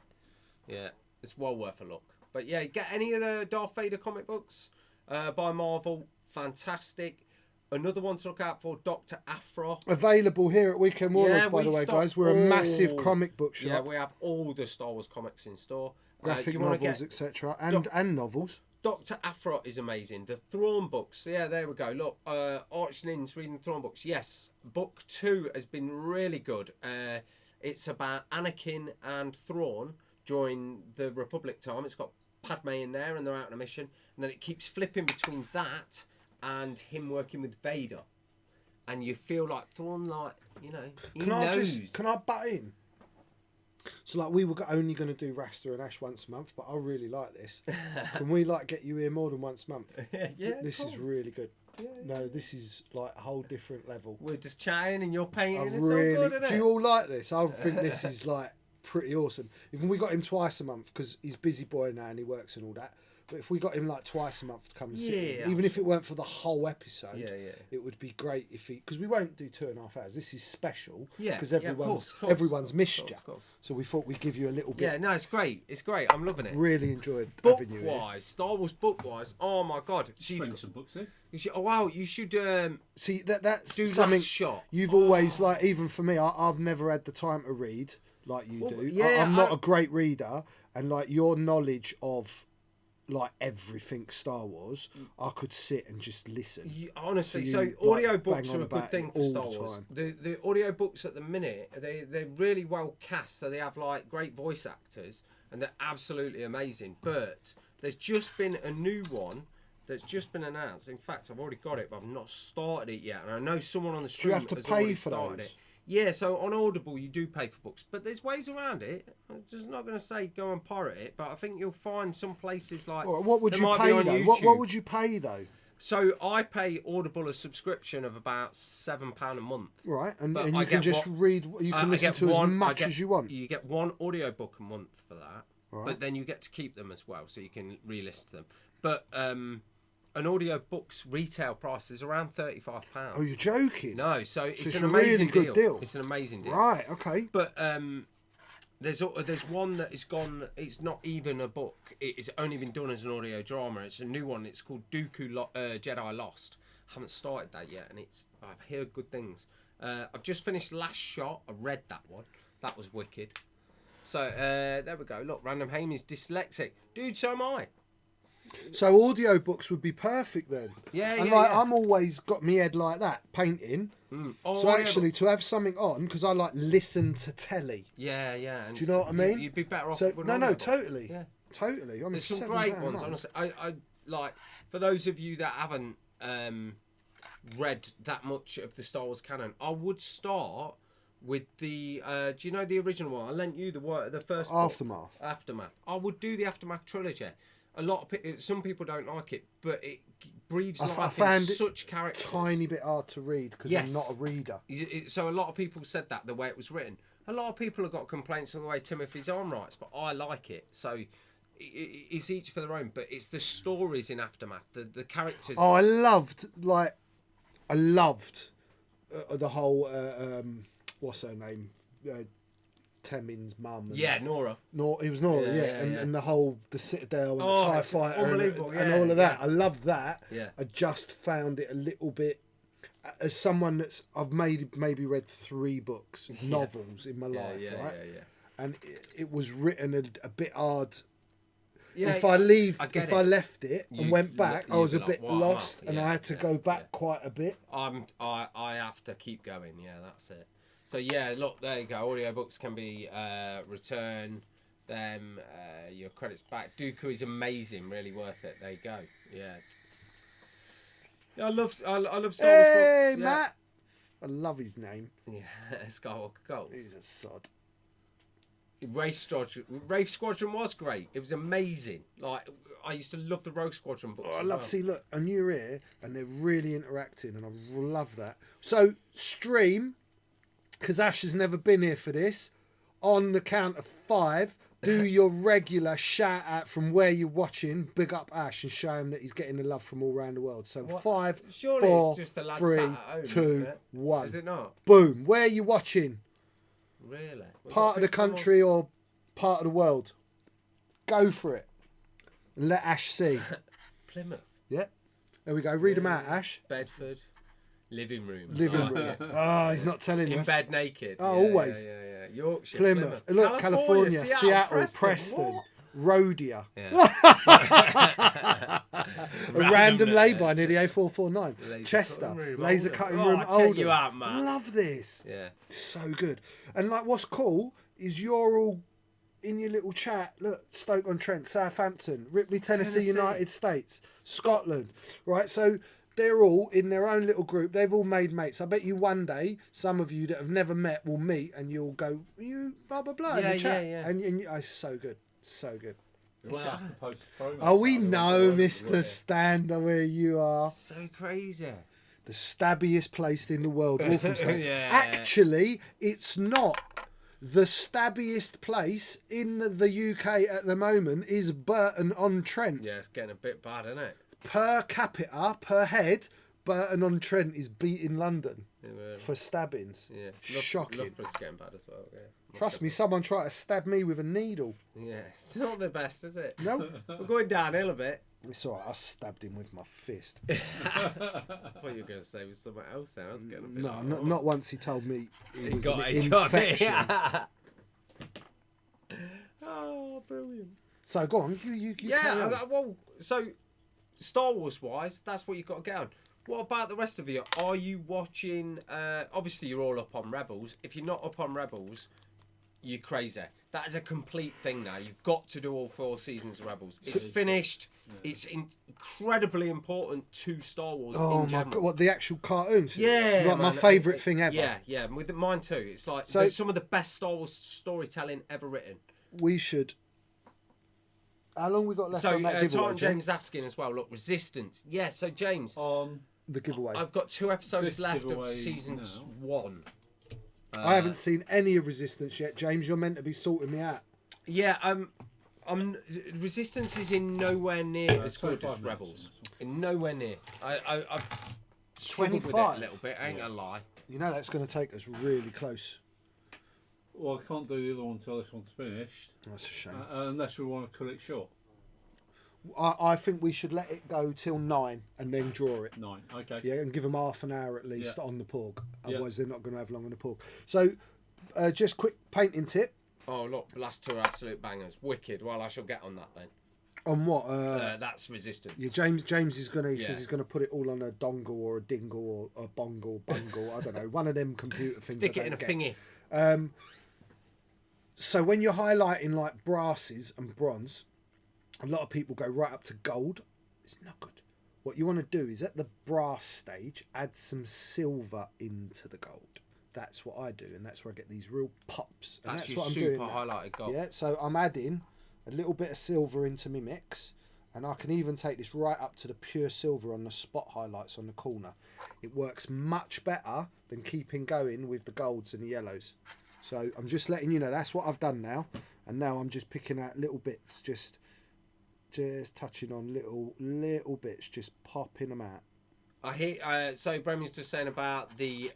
Yeah, it's well worth a look. But yeah, get any of the Darth Vader comic books by Marvel. Fantastic. Another one to look out for, Dr. Aphra. Available here at Weekend Warlords, by we the way, stock guys. We're a massive all- comic book Yeah, shop. we have all the Star Wars comics in store. Graphic you wanna novels, get etc. And novels. Dr. Aphra is amazing. The Thrawn books. Yeah, there we go. Look, Archnin's reading the Thrawn books. Yes, book 2 has been really good. It's about Anakin and Thrawn during the Republic time. It's got Padme in there, and they're out on a mission. And then it keeps flipping between that and him working with Vader. And you feel like Thrawn, like, you know, he knows. Can I butt in? So like we were only going to do Rasta and Ash once a month, but I really like this. Can we like get you here more than once a month? Yeah, This of is course. really good. No, this is like a whole different level. We're just chatting and you're I painting. It's really. so good, isn't Do it? you all like this? I think this is like pretty awesome. Even we got him twice a month because he's busy boy now and he works and all that. But if we got him like twice a month to come and sit, Yeah, even if it weren't for the whole episode, Yeah. it would be great if he, because we won't do 2.5 hours. This is special, Yeah, because yeah, of course, everyone's missed of you. course. So we thought we'd give you a little bit. Yeah, no, it's great. It's great. I'm loving it. Really enjoyed having you here. Book-wise, Star Wars book-wise, oh my God. Bring some books in. You should, oh wow, you should See that's do something Last Shot. you've always like. Even for me, I've never had the time to read like you do. yeah, I'm not a great reader, and like your knowledge of like everything Star Wars, I could sit and just listen. Honestly, to so you, like, audio bang books on are a about good thing it for all Star the Wars. time. The audio books at the minute, they're really well cast, so they have like great voice actors and they're absolutely amazing. But there's just been a new one that's just been announced. In fact, I've already got it, but I've not started it yet. And I know someone on the stream have to has pay already for started those? it. Yeah, so on Audible you do pay for books, but there's ways around it. I'm just not going to say go and pirate it, but I think you'll find some places like. All right, what would they you might be pay on though? What YouTube. would you pay though? So I pay Audible a subscription of about £7 a month. Right, and But you I can get just what- read. You I can listen get to as one- I much get- as you want. You get one audiobook a month for that, Right. but then you get to keep them as well, so you can re-listen to them. But an audiobook's retail price is around £35. Oh, you're joking? No, so it's it's an a amazing really good deal. It's an amazing deal. Right. Okay. But there's one that is gone. It's not even a book. It's only been done as an audio drama. It's a new one. It's called Jedi Lost. I haven't started that yet, and I've heard good things. I've just finished Last Shot. I read that one. That was wicked. So there we go. Look, Random Hamey's dyslexic, dude. So am I. So audiobooks would be perfect then. Yeah, and yeah, like yeah. I'm always got me head like that, painting. Oh, So actually, to have something on, because I like listen to telly. yeah. And Do you know what I mean? You'd be better off. So with no, an audiobook. totally, Yeah. totally. There's some great ones, honestly. I like, for those of you that haven't read that much of the Star Wars canon, I would start with the. Do you know the original one? I lent you the first book. Aftermath. I would do the Aftermath trilogy. A lot of some people don't like it, but it breathes I life found in it such characters. tiny bit hard to read because Yes. I'm not a reader. So a lot of people said that the way it was written. A lot of people have got complaints of the way Timothy Zahn writes, but I like it. So it's each for their own. But it's the stories in Aftermath, the characters. Oh, I loved the whole what's her name, Temin's mum. Yeah, Nora. It was Nora, Yeah, yeah, yeah, yeah. And the whole the Citadel and Oh, the TIE it's Fighter unbelievable, and yeah, all of that. yeah. I loved that. Yeah. I just found it a little bit. As someone I've maybe read 3 books, novels in my life, right? Yeah. And it was written a bit hard. Yeah, If I left it and You- went back, I you'd was a be bit like, "What, lost, man?" and Yeah, I had to yeah, go back yeah. quite a bit. I have to keep going. Yeah, that's it. So yeah, look, there you go. Audiobooks can be return them your credits back. Dooku is amazing, really worth it. There you go. Yeah. I love Star Wars Hey, books. Yeah. Matt! I love his name. Yeah, Skywalker Goals. He's a sod. Wraith Squadron was great. It was amazing. Like, I used to love the Rogue Squadron books. Oh, I as love, well. see, look, and you're here, and they're really interacting, and I love that. So, stream, because Ash has never been here for this, on the count of 5, do your regular shout out from where you're watching, big up Ash, and show him that he's getting the love from all around the world. So, 5, Surely 4, it's just the lads 3, sat at home, 2, isn't it? 1. Is it not? Boom. Where are you watching? Really? Part of the country or part of the world? Go for it. And let Ash see. Plymouth. Yep. There we go. Read them out, Ash. Bedford. Living room. Living Oh, room. yeah. Oh, he's not telling In us. bed naked. Oh, Yeah, always. Yeah. Yorkshire. Plymouth. Look, California, Seattle, Preston, What? Rhodia. Yeah. A random lay-by near the A449. Laser Chester, cutting room, laser Oldham. cutting Oh, room, check Oldham. you out, man. Love this. Yeah. So good. And like, what's cool is you're all in your little chat. Look, Stoke-on-Trent, Southampton, Ripley, Tennessee, United States, Scotland. Right, so they're all in their own little group. They've all made mates. I bet you one day, some of you that have never met will meet, and you'll go, you blah blah blah in Yeah, the chat. yeah. And it's so good, so good. We'll have to post promos Oh, we about it know, on the Mr. Stander, where you are. So crazy. The stabbiest place in the world, Walthamstow. Yeah. Actually, it's not. The stabbiest place in the UK at the moment is Burton-on-Trent. Yeah, it's getting a bit bad, isn't it? Per capita, per head, Burton-on-Trent is beating London for stabbings. Yeah, Shocking. Loughborough's getting bad as well. Yeah. Trust me, someone tried to stab me with a needle. Yeah, it's not the best, is it? No, We're going downhill a bit. it's alright. I stabbed him with my fist. I thought you were going to say it was something else now. I was getting a bit No, like, not once he told me He it was got an it, infection. Oh, brilliant. So go on, you carry Yeah, on. well, so Star Wars wise, that's what you've got to get on. What about the rest of you? Are you watching? Obviously, you're all up on Rebels. If you're not up on Rebels, you're crazy. That is a complete thing now. You've got to do all 4 seasons of Rebels. It's finished. Yeah. It's incredibly important to Star Wars Oh in my general. god! What, the actual cartoons? Yeah, it's like my man. favourite thing ever. Yeah, with mine too. It's like So- some of the best Star Wars storytelling ever written. We should. How long we got left So, on that giveaway? Tartan Jim? James asking as well. Look, Resistance. Yeah. So James, The giveaway. I've got 2 episodes This left of giveaway season now. 1. I haven't seen any of Resistance yet, James. You're meant to be sorting me out. Yeah, Resistance is in nowhere near as good 25 as minutes. Rebels. In nowhere near. I've struggled with it a 25? little bit. I ain't gonna lie. You know that's going to take us really close. Well, I can't do the other one until this one's finished, That's a shame. unless we want to cut it short. I think we should let it go till 9 and then draw it. 9, okay. Yeah, and give them half an hour at least Yeah. on the porg. Yeah. Otherwise, they're not going to have long on the porg. So, just quick painting tip Oh look, the last 2 are absolute bangers. Wicked. Well, I shall get on that then. on what. That's Resistance. Yeah, James is gonna. He Yeah. says he's gonna put it all on a dongle or a dingle or a bungle. I don't know. One of them computer things. Stick I it in a don't get. thingy. So when you're highlighting like brasses and bronze, a lot of people go right up to gold. It's not good. What you want to do is at the brass stage, add some silver into the gold. That's what I do, and that's where I get these real pops. And That's that's your what I'm super doing now. highlighted gold. Yeah, so I'm adding a little bit of silver into my mix, and I can even take this right up to the pure silver on the spot highlights on the corner. It works much better than keeping going with the golds and the yellows. So I'm just letting you know that's what I've done now, and now I'm just picking out little bits, just touching on little bits, just popping them out. I hear. So Bremy's just saying about the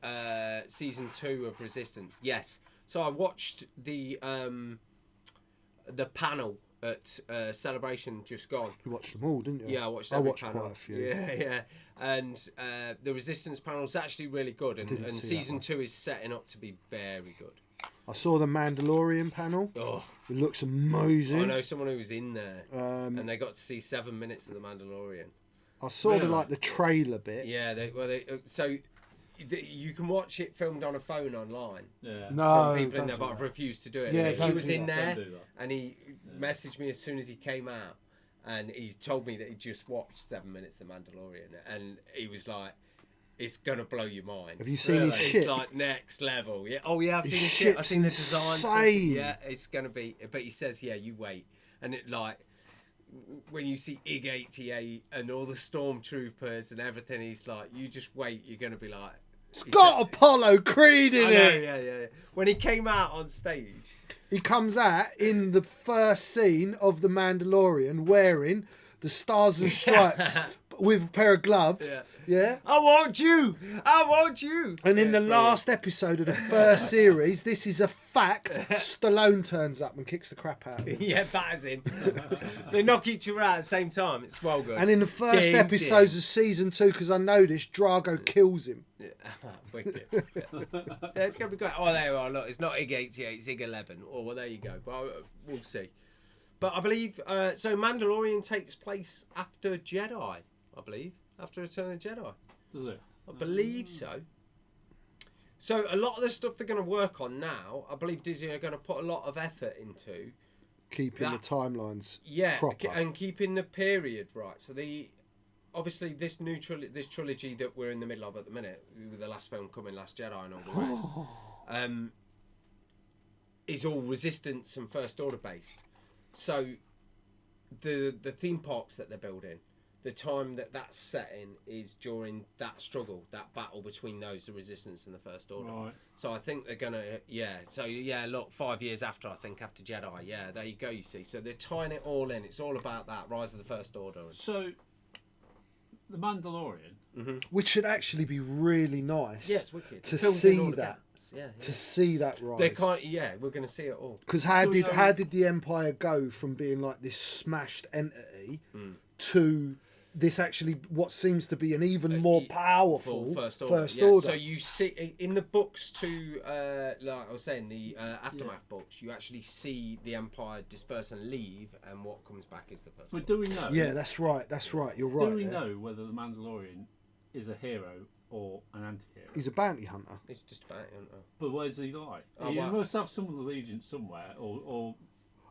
season 2 of Resistance. Yes. So I watched the panel at Celebration just gone. You watched them all, didn't you? Yeah, I watched. I Every watched panel. quite a few. Yeah. And the Resistance panel is actually really good, and didn't see that season one. 2 is setting up to be very good. I saw the Mandalorian panel. Oh, It looks amazing. I know someone who was in there, and they got to see 7 minutes of the Mandalorian. I saw Really? the trailer bit. Yeah, you can watch it filmed on a phone online. Yeah. No, From people in don't there, do but I've that. refused to do it. Yeah, he don't was do in that, there, don't do that. and he messaged me as soon as he came out, and he told me that he just watched 7 minutes of The Mandalorian, and he was like, "It's gonna blow your mind." Have you seen Really? his It's shit? like next level. Yeah. Oh yeah, I've His seen his shit. I've shit's seen the design. insane. Yeah, it's gonna be. But he says, yeah, you wait, and it like. When you see IG-88 and all the stormtroopers and everything, he's like, you just wait, you're going to be like... It's got Apollo Creed in I know, it. yeah. When he came out on stage... He comes out in the first scene of The Mandalorian wearing the Stars and Stripes with a pair of gloves. Yeah. I want you! I want you! And in Yeah, the last episode of the first series, this is a fact, Stallone turns up and kicks the crap out of him. yeah, batters him. They knock each other out at the same time. It's well good. And in the first Ding, episodes of season 2, because I know this, Drago kills him. Yeah. Wicked. Yeah, it's going to be great. Oh, there you are. Look, it's not IG-88, it's IG-11. Oh, well, there you go. But we'll see. But I believe... so Mandalorian takes place after Jedi, I believe. After Return of the Jedi. Does it? I believe so. So a lot of the stuff they're going to work on now, I believe Disney are going to put a lot of effort into. Keeping That- the timelines Yeah, proper. and keeping the period right. So obviously this new this trilogy that we're in the middle of at the minute, with the last film coming, Last Jedi and all the rest, is all Resistance and First Order based. So the theme parks that they're building, the time that's set in is during that struggle, that battle between the Resistance and the First Order. Right. So I think they're gonna, So look, 5 years after after Jedi, there you go. You see, so they're tying it all in. It's all about that Rise of the First Order. So, the Mandalorian. Which should actually be really nice. Yeah, it's wicked. To It fills in all see the that. gaps. To see that rise. They can't. Yeah, we're gonna see it all. Because how did the Empire go from being like this smashed entity to this actually what seems to be an even more powerful First Order? Order. So you see in the books too, like I was saying, the Aftermath books, you actually see the Empire disperse and leave, and what comes back is the First Order. But do we know? Yeah, that's right. You're right. Do we there. know whether the Mandalorian is a hero or an anti-hero? He's a bounty hunter. It's just about it, isn't it? But where does he lie? Oh, He wow. must have some of the allegiance somewhere, or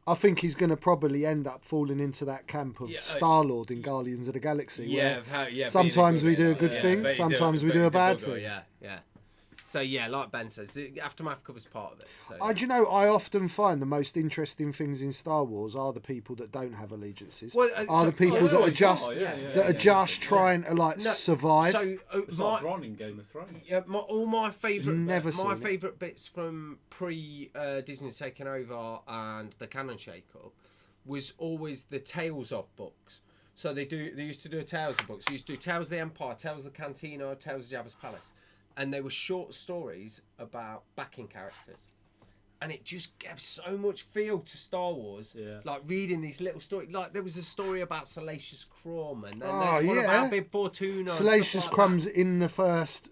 I think he's going to probably end up falling into that camp of Star-Lord in Guardians of the Galaxy. where sometimes we do a good thing, sometimes we do a bad thing. Yeah. So like Ben says, the Aftermath covers part of it. So. Do you know, I often find the most interesting things in Star Wars are the people that don't have allegiances. The people that are just trying to survive. So it's like Ron in Game of Thrones. Yeah, all my favourite seen it. bits from Disney taking over and the canon shake-up was always the Tales of books. So they used to do a Tales of books. They used to do Tales of the Empire, Tales of the Cantina, Tales of Jabba's Palace. And they were short stories about backing characters. And it just gave so much feel to Star Wars. Yeah. Like reading these little stories. Like there was a story about Salacious Crumb, and then there's one about Bib Fortuna. Salacious Crumb's in the first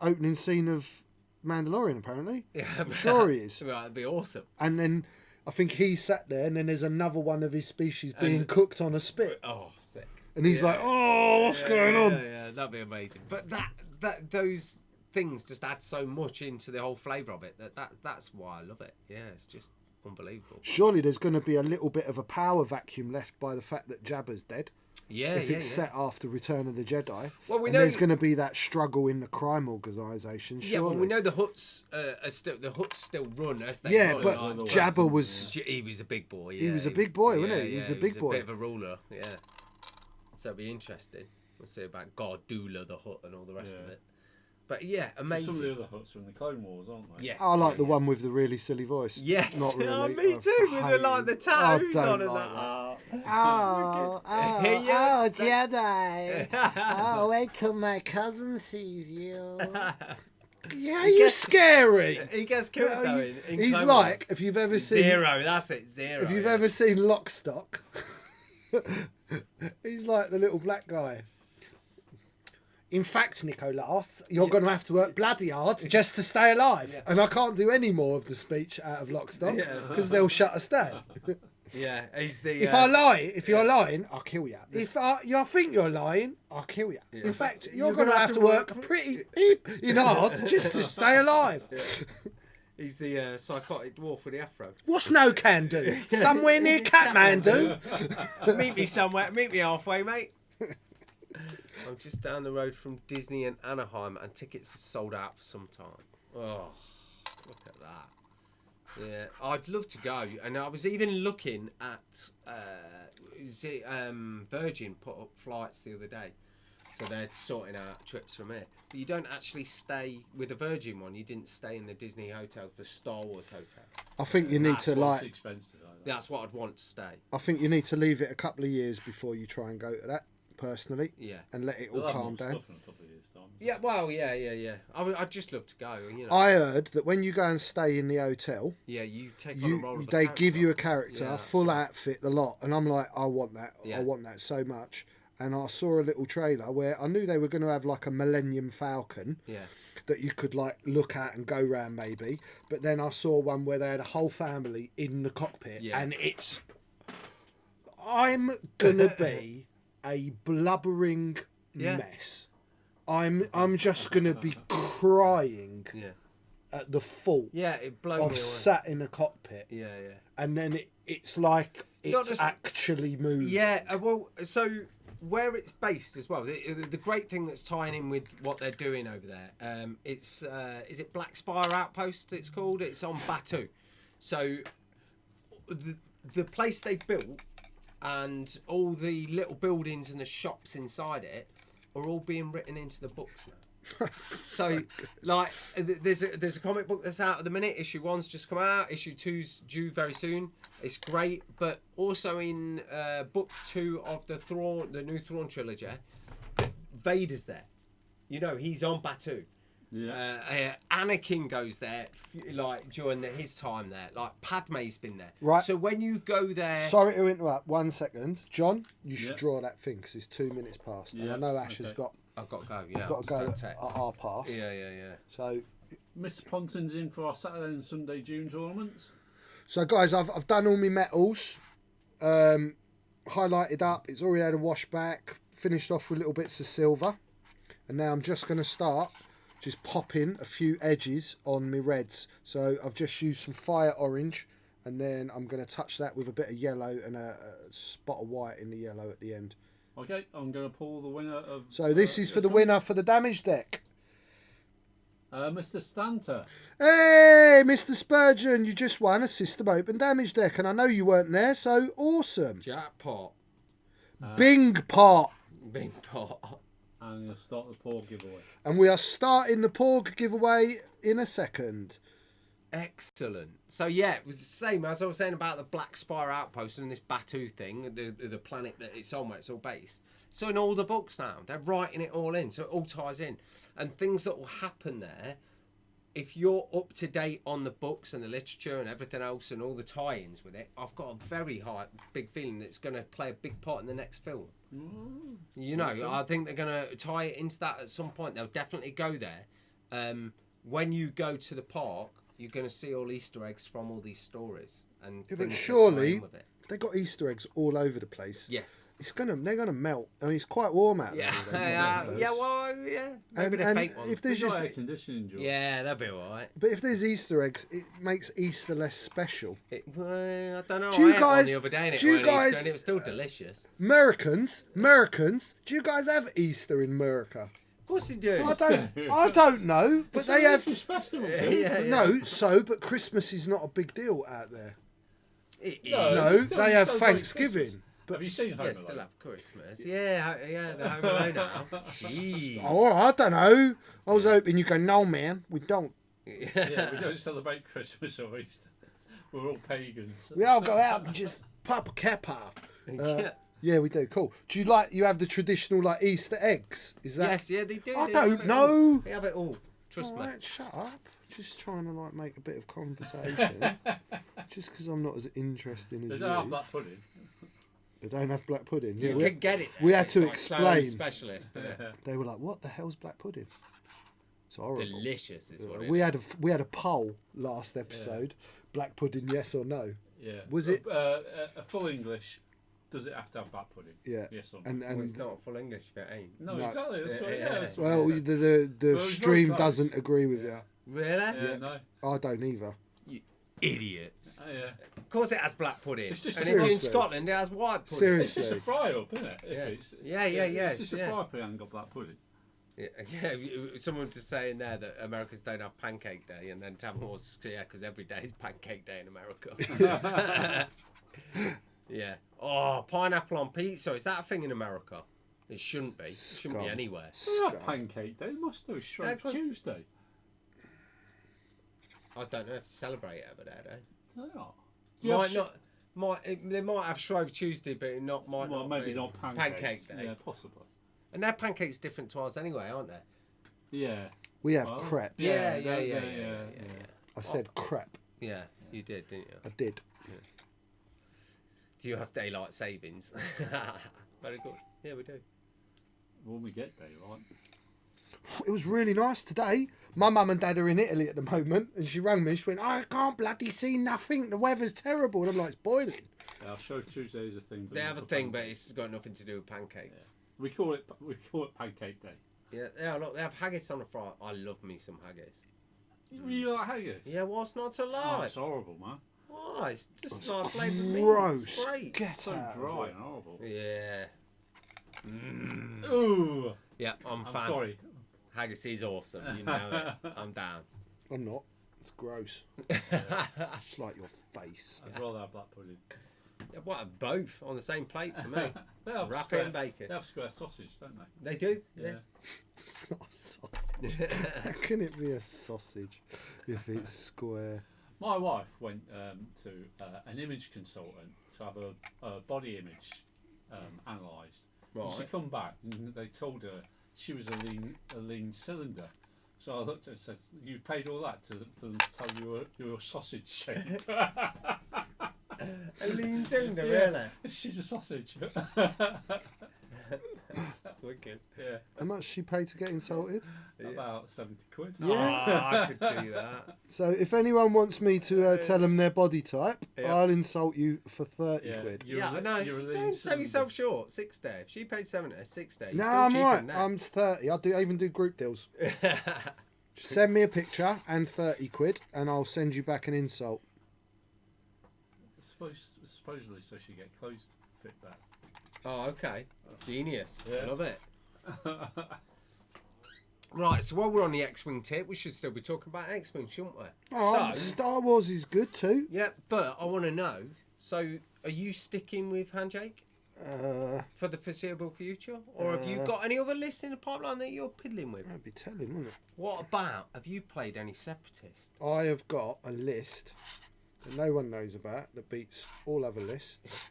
opening scene of Mandalorian, apparently. Yeah, I'm sure he is. Right, that'd be awesome. And then I think he sat there, and then there's another one of his species being cooked on a spit. Oh, sick. And he's like, "Oh, what's going on?" Yeah, that'd be amazing. But those things just add so much into the whole flavour of it that's why I love it. Yeah, it's just unbelievable. Surely there's going to be a little bit of a power vacuum left by the fact that Jabba's dead. If it's set after Return of the Jedi. Well, we and know there's going to be that struggle in the crime organisation. Yeah, well, we know the Hutts still run as they run. But Jabba was... He was a big boy. He was a big boy, wasn't he? He was a big boy. A bit of a ruler, yeah. So it'll be interesting. We'll see about Gardula the Hutt and all the rest of it. But yeah, amazing. Some of the other Hutts are in the Clone Wars, aren't they? Yeah. I like the one with the really silly voice. Yes. Not really. Oh, me too. With the tattoos on and that. Jedi. Wait till my cousin sees you. Yeah, you're scary. He gets killed though. He's like, if you've ever seen... Zero, that's it, Zero. If you've ever seen Lockstock, he's like the little black guy. In fact, Nicholas, you're going to have to work bloody hard just to stay alive. Yeah. And I can't do any more of the speech out of Lockstock because they'll shut us down. Yeah, he's the... If you're lying, I'll kill you. If you think you're lying, I'll kill you. Yeah. In fact, you're going to have to work pretty hard just to stay alive. Yeah. He's the psychotic dwarf with the afro. What's no can do? Somewhere near Kathmandu. Meet me somewhere. Meet me halfway, mate. I'm just down the road from Disney and Anaheim, and tickets have sold out for some time. Oh, look at that. Yeah, I'd love to go. And I was even looking at Virgin put up flights the other day. So they're sorting out trips from here. But you don't actually stay with the Virgin one. You didn't stay in the Disney hotels, the Star Wars hotel. I think you need to expensive, that's what I'd want to stay. I think you need to leave it a couple of years before you try and go to that. Personally, and let it all calm down. In a couple of years' time, yeah, well, yeah. I'd just love to go. You know. I heard that when you go and stay in the hotel, you take on a role of they character. Give you a character, full outfit, the lot, and I'm like, I want that. I want that so much. And I saw a little trailer where I knew they were going to have like a Millennium Falcon. Yeah. That you could like look at and go round maybe, but then I saw one where they had a whole family in the cockpit, and I'm gonna be a blubbering mess. I'm just gonna be crying at the thought it blows of me away. sat in a cockpit. Yeah. And then it's like it's actually moving. Yeah, well, so where it's based as well. The great thing that's tying in with what they're doing over there, it's is it Black Spire Outpost? It's called. It's on Batuu. So the place they built and all the little buildings and the shops inside it are all being written into the books now. So, like, there's a comic book that's out at the minute. Issue 1's just come out. Issue 2's due very soon. It's great, but also in book 2 of the new Thrawn trilogy, Vader's there. You know, he's on Batuu. Yeah. Anakin goes there, like during his time there. Like Padme's been there. Right. So when you go there, Sorry to interrupt. 1 second, John. You should draw that thing because it's 2 minutes past, and Yeah, I know Ash has got. I've got to go. Yeah, Got to go I've at just done text. our past. Yeah. So, Mr. Ponton's in for our Saturday and Sunday June tournaments. guys, I've done all my metals, highlighted up. It's already had a wash back. Finished off with little bits of silver, and now I'm just going to start just popping a few edges on my reds. So I've just used some fire orange, and then I'm going to touch that with a bit of yellow and a spot of white in the yellow at the end. Okay, I'm going to pull the winner of... So this is for the winner for the damage deck. Mr. Stanter. Hey, Mr. Spurgeon, you just won a System Open damage deck, and I know you weren't there, so awesome. Jackpot. Bing pot. Big pot. I'm going to start the poor giveaway. And we are starting the Porg giveaway in a second. Excellent. So yeah, it was the same as I was saying about the Black Spire Outpost and this Batuu thing, the planet that it's on, where it's all based. So in all the books now, they're writing it all in, so it all ties in. And things that will happen there, if you're up to date on the books and the literature and everything else and all the tie-ins with it, I've got a very big feeling that it's going to play a big part in the next film. You know, I think they're going to tie it into that at some point. They'll definitely go there. When you go to the park, you're going to see all Easter eggs from all these stories. And Yeah, but things that tie surely, in with it. if they got Easter eggs all over the place, Yes. they're gonna melt. I mean, it's quite warm out there. Maybe the And fake ones. if there's Just just, air conditioning, George. Yeah, that'd be alright. but if there's Easter eggs, it makes Easter less special. Well, I don't know. Do you I ate one guys- the other day and it do you weren't Easter guys- and it was still delicious. Americans, do you guys have Easter in America? Of course you do. I don't know, but they have. It's festival. No, but Christmas is not a big deal out there. It is. No. No, still they have celebrate Thanksgiving. Christmas. Have you seen Home Yeah, Alone? still have Christmas. Yeah, the Home Alone house. Jeez. Oh, I don't know. I was hoping you go, no, man, we don't. Yeah, we don't celebrate Christmas or Easter. We're all pagans. We all go out and just pop a cap off. Yeah, we do. Cool. Do you have the traditional like Easter eggs? Is that? Yes, yeah, they do. I They don't have it know. all. They have it all. Trust me. Alright, shut up. Just trying to like make a bit of conversation. Just because I'm not as interesting as They you. don't have black pudding. They don't have black pudding. Yeah, You can get it. we had It's to like explain. so specialist, isn't it? They were like, "What the hell's black pudding?" It's horrible. Delicious is what it We is. had a poll last episode. Black pudding, yes or no? Yeah. Was it- a full English? Does it have to have black pudding? Yeah. Yes or no? And Well, it's not full English if it ain't. No, No. exactly. That's what, Yeah. that's what well, it is. the Well, it's stream very close. doesn't agree with you. Really? Yeah, no. I don't either. You idiots. Oh, yeah. Of course it has black pudding. It's just and if you're in seriously. Scotland, it has white pudding. Seriously. It's just a fry up, isn't it? If Yeah. it's, Yeah, It's just yeah. a fry up and got black pudding. Yeah, someone was just saying there that Americans don't have Pancake Day, and then Tam was because every day is Pancake Day in America. Yeah. Oh, pineapple on pizza. Is that a thing in America? It shouldn't be. It shouldn't be Scum. anywhere. They Scum. have Pancake Day. They must do Shrove Yeah, 'cause- Tuesday. I don't know if to celebrate it over there, though. They are. Do you have Might not. They might have Shrove Tuesday, but it might well, not. maybe be not Pancake Day. Yeah, possibly. And their pancakes different to ours anyway, aren't they? Yeah. We have Well, crepes. Yeah. I said crepe. Yeah, you did, didn't you? I did. Do you have daylight savings? Very good. Yeah, we do. When we get there, right? It was really nice today. My mum and dad are in Italy at the moment, and she rang me. She went, "I can't bloody see nothing. The weather's terrible." And I'm like, "It's boiling." Yeah, Shrove Tuesday is a thing. But They not have a for thing, but pancakes. it's got nothing to do with pancakes. We call it Pancake Day. Yeah, look, they have haggis on a Friday. I love me some haggis. You really like haggis? Yeah, what's not to Oh, like? it's horrible, man. Why? It's just It's like flavoured meat. gross. It's great. Get So out of dry it. and horrible. Yeah. Ooh. Yeah, I'm I'm fan. sorry. Haggis is awesome. You know it. I'm down. I'm not. It's gross. It's like your face. I'd rather have black pudding. Yeah, what, both on the same plate for me. They have Wrap square, it and bake it. They have square sausage, don't they? They do. Yeah. It's not a sausage. How can it be a sausage if it's square? My wife went to an image consultant to have a body image analysed. Right. And she come back and they told her she was a lean cylinder. So I looked at her and said, "You paid all that for them to tell you you're a sausage shape." A lean cylinder, Yeah. really? She's a sausage. That's wicked. Yeah, How much she paid to get insulted? about 70 quid. I could do that. So if anyone wants me to tell them their body type, Yeah. I'll insult you for 30 Yeah. quid. You're Yeah, a- no, you're a lean don't sell cylinder. yourself short. 60. If she paid 70, 60. No, Still I'm cheaper right. than that. I'm 30. I even do group deals. Send me a picture and 30 quid, and I'll send you back an insult. Supposedly, so she get clothes fit back. Oh, okay. Genius. Yeah. I love it. Right, so while we're on the X-Wing tip, we should still be talking about X-Wing, shouldn't we? Oh, So, Star Wars is good too. yeah, but I want to know, so are you sticking with Handshake for the foreseeable future? Or have you got any other lists in the pipeline that you're piddling with? I'd be telling, wouldn't it? What about, have you played any Separatist? I have got a list that no one knows about that beats all other lists.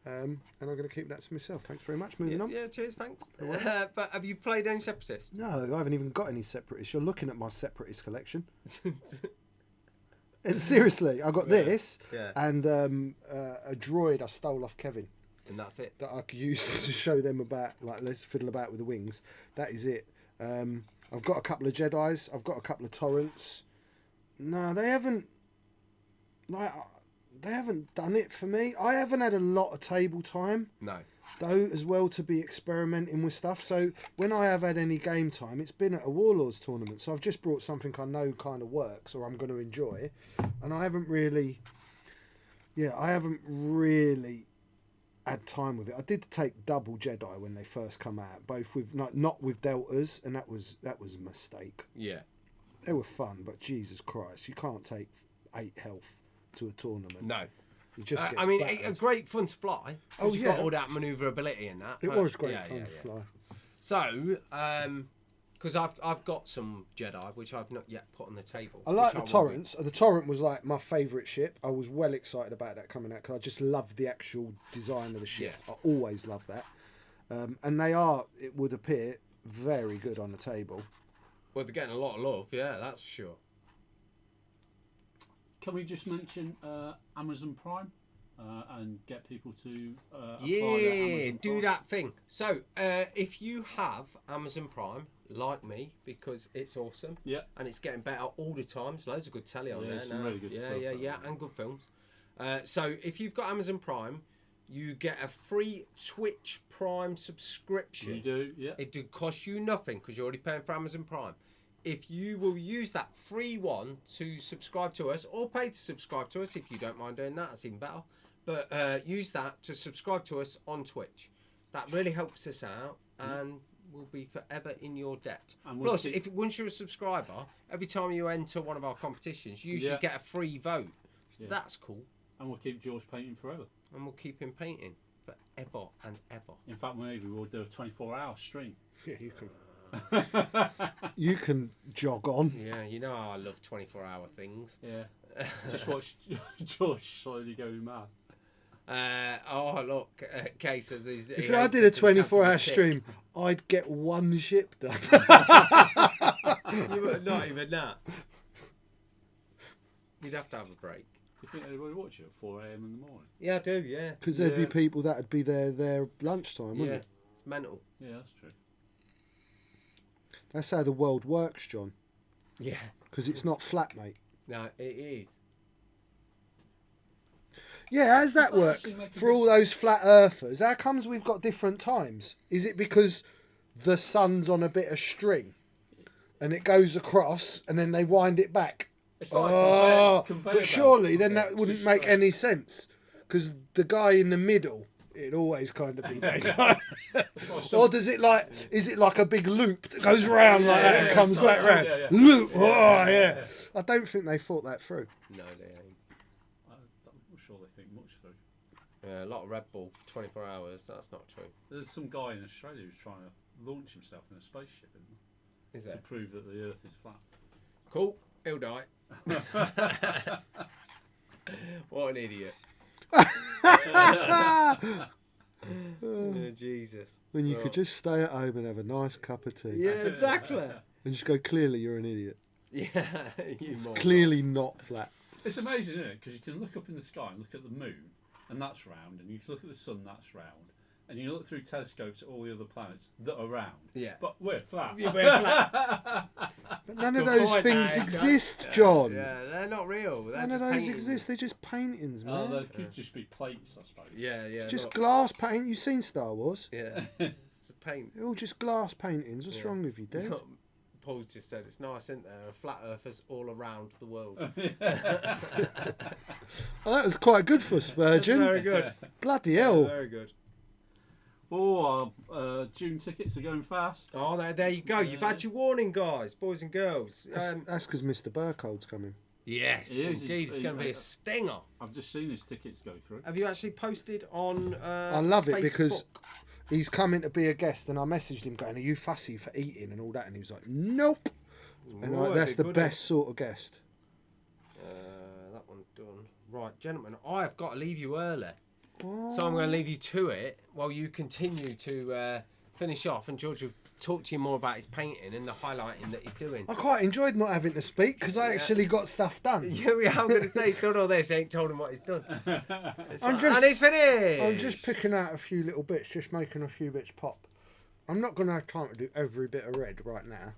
And I'm going to keep that to myself. Thanks very much. Moving on. Yeah, cheers, thanks. But have you played any Separatist? No, I haven't even got any separatists. You're looking at my separatist collection. And seriously, I got this Yeah. and a droid I stole off Kevin And that's it. that I could use to show them about, like, let's fiddle about with the wings. That is it. I've got a couple of Jedis. I've got a couple of Torrents. No, they haven't done it for me. I haven't had a lot of table time, No. though, as well, to be experimenting with stuff. So when I have had any game time, it's been at a Warlords tournament. So I've just brought something I know kind of works or I'm going to enjoy. And I haven't really had time with it. I did take double Jedi when they first come out, both with not with Deltas, and that was a mistake. Yeah. They were fun, but Jesus Christ, you can't take 8 health to a tournament. No. You just get I mean, battered. it's great fun to fly. Oh, You've yeah. got all that manoeuvrability in that. It but- was great yeah, fun yeah, to yeah. fly. So, because I've got some Jedi which I've not yet put on the table. I like which the will be- Torrents. The Torrent was like my favourite ship. I was well excited about that coming out because I just love the actual design of the ship. Yeah. I always love that. And it would appear, very good on the table. Well, they're getting a lot of love. Yeah, that's for sure. Can we just mention Amazon Prime and get people to apply their Yeah, Amazon do Prime? that thing. So, if you have Amazon Prime, like me, because it's awesome. Yeah. And it's getting better all the time. There's loads of good telly on Yeah, there some now. really good stuff, yeah, and good films. So, if you've got Amazon Prime, you get a free Twitch Prime subscription. You do, yeah. It do cost you nothing because you're already paying for Amazon Prime. If you will use that free one to subscribe to us, or pay to subscribe to us, if you don't mind doing that, that's even better. But use that to subscribe to us on Twitch. That really helps us out and will be forever in your debt. And we'll Plus, keep- once you're a subscriber, every time you enter one of our competitions, you usually Yeah. get a free vote. So Yeah. that's cool. And we'll keep George painting forever. And we'll keep him painting forever and ever. In fact, maybe we'll do a 24-hour stream. Yeah, you can. You can jog on. Yeah, you know how I love 24-hour things. Yeah. Just watch George slowly go mad. Look, Kay says these. If I did a 24-hour stream, I'd get one ship done. You were not even that. You'd have to have a break. Do you think anybody watch it at 4 a.m. in the morning? Yeah, I do. Yeah. Because there'd be Yeah. people that'd be there lunchtime, wouldn't Yeah. it? It's mental. Yeah, that's true. That's how the world works, John. Yeah. Because it's not flat, mate. No, it is. Yeah, how's that Does that work actually make a for all those flat earthers? How comes we've got different times? Is it because the sun's on a bit of string and it goes across and then they wind it back? It's like conveyor But belt. surely then Yeah, that wouldn't just make straight. any sense because the guy in the middle, it'd always kind of be daytime. Or is it like a big loop that goes round like that and yeah, comes it's like- back round? yeah, yeah. Loop. Oh, yeah. I don't think they thought that through. No, they ain't. I'm sure they think much through. Yeah, a lot of Red Bull for 24 hours. That's not true. There's some guy in Australia who's trying to launch himself in a spaceship, isn't Is there? To there? prove that the Earth is flat. Cool. He'll die. What an idiot. Oh, Jesus. When you could just stay at home and have a nice cup of tea. Yeah, exactly. And just go, clearly you're an idiot. Yeah, you It's moron. clearly not flat. It's amazing, isn't it? Because you can look up in the sky and look at the moon, and that's round, and you can look at the sun, that's round, and you look through telescopes at all the other planets that are round. Yeah. But we're flat. Yeah, we're flat. But none of Good those point, things mate. exist, John. Yeah, they're not real. They're None of just those paintings. exist. They're just paintings, man. Oh, they could just be plates, I suppose. Yeah. Just look. glass paint. You've seen Star Wars? Yeah. It's a paint. They're all just glass paintings. What's Yeah. wrong with you, dude? Paul's just said it's nice, isn't there? Flat earthers all around the world. Oh, that was quite good for Spurgeon. Very good. Bloody hell. Very good. Oh, our June tickets are going fast. Oh, there you go. You've had your warning, guys, boys and girls. That's because Mr. Burkhold's coming. Yes, It is. indeed. It's going to be a stinger. I've just seen his tickets go through. Have you actually posted on I love it Facebook? because he's coming to be a guest, and I messaged him going, "Are you fussy for eating and all that?" And he was like, "Nope." And Right, that's the good, best sort of guest. That one's done. Right, gentlemen, I have got to leave you early. What? So I'm going to leave you to it while you continue to finish off, and George will talk to you more about his painting and the highlighting that he's doing. I quite enjoyed not having to speak because I actually got stuff done. Yeah, I'm going to say he's done all this. He ain't told him what he's done. I'm just- and he's finished. I'm just picking out a few little bits, just making a few bits pop. I'm not going to have time to do every bit of red right now.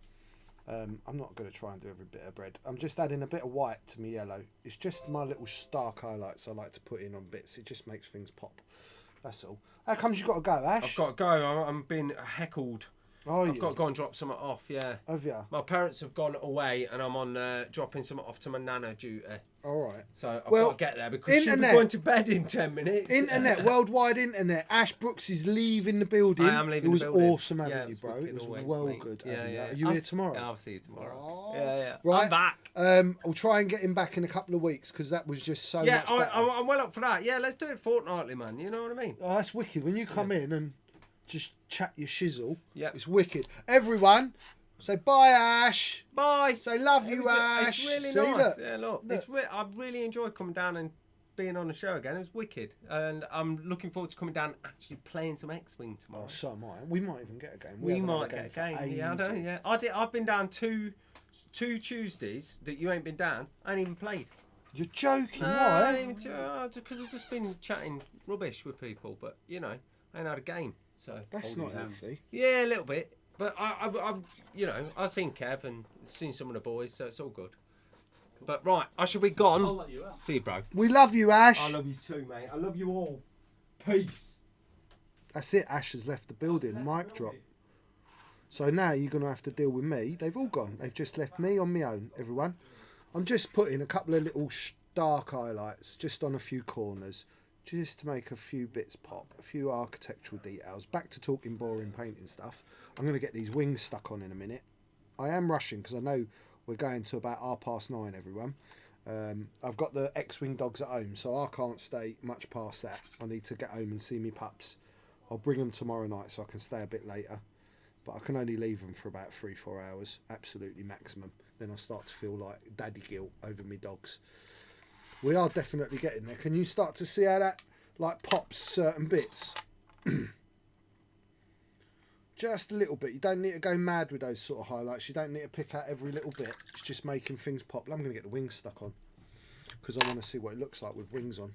I'm not going to try and do every bit of red. I'm just adding a bit of white to my yellow. It's just my little stark highlights I like to put in on bits. It just makes things pop. That's all. How comes you got to go, Ash? I've got to go. I'm being heckled. Oh, I've got to go and drop something off, yeah. Have you? My parents have gone away and I'm on dropping something off to my nana duty. All right. So I've Well, got to get there because she'll be internet. going to bed in 10 minutes. Internet, worldwide internet. Ash Brooks is leaving the building. I am leaving It was the building. awesome having Yeah, you, was bro. wicked It was always, well mate. good Yeah, having you. yeah. Are you here tomorrow? Yeah, I'll see you tomorrow. Oh. Yeah. Right. I'm back. I'll try and get him back in a couple of weeks because that was just so Yeah, much better. I'm well up for that. Yeah, let's do it fortnightly, man. You know what I mean? Oh, that's wicked. When you come in and just chat your shizzle, Yep. it's wicked. Everyone, say bye, Ash. Bye. Say love you, Ash. It's really See, nice. look. Yeah, look. I really enjoyed coming down and being on the show again. It was wicked. And I'm looking forward to coming down and actually playing some X-Wing tomorrow. Oh, so am I. We might even get a game. We haven't had might get a for game. Yeah, I don't, ages. yeah. I've been down two Tuesdays that you ain't been down. I ain't even played. You're joking, No, why? because I've just been chatting rubbish with people. But you know, I ain't had a game. So That's Holding not hands. healthy. yeah, a little bit. But I you know, I've seen Kev and seen some of the boys, so it's all good. But right, I shall be I'll gone. let you out. See you, bro. We love you, Ash. I love you too, mate. I love you all. Peace. That's it. Ash has left the building. Mic drop. So now you're going to have to deal with me. They've all gone. They've just left me on my own, everyone. I'm just putting a couple of little dark highlights just on a few corners, just to make a few bits pop, a few architectural details. Back to talking boring painting stuff. I'm going to get these wings stuck on in a minute. I am rushing because I know we're going to about 9:30, everyone. I've got the X-Wing dogs at home, so I can't stay much past that. I need to get home and see me pups. I'll bring them tomorrow night so I can stay a bit later. But I can only leave them for about 3-4 hours, absolutely maximum. Then I start to feel like daddy guilt over me dogs. We are definitely getting there. Can you start to see how that like pops certain bits? Just a little bit. You don't need to go mad with those sort of highlights. You don't need to pick out every little bit. It's just making things pop. I'm going to get the wings stuck on because I want to see what it looks like with wings on.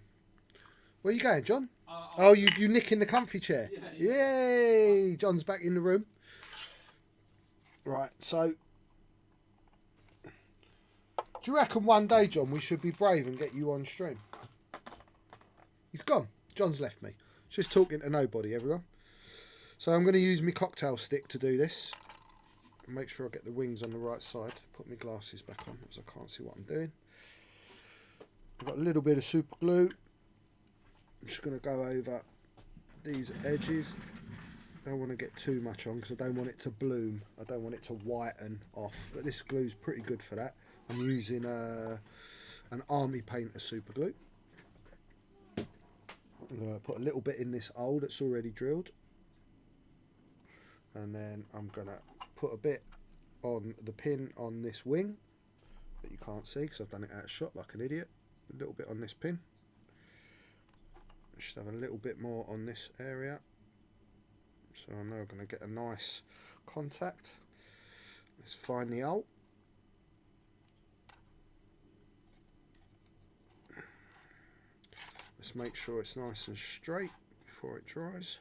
Where are you going, John? Oh, you nicking the comfy chair. Yeah. Yay! John's back in the room. Right, so do you reckon one day, John, we should be brave and get you on stream? He's gone. John's left me. Just talking to nobody, everyone. So I'm going to use my cocktail stick to do this. Make sure I get the wings on the right side. Put my glasses back on because I can't see what I'm doing. I've got a little bit of super glue. I'm just going to go over these edges. Don't want to get too much on because I don't want it to bloom. I don't want it to whiten off. But this glue's pretty good for that. I'm using an Army Painter super glue. I'm going to put a little bit in this hole that's already drilled, and then I'm going to put a bit on the pin on this wing that you can't see because I've done it out of shot like an idiot. A little bit on this pin. Just have a little bit more on this area, so I know I'm going to get a nice contact. Let's find the hole. Let's make sure it's nice and straight before it dries.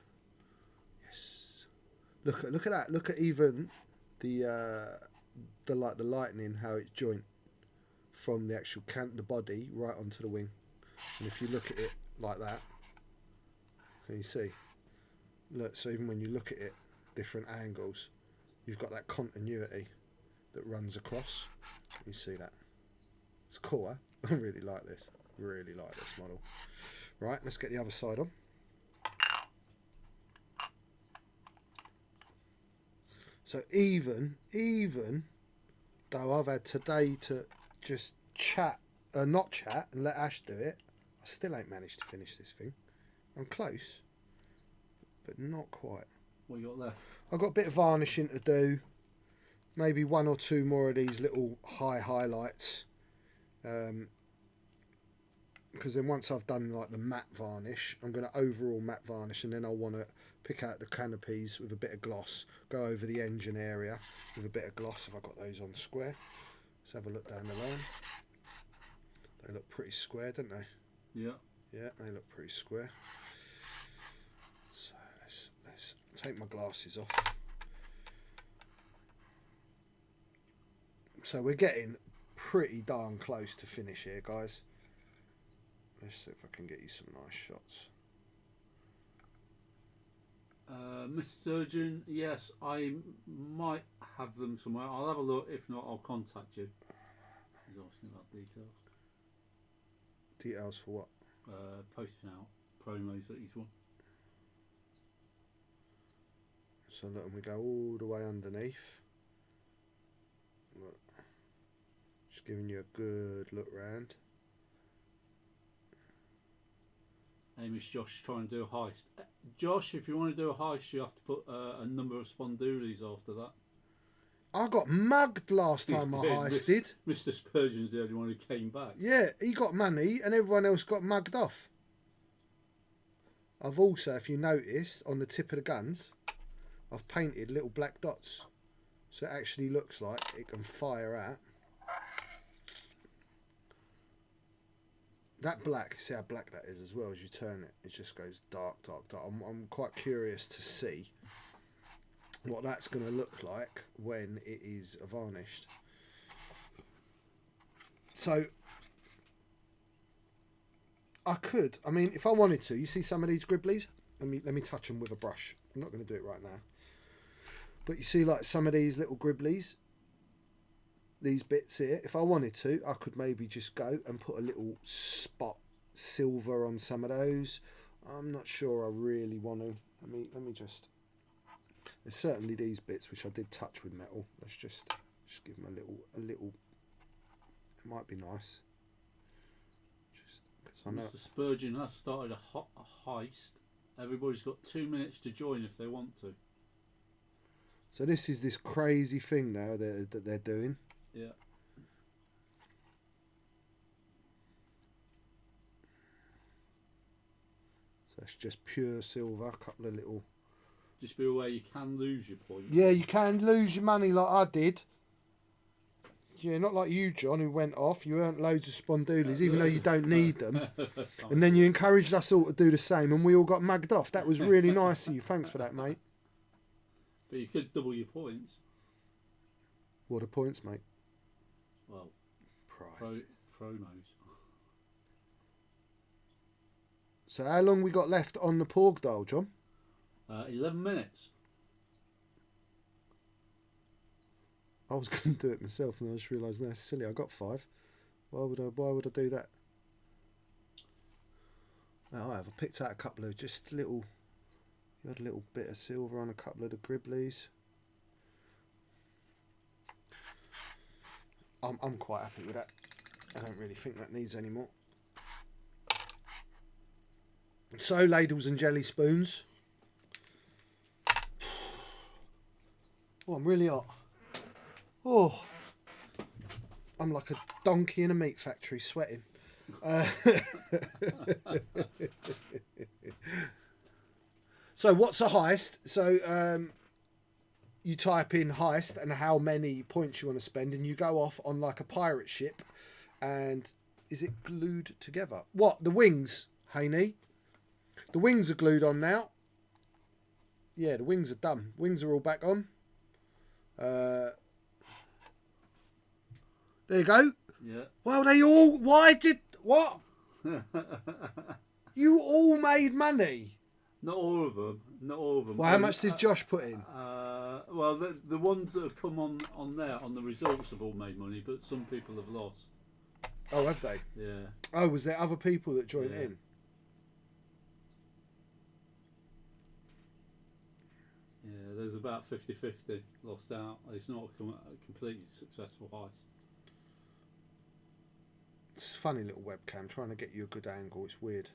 Yes. Look at that. Look at even the lightning, how it's joint from the actual the body right onto the wing. And if you look at it like that, can you see? Look, so even when you look at it, different angles, you've got that continuity that runs across. You see that? It's cool, huh? I really like this. Really like this model. Right, let's get the other side on. So even though I've had today to just not chat and let Ash do it, I still ain't managed to finish this thing. I'm close, but not quite. What you got left? I've got a bit of varnishing to do. Maybe one or two more of these little highlights. Because then once I've done like the matte varnish, I'm going to overall matte varnish, and then I'll want to pick out the canopies with a bit of gloss, go over the engine area with a bit of gloss if I've got those on square. Let's have a look down the line. They look pretty square, don't they? Yeah. Yeah, they look pretty square. So let's take my glasses off. So we're getting pretty darn close to finish here, guys. Let's see if I can get you some nice shots. Mr. Surgeon, yes, I might have them somewhere. I'll have a look. If not, I'll contact you. He's asking about details. Details for what? Posting out promos that he's won. So look, and we go all the way underneath. Look. Just giving you a good look round. Aim is Josh trying to do a heist. Josh, if you want to do a heist, you have to put a number of spondoolies after that. I got mugged last time I heisted. Mr. Spurgeon's the only one who came back. Yeah, he got money and everyone else got mugged off. I've also, if you noticed, on the tip of the guns, I've painted little black dots. So it actually looks like it can fire out. That black, see how black that is as well as you turn it. It just goes dark, dark, dark. I'm quite curious to see what that's going to look like when it is varnished. So I mean, if I wanted to, you see some of these gribblies? Let me touch them with a brush. I'm not going to do it right now. But you see like some of these little gribblies, these bits here, if I wanted to, I could maybe just go and put a little spot silver on some of those. I'm not sure I really want to. Let me just. There's certainly these bits which I did touch with metal. Let's just give them a little. It might be nice. Just because I know. Mr. Spurgeon has started a heist. Everybody's got 2 minutes to join if they want to. So this is this crazy thing now that they're doing. Yeah. So it's just pure silver, a couple of little... Just be aware you can lose your points. Yeah, you can lose your money like I did. Yeah, not like you, John, who went off. You earned loads of spondoolies, even though you don't need them. And then you encouraged us all to do the same, and we all got mugged off. That was really nice of you. Thanks for that, mate. But you could double your points. What are points, mate? Well, prize. Promos. So how long we got left on the porg dial, John? 11 minutes. I was going to do it myself, and I just realised, no, it's silly. I got 5. Why would I do that? Oh, I picked out a couple of just little. You had a little bit of silver on a couple of the gribblies. I'm quite happy with that. I don't really think that needs any more. So, ladles and jelly spoons. Oh, I'm really hot. Oh, I'm like a donkey in a meat factory sweating. So what's a heist? So you type in heist and how many points you want to spend, and you go off on like a pirate ship. And is it glued together? What? The wings, Haney? The wings are glued on now. Yeah, the wings are done. Wings are all back on. There you go. Yeah. Well, they all... Why did... What? You all made money. Not all of them. Not all of them. Well, how much did Josh put in? Well, the ones that have come on there, on the results have all made money, but some people have lost. Oh, have they? Yeah. Oh, was there other people that joined Yeah. in? Yeah, there's about 50-50 lost out. It's not a completely successful heist. It's a funny little webcam, trying to get you a good angle. It's weird.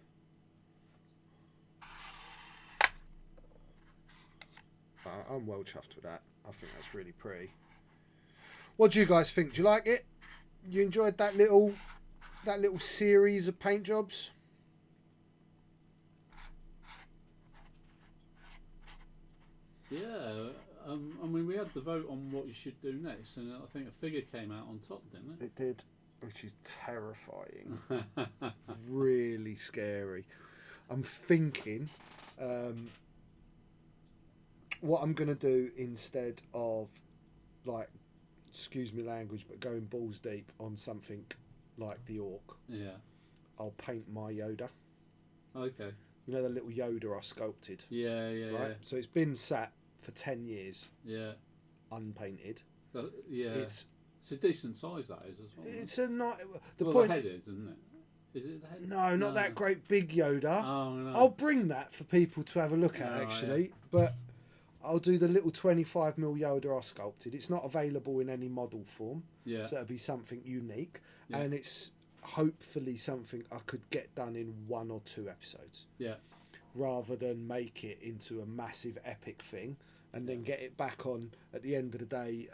I'm well chuffed with that. I think that's really pretty. What do you guys think? Do you like it? You enjoyed that little series of paint jobs? Yeah, I mean, we had the vote on what you should do next, and I think a figure came out on top, didn't it? It did, which is terrifying. Really scary. I'm thinking what I'm going to do instead of, like, excuse me language, but going balls deep on something like the Orc, Yeah. I'll paint my Yoda. Okay. You know the little Yoda I sculpted? Yeah, yeah, Right? So it's been sat for 10 years, yeah. unpainted. Yeah. It's a decent size, that is, as well. it's a not the well, point. the head is, isn't it? Is it the head? No, not that great big Yoda. Oh, no. I'll bring that for people to have a look at, Oh, actually. yeah. But I'll do the little 25mm Yoda I sculpted. It's not available in any model form. Yeah. So it'll be something unique. Yeah. And it's hopefully something I could get done in 1 or 2 episodes. Yeah. Rather than make it into a massive epic thing and then get it back on at the end of the day.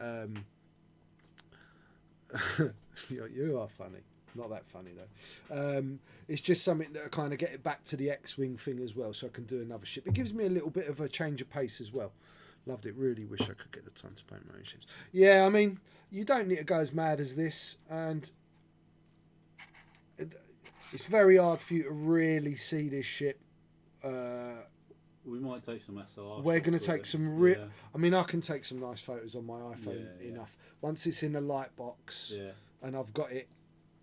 You are funny. Not that funny though. It's just something that I kind of get it back to the X-Wing thing as well, so I can do another ship. It gives me a little bit of a change of pace as well. Loved it. Really wish I could get the time to paint my own ships. Yeah, I mean, you don't need to go as mad as this, and it's very hard for you to really see this ship. We might take some SLR. We're going to take some real... Yeah. I mean, I can take some nice photos on my iPhone Yeah. enough. Once it's in a light box Yeah. and I've got it,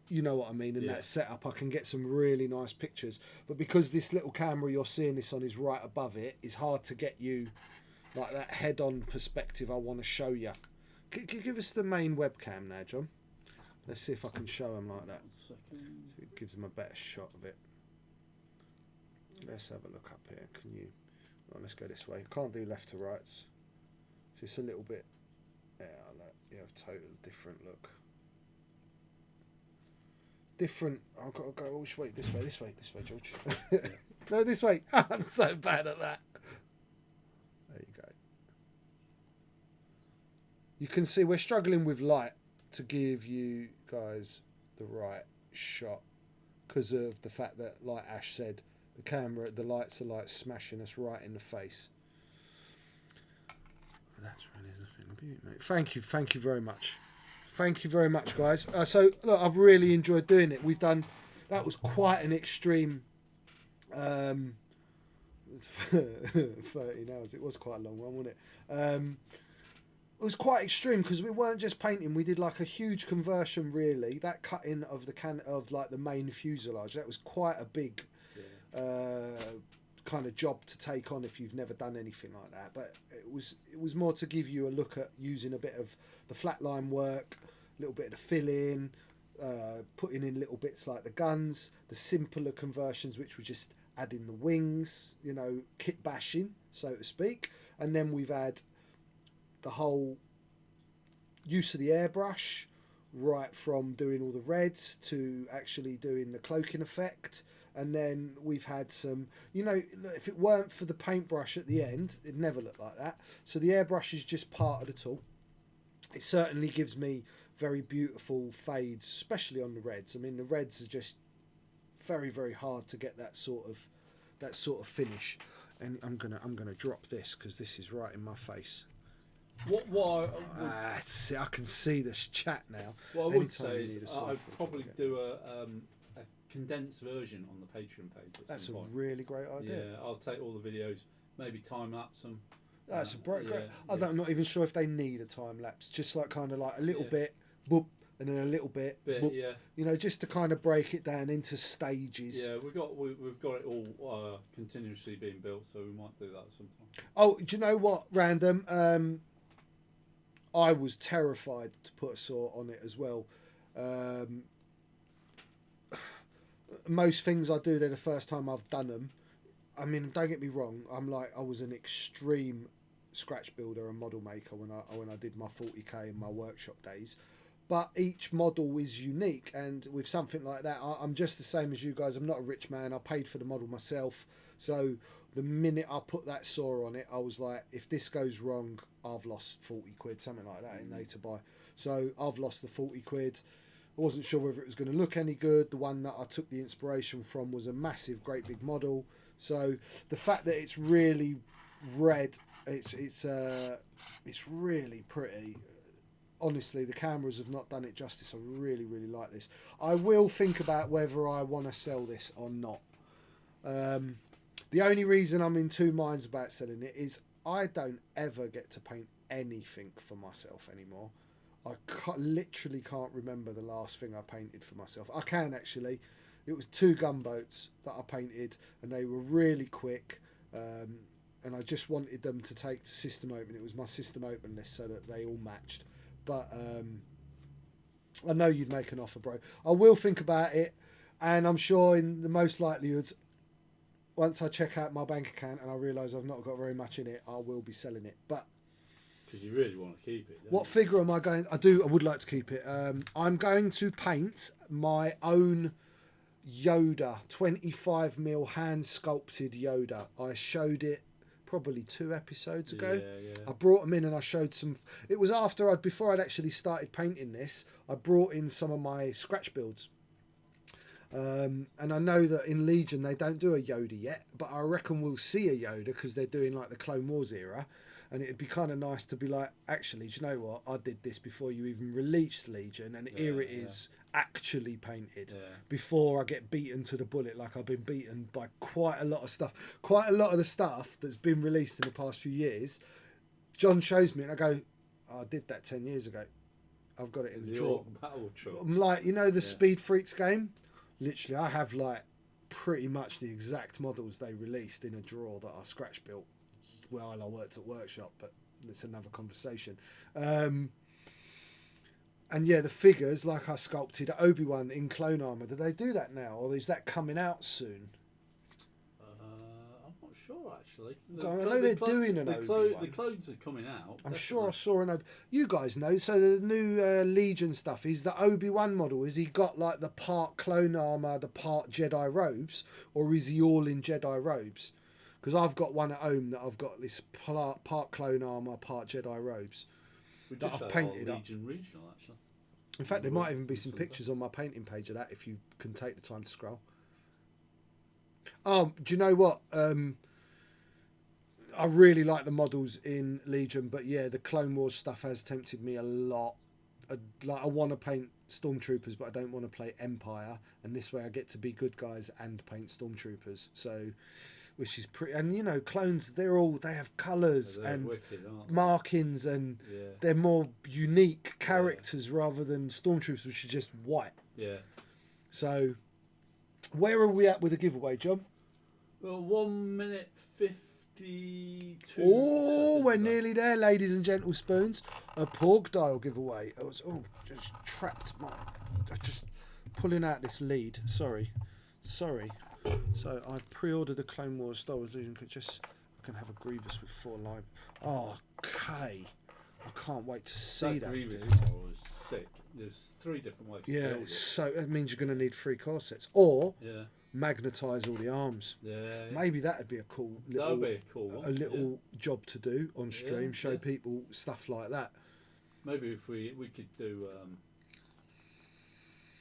you know what I mean, and Yeah. that setup, I can get some really nice pictures. But because this little camera you're seeing this on is right above it, it's hard to get you like that head-on perspective I want to show you. Give us the main webcam now, John. Let's see if I can show them like that. 1 second. So it gives them a better shot of it. Let's have a look up here. Can you... Oh, let's go this way. Can't do left to rights. So it's a little bit... Yeah, you have a total different look. Different... I've got to go which way? This way, George. No, this way. I'm so bad at that. There you go. You can see we're struggling with light to give you guys the right shot because of the fact that, like Ash said, the lights are like smashing us right in the face. That's really the thing of beauty, mate. Thank you very much. Thank you very much, guys. So look, I've really enjoyed doing it. That was quite an extreme 13 hours. It was quite a long one, wasn't it? It was quite extreme because we weren't just painting. We did like a huge conversion, really. That cutting of the main fuselage. That was quite a big kind of job to take on if you've never done anything like that. But it was more to give you a look at using a bit of the flatline work, a little bit of the fill-in, putting in little bits like the guns, the simpler conversions which were just adding the wings, kit bashing, so to speak. And then we've had the whole use of the airbrush, right from doing all the reds to actually doing the cloaking effect, And then we've had some, if it weren't for the paintbrush at the end, it'd never look like that. So the airbrush is just part of the tool. It certainly gives me very beautiful fades, especially on the reds. I mean, the reds are just very, very hard to get that sort of finish. And I'm gonna drop this because this is right in my face. I can see this chat now. What I would say is I'd probably do a condensed version on the Patreon page. That's a really great idea. Yeah, I'll take all the videos, maybe time lapse them. That's great. I'm not even sure if they need a time lapse. Just like kind of like a little bit, boop, and then a little bit, boop, just to kind of break it down into stages. Yeah, we've got it all continuously being built, so we might do that sometime. Oh, do you know what? Random. I was terrified to put a saw on it as well. Most things I do, they're the first time I've done them. I mean, don't get me wrong. I was an extreme scratch builder and model maker when I did my 40k in my workshop days. But each model is unique, and with something like that, I'm just the same as you guys. I'm not a rich man. I paid for the model myself, so the minute I put that saw on it, I was like, if this goes wrong, I've lost 40 quid, something like that in there to buy. So I've lost the 40 quid. I wasn't sure whether it was going to look any good. The one that I took the inspiration from was a massive, great big model. So the fact that it's really red, it's really pretty. Honestly, the cameras have not done it justice. I really, really like this. I will think about whether I want to sell this or not. The only reason I'm in two minds about selling it is I don't ever get to paint anything for myself anymore. I literally can't remember the last thing I painted for myself. I can actually. It was 2 gunboats that I painted, and they were really quick. And I just wanted them to take to system open. It was my system open list so that they all matched. But I know you'd make an offer, bro. I will think about it, and I'm sure in the most likelihoods, once I check out my bank account and I realise I've not got very much in it, I will be selling it. But because you really want to keep it. What figure am I going? I would like to keep it. I'm going to paint my own Yoda, 25mm hand sculpted Yoda. I showed it probably 2 episodes ago. I brought them in and I showed some. It was before I'd actually started painting this. I brought in some of my scratch builds. And I know that in Legion they don't do a Yoda yet, but I reckon we'll see a Yoda because they're doing like the Clone Wars era, and it'd be kind of nice to be like, actually, do you know what? I did this before you even released Legion, and here it is actually painted before I get beaten to the bullet like I've been beaten by quite a lot of stuff. Quite a lot of the stuff that's been released in the past few years, John shows me and I go, I did that 10 years ago. I've got it in the drawer. I'm like, the Speed Freaks game? Literally, I have like pretty much the exact models they released in a drawer that I scratch built while I worked at workshop, but it's another conversation. And yeah, the figures, like I sculpted Obi-Wan in clone armor. Do they do that now, or is that coming out soon? I'm not sure actually. I know they're doing an Obi-Wan. The clothes are coming out. I'm sure I saw an Obi. You guys know. So the new Legion stuff is the Obi-Wan model. Is he got like the part clone armor, the part Jedi robes, or is he all in Jedi robes? Because I've got one at home that I've got this part clone armor, part Jedi robes. We that just I've had painted our up. Legion regional actually. In fact, there might even be some pictures on my painting page of that if you can take the time to scroll. Do you know what? I really like the models in Legion, but yeah, the Clone Wars stuff has tempted me a lot. I want to paint Stormtroopers, but I don't want to play Empire, and this way I get to be good guys and paint Stormtroopers. So, which is pretty. And clones, they have colours and wicked, markings, and they're more unique characters rather than Stormtroopers, which are just white. Yeah. So, where are we at with the giveaway, John? Well, 1 minute 52. Oh, we're nearly there, ladies and gentle spoons. A pork dial giveaway. Just trapped just pulling out this lead. Sorry. So I've pre-ordered a Clone Wars Star Wars Legion. I can have a Grievous with 4 live. Oh, okay. I can't wait to see that. Grievous dude. was sick. there's 3 different ways. Yeah, to build it. so that means you're going to need 3 corsets, or Yeah. magnetise all the arms. Yeah. Maybe that'd be a cool little, That'd be a cool one. a little job to do on stream. Show yeah. people stuff like that. Maybe if we could do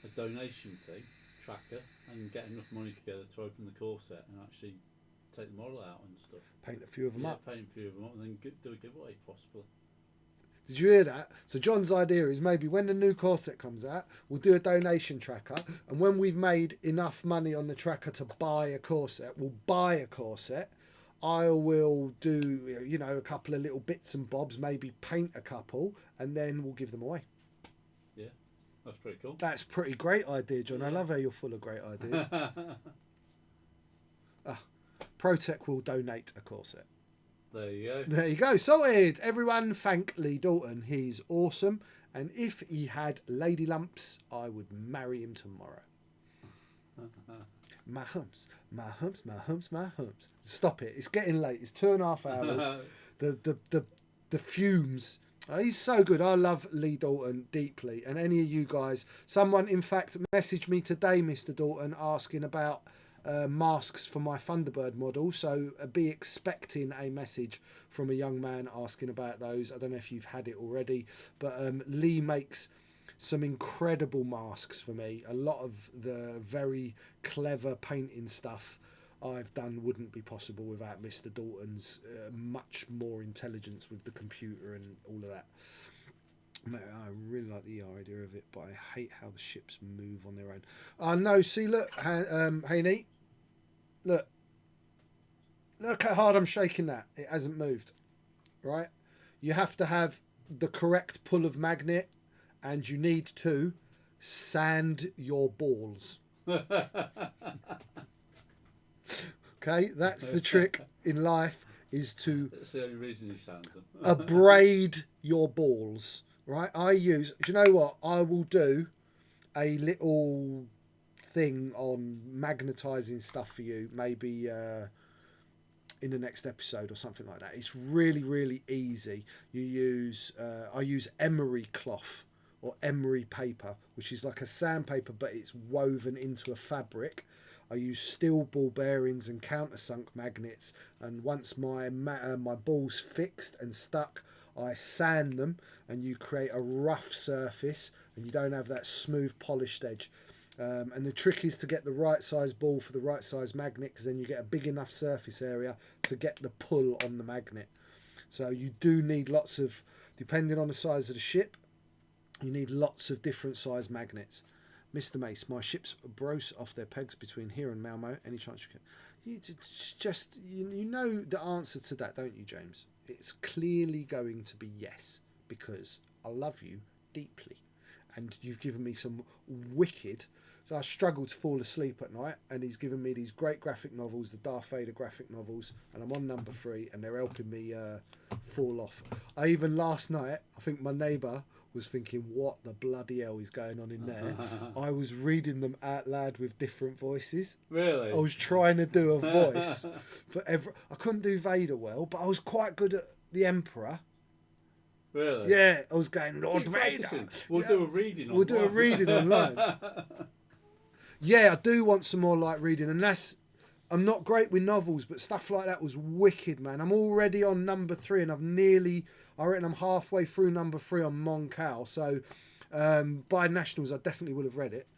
a donation thing, tracker, and get enough money together to open the corset and actually take the model out and stuff. Paint a few of them up. Paint a few of them up, and then do a giveaway possibly. Did you hear that? So John's idea is maybe when the new corset comes out, we'll do a donation tracker, and when we've made enough money on the tracker to buy a corset, we'll buy a corset. I will do, you know, a couple of little bits and bobs, maybe paint a couple, and then we'll give them away. Yeah, that's pretty cool. That's a pretty great idea, John. I love how you're full of great ideas. ProTech will donate a corset. There you go. There you go. Sorted. Everyone thank Lee Dalton. He's awesome. And if he had lady lumps, I would marry him tomorrow. My humps, my humps, my humps, my humps. Stop it. It's getting late. It's 2.5 hours. The fumes. Oh, he's so good. I love Lee Dalton deeply. And any of you guys, someone in fact messaged me today, Mr. Dalton, asking about masks for my Thunderbird model, so be expecting a message from a young man asking about those. I don't know if you've had it already, but Lee makes some incredible masks for me. A lot of the very clever painting stuff I've done wouldn't be possible without Mr. Dalton's much more intelligence with the computer and all of that. Mate, I really like the idea of it, but I hate how the ships move on their own. No, see, look, Haney, look how hard I'm shaking that. It hasn't moved, right? You have to have the correct pull of magnet, and you need to sand your balls. Okay, that's the trick in life, is to That's the only reason he sands them. abrade your balls. Right, do you know what? I will do a little thing on magnetising stuff for you, maybe in the next episode or something like that. It's really, really easy. I use emery cloth or emery paper, which is like a sandpaper, but it's woven into a fabric. I use steel ball bearings and countersunk magnets, and once my ball's fixed and stuck, I sand them, and you create a rough surface, and you don't have that smooth polished edge. And the trick is to get the right size ball for the right size magnet, because then you get a big enough surface area to get the pull on the magnet. So you do need lots of, depending on the size of the ship, you need lots of different size magnets. Mr. Maice, my ships brose off their pegs between here and Malmo. Any chance you can? You know the answer to that, don't you, James? It's clearly going to be yes, because I love you deeply, and you've given me some wicked. So I struggle to fall asleep at night, and he's given me these great graphic novels, the Darth Vader graphic novels, and I'm on number 3, and they're helping me fall off. I even last night, I think my neighbour was thinking, what the bloody hell is going on in there? I was reading them out loud with different voices. Really? I was trying to do a voice for every. I couldn't do Vader well, but I was quite good at the Emperor. Really? Yeah, I was going, Lord Keep Vader. practicing. We'll do a reading online. We'll do a reading online. Yeah, I do want some more light reading, and that's. I'm not great with novels, but stuff like that was wicked, man. I'm already on number 3, and I reckon I'm halfway through number 3 on Mon Cal. So by Nationals, I definitely would have read it.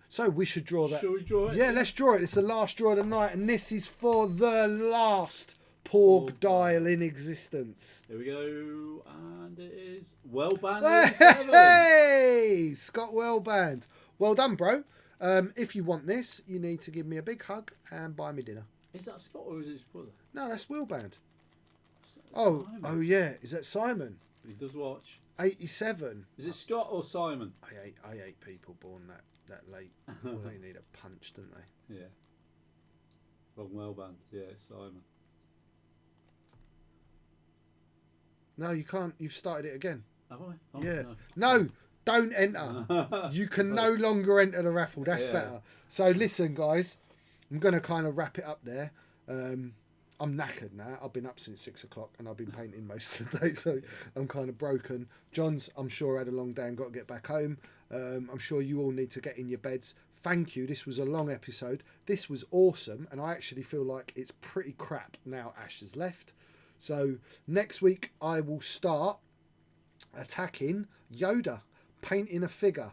So we should draw that. Shall we draw it? Yeah, let's draw it. It's the last draw of the night, and this is for the last Porg dial in existence. Here we go, and it is Wellband. Hey, Scott Wellband. Well done, bro. If you want this, you need to give me a big hug and buy me dinner. Is that Scott or is it his brother? No, that's Wellband. Simon. Oh yeah. Is that Simon? He does watch. 87. Is it Scott or Simon? I hate people born that late. Well, they need a punch, don't they? Yeah. Wrong Wellband. Yeah, it's Simon. No, you can't. You've started it again. Have I? Oh, Yeah. No, don't enter. You can no longer enter the raffle. That's better. So listen, guys, I'm going to kind of wrap it up there. I'm knackered now. I've been up since 6 o'clock and I've been painting most of the day, so I'm kind of broken. John's, I'm sure, had a long day and got to get back home. I'm sure you all need to get in your beds. Thank you. This was a long episode. This was awesome, and I actually feel like it's pretty crap now Ash has left. So next week I will start attacking Yoda, painting a figure.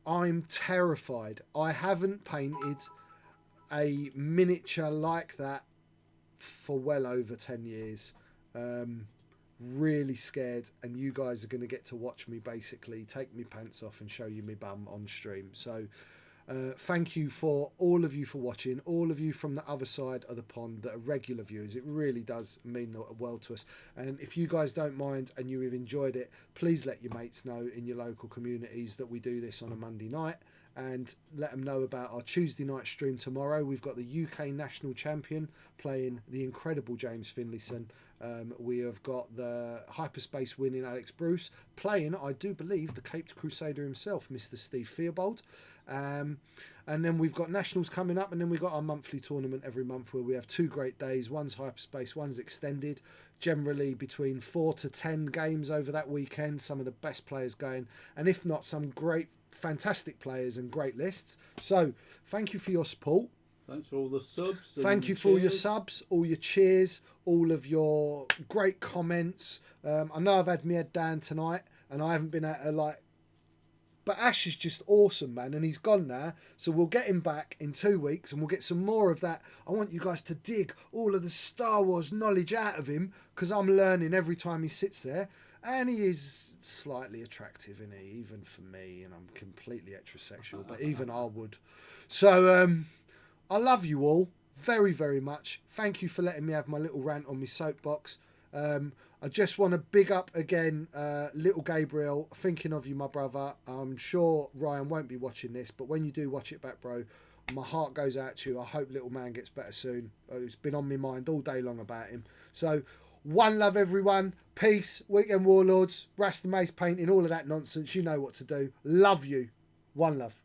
I'm terrified. I haven't painted a miniature like that for well over 10 years. Really scared, and you guys are going to get to watch me basically take me pants off and show you me bum on stream. So thank you for all of you for watching, all of you from the other side of the pond that are regular viewers. It really does mean the world to us. And if you guys don't mind and you have enjoyed it, please let your mates know in your local communities that we do this on a Monday night, and let them know about our Tuesday night stream tomorrow. We've got the UK national champion playing the incredible James Finlayson. We have got the hyperspace winning Alex Bruce playing, I do believe, the Caped Crusader himself, Mr. Steve Theobald. And then we've got nationals coming up, and then we've got our monthly tournament every month where we have 2 great days. One's hyperspace, one's extended, generally between 4 to 10 games over that weekend. Some of the best players going, and if not, some great fantastic players and great lists. So thank you for your support. Thanks for all the subs. Thank you for all your subs, all your cheers, all of your great comments. I know I've had my head down tonight and I haven't been at a but Ash is just awesome, man, and he's gone now, so we'll get him back in 2 weeks and we'll get some more of that. I want you guys to dig all of the Star Wars knowledge out of him, because I'm learning every time he sits there. And he is slightly attractive, isn't he? Even for me, and I'm completely heterosexual, but even I would. So I love you all very, very much. Thank you for letting me have my little rant on my soapbox. I just want to big up again little Gabriel. Thinking of you, my brother. I'm sure Ryan won't be watching this, but when you do watch it back, bro, my heart goes out to you. I hope little man gets better soon. It's been on my mind all day long about him. So one love, everyone. Peace. Weekend Warlords, Rasta, Maice painting, all of that nonsense. You know what to do. Love you. One love.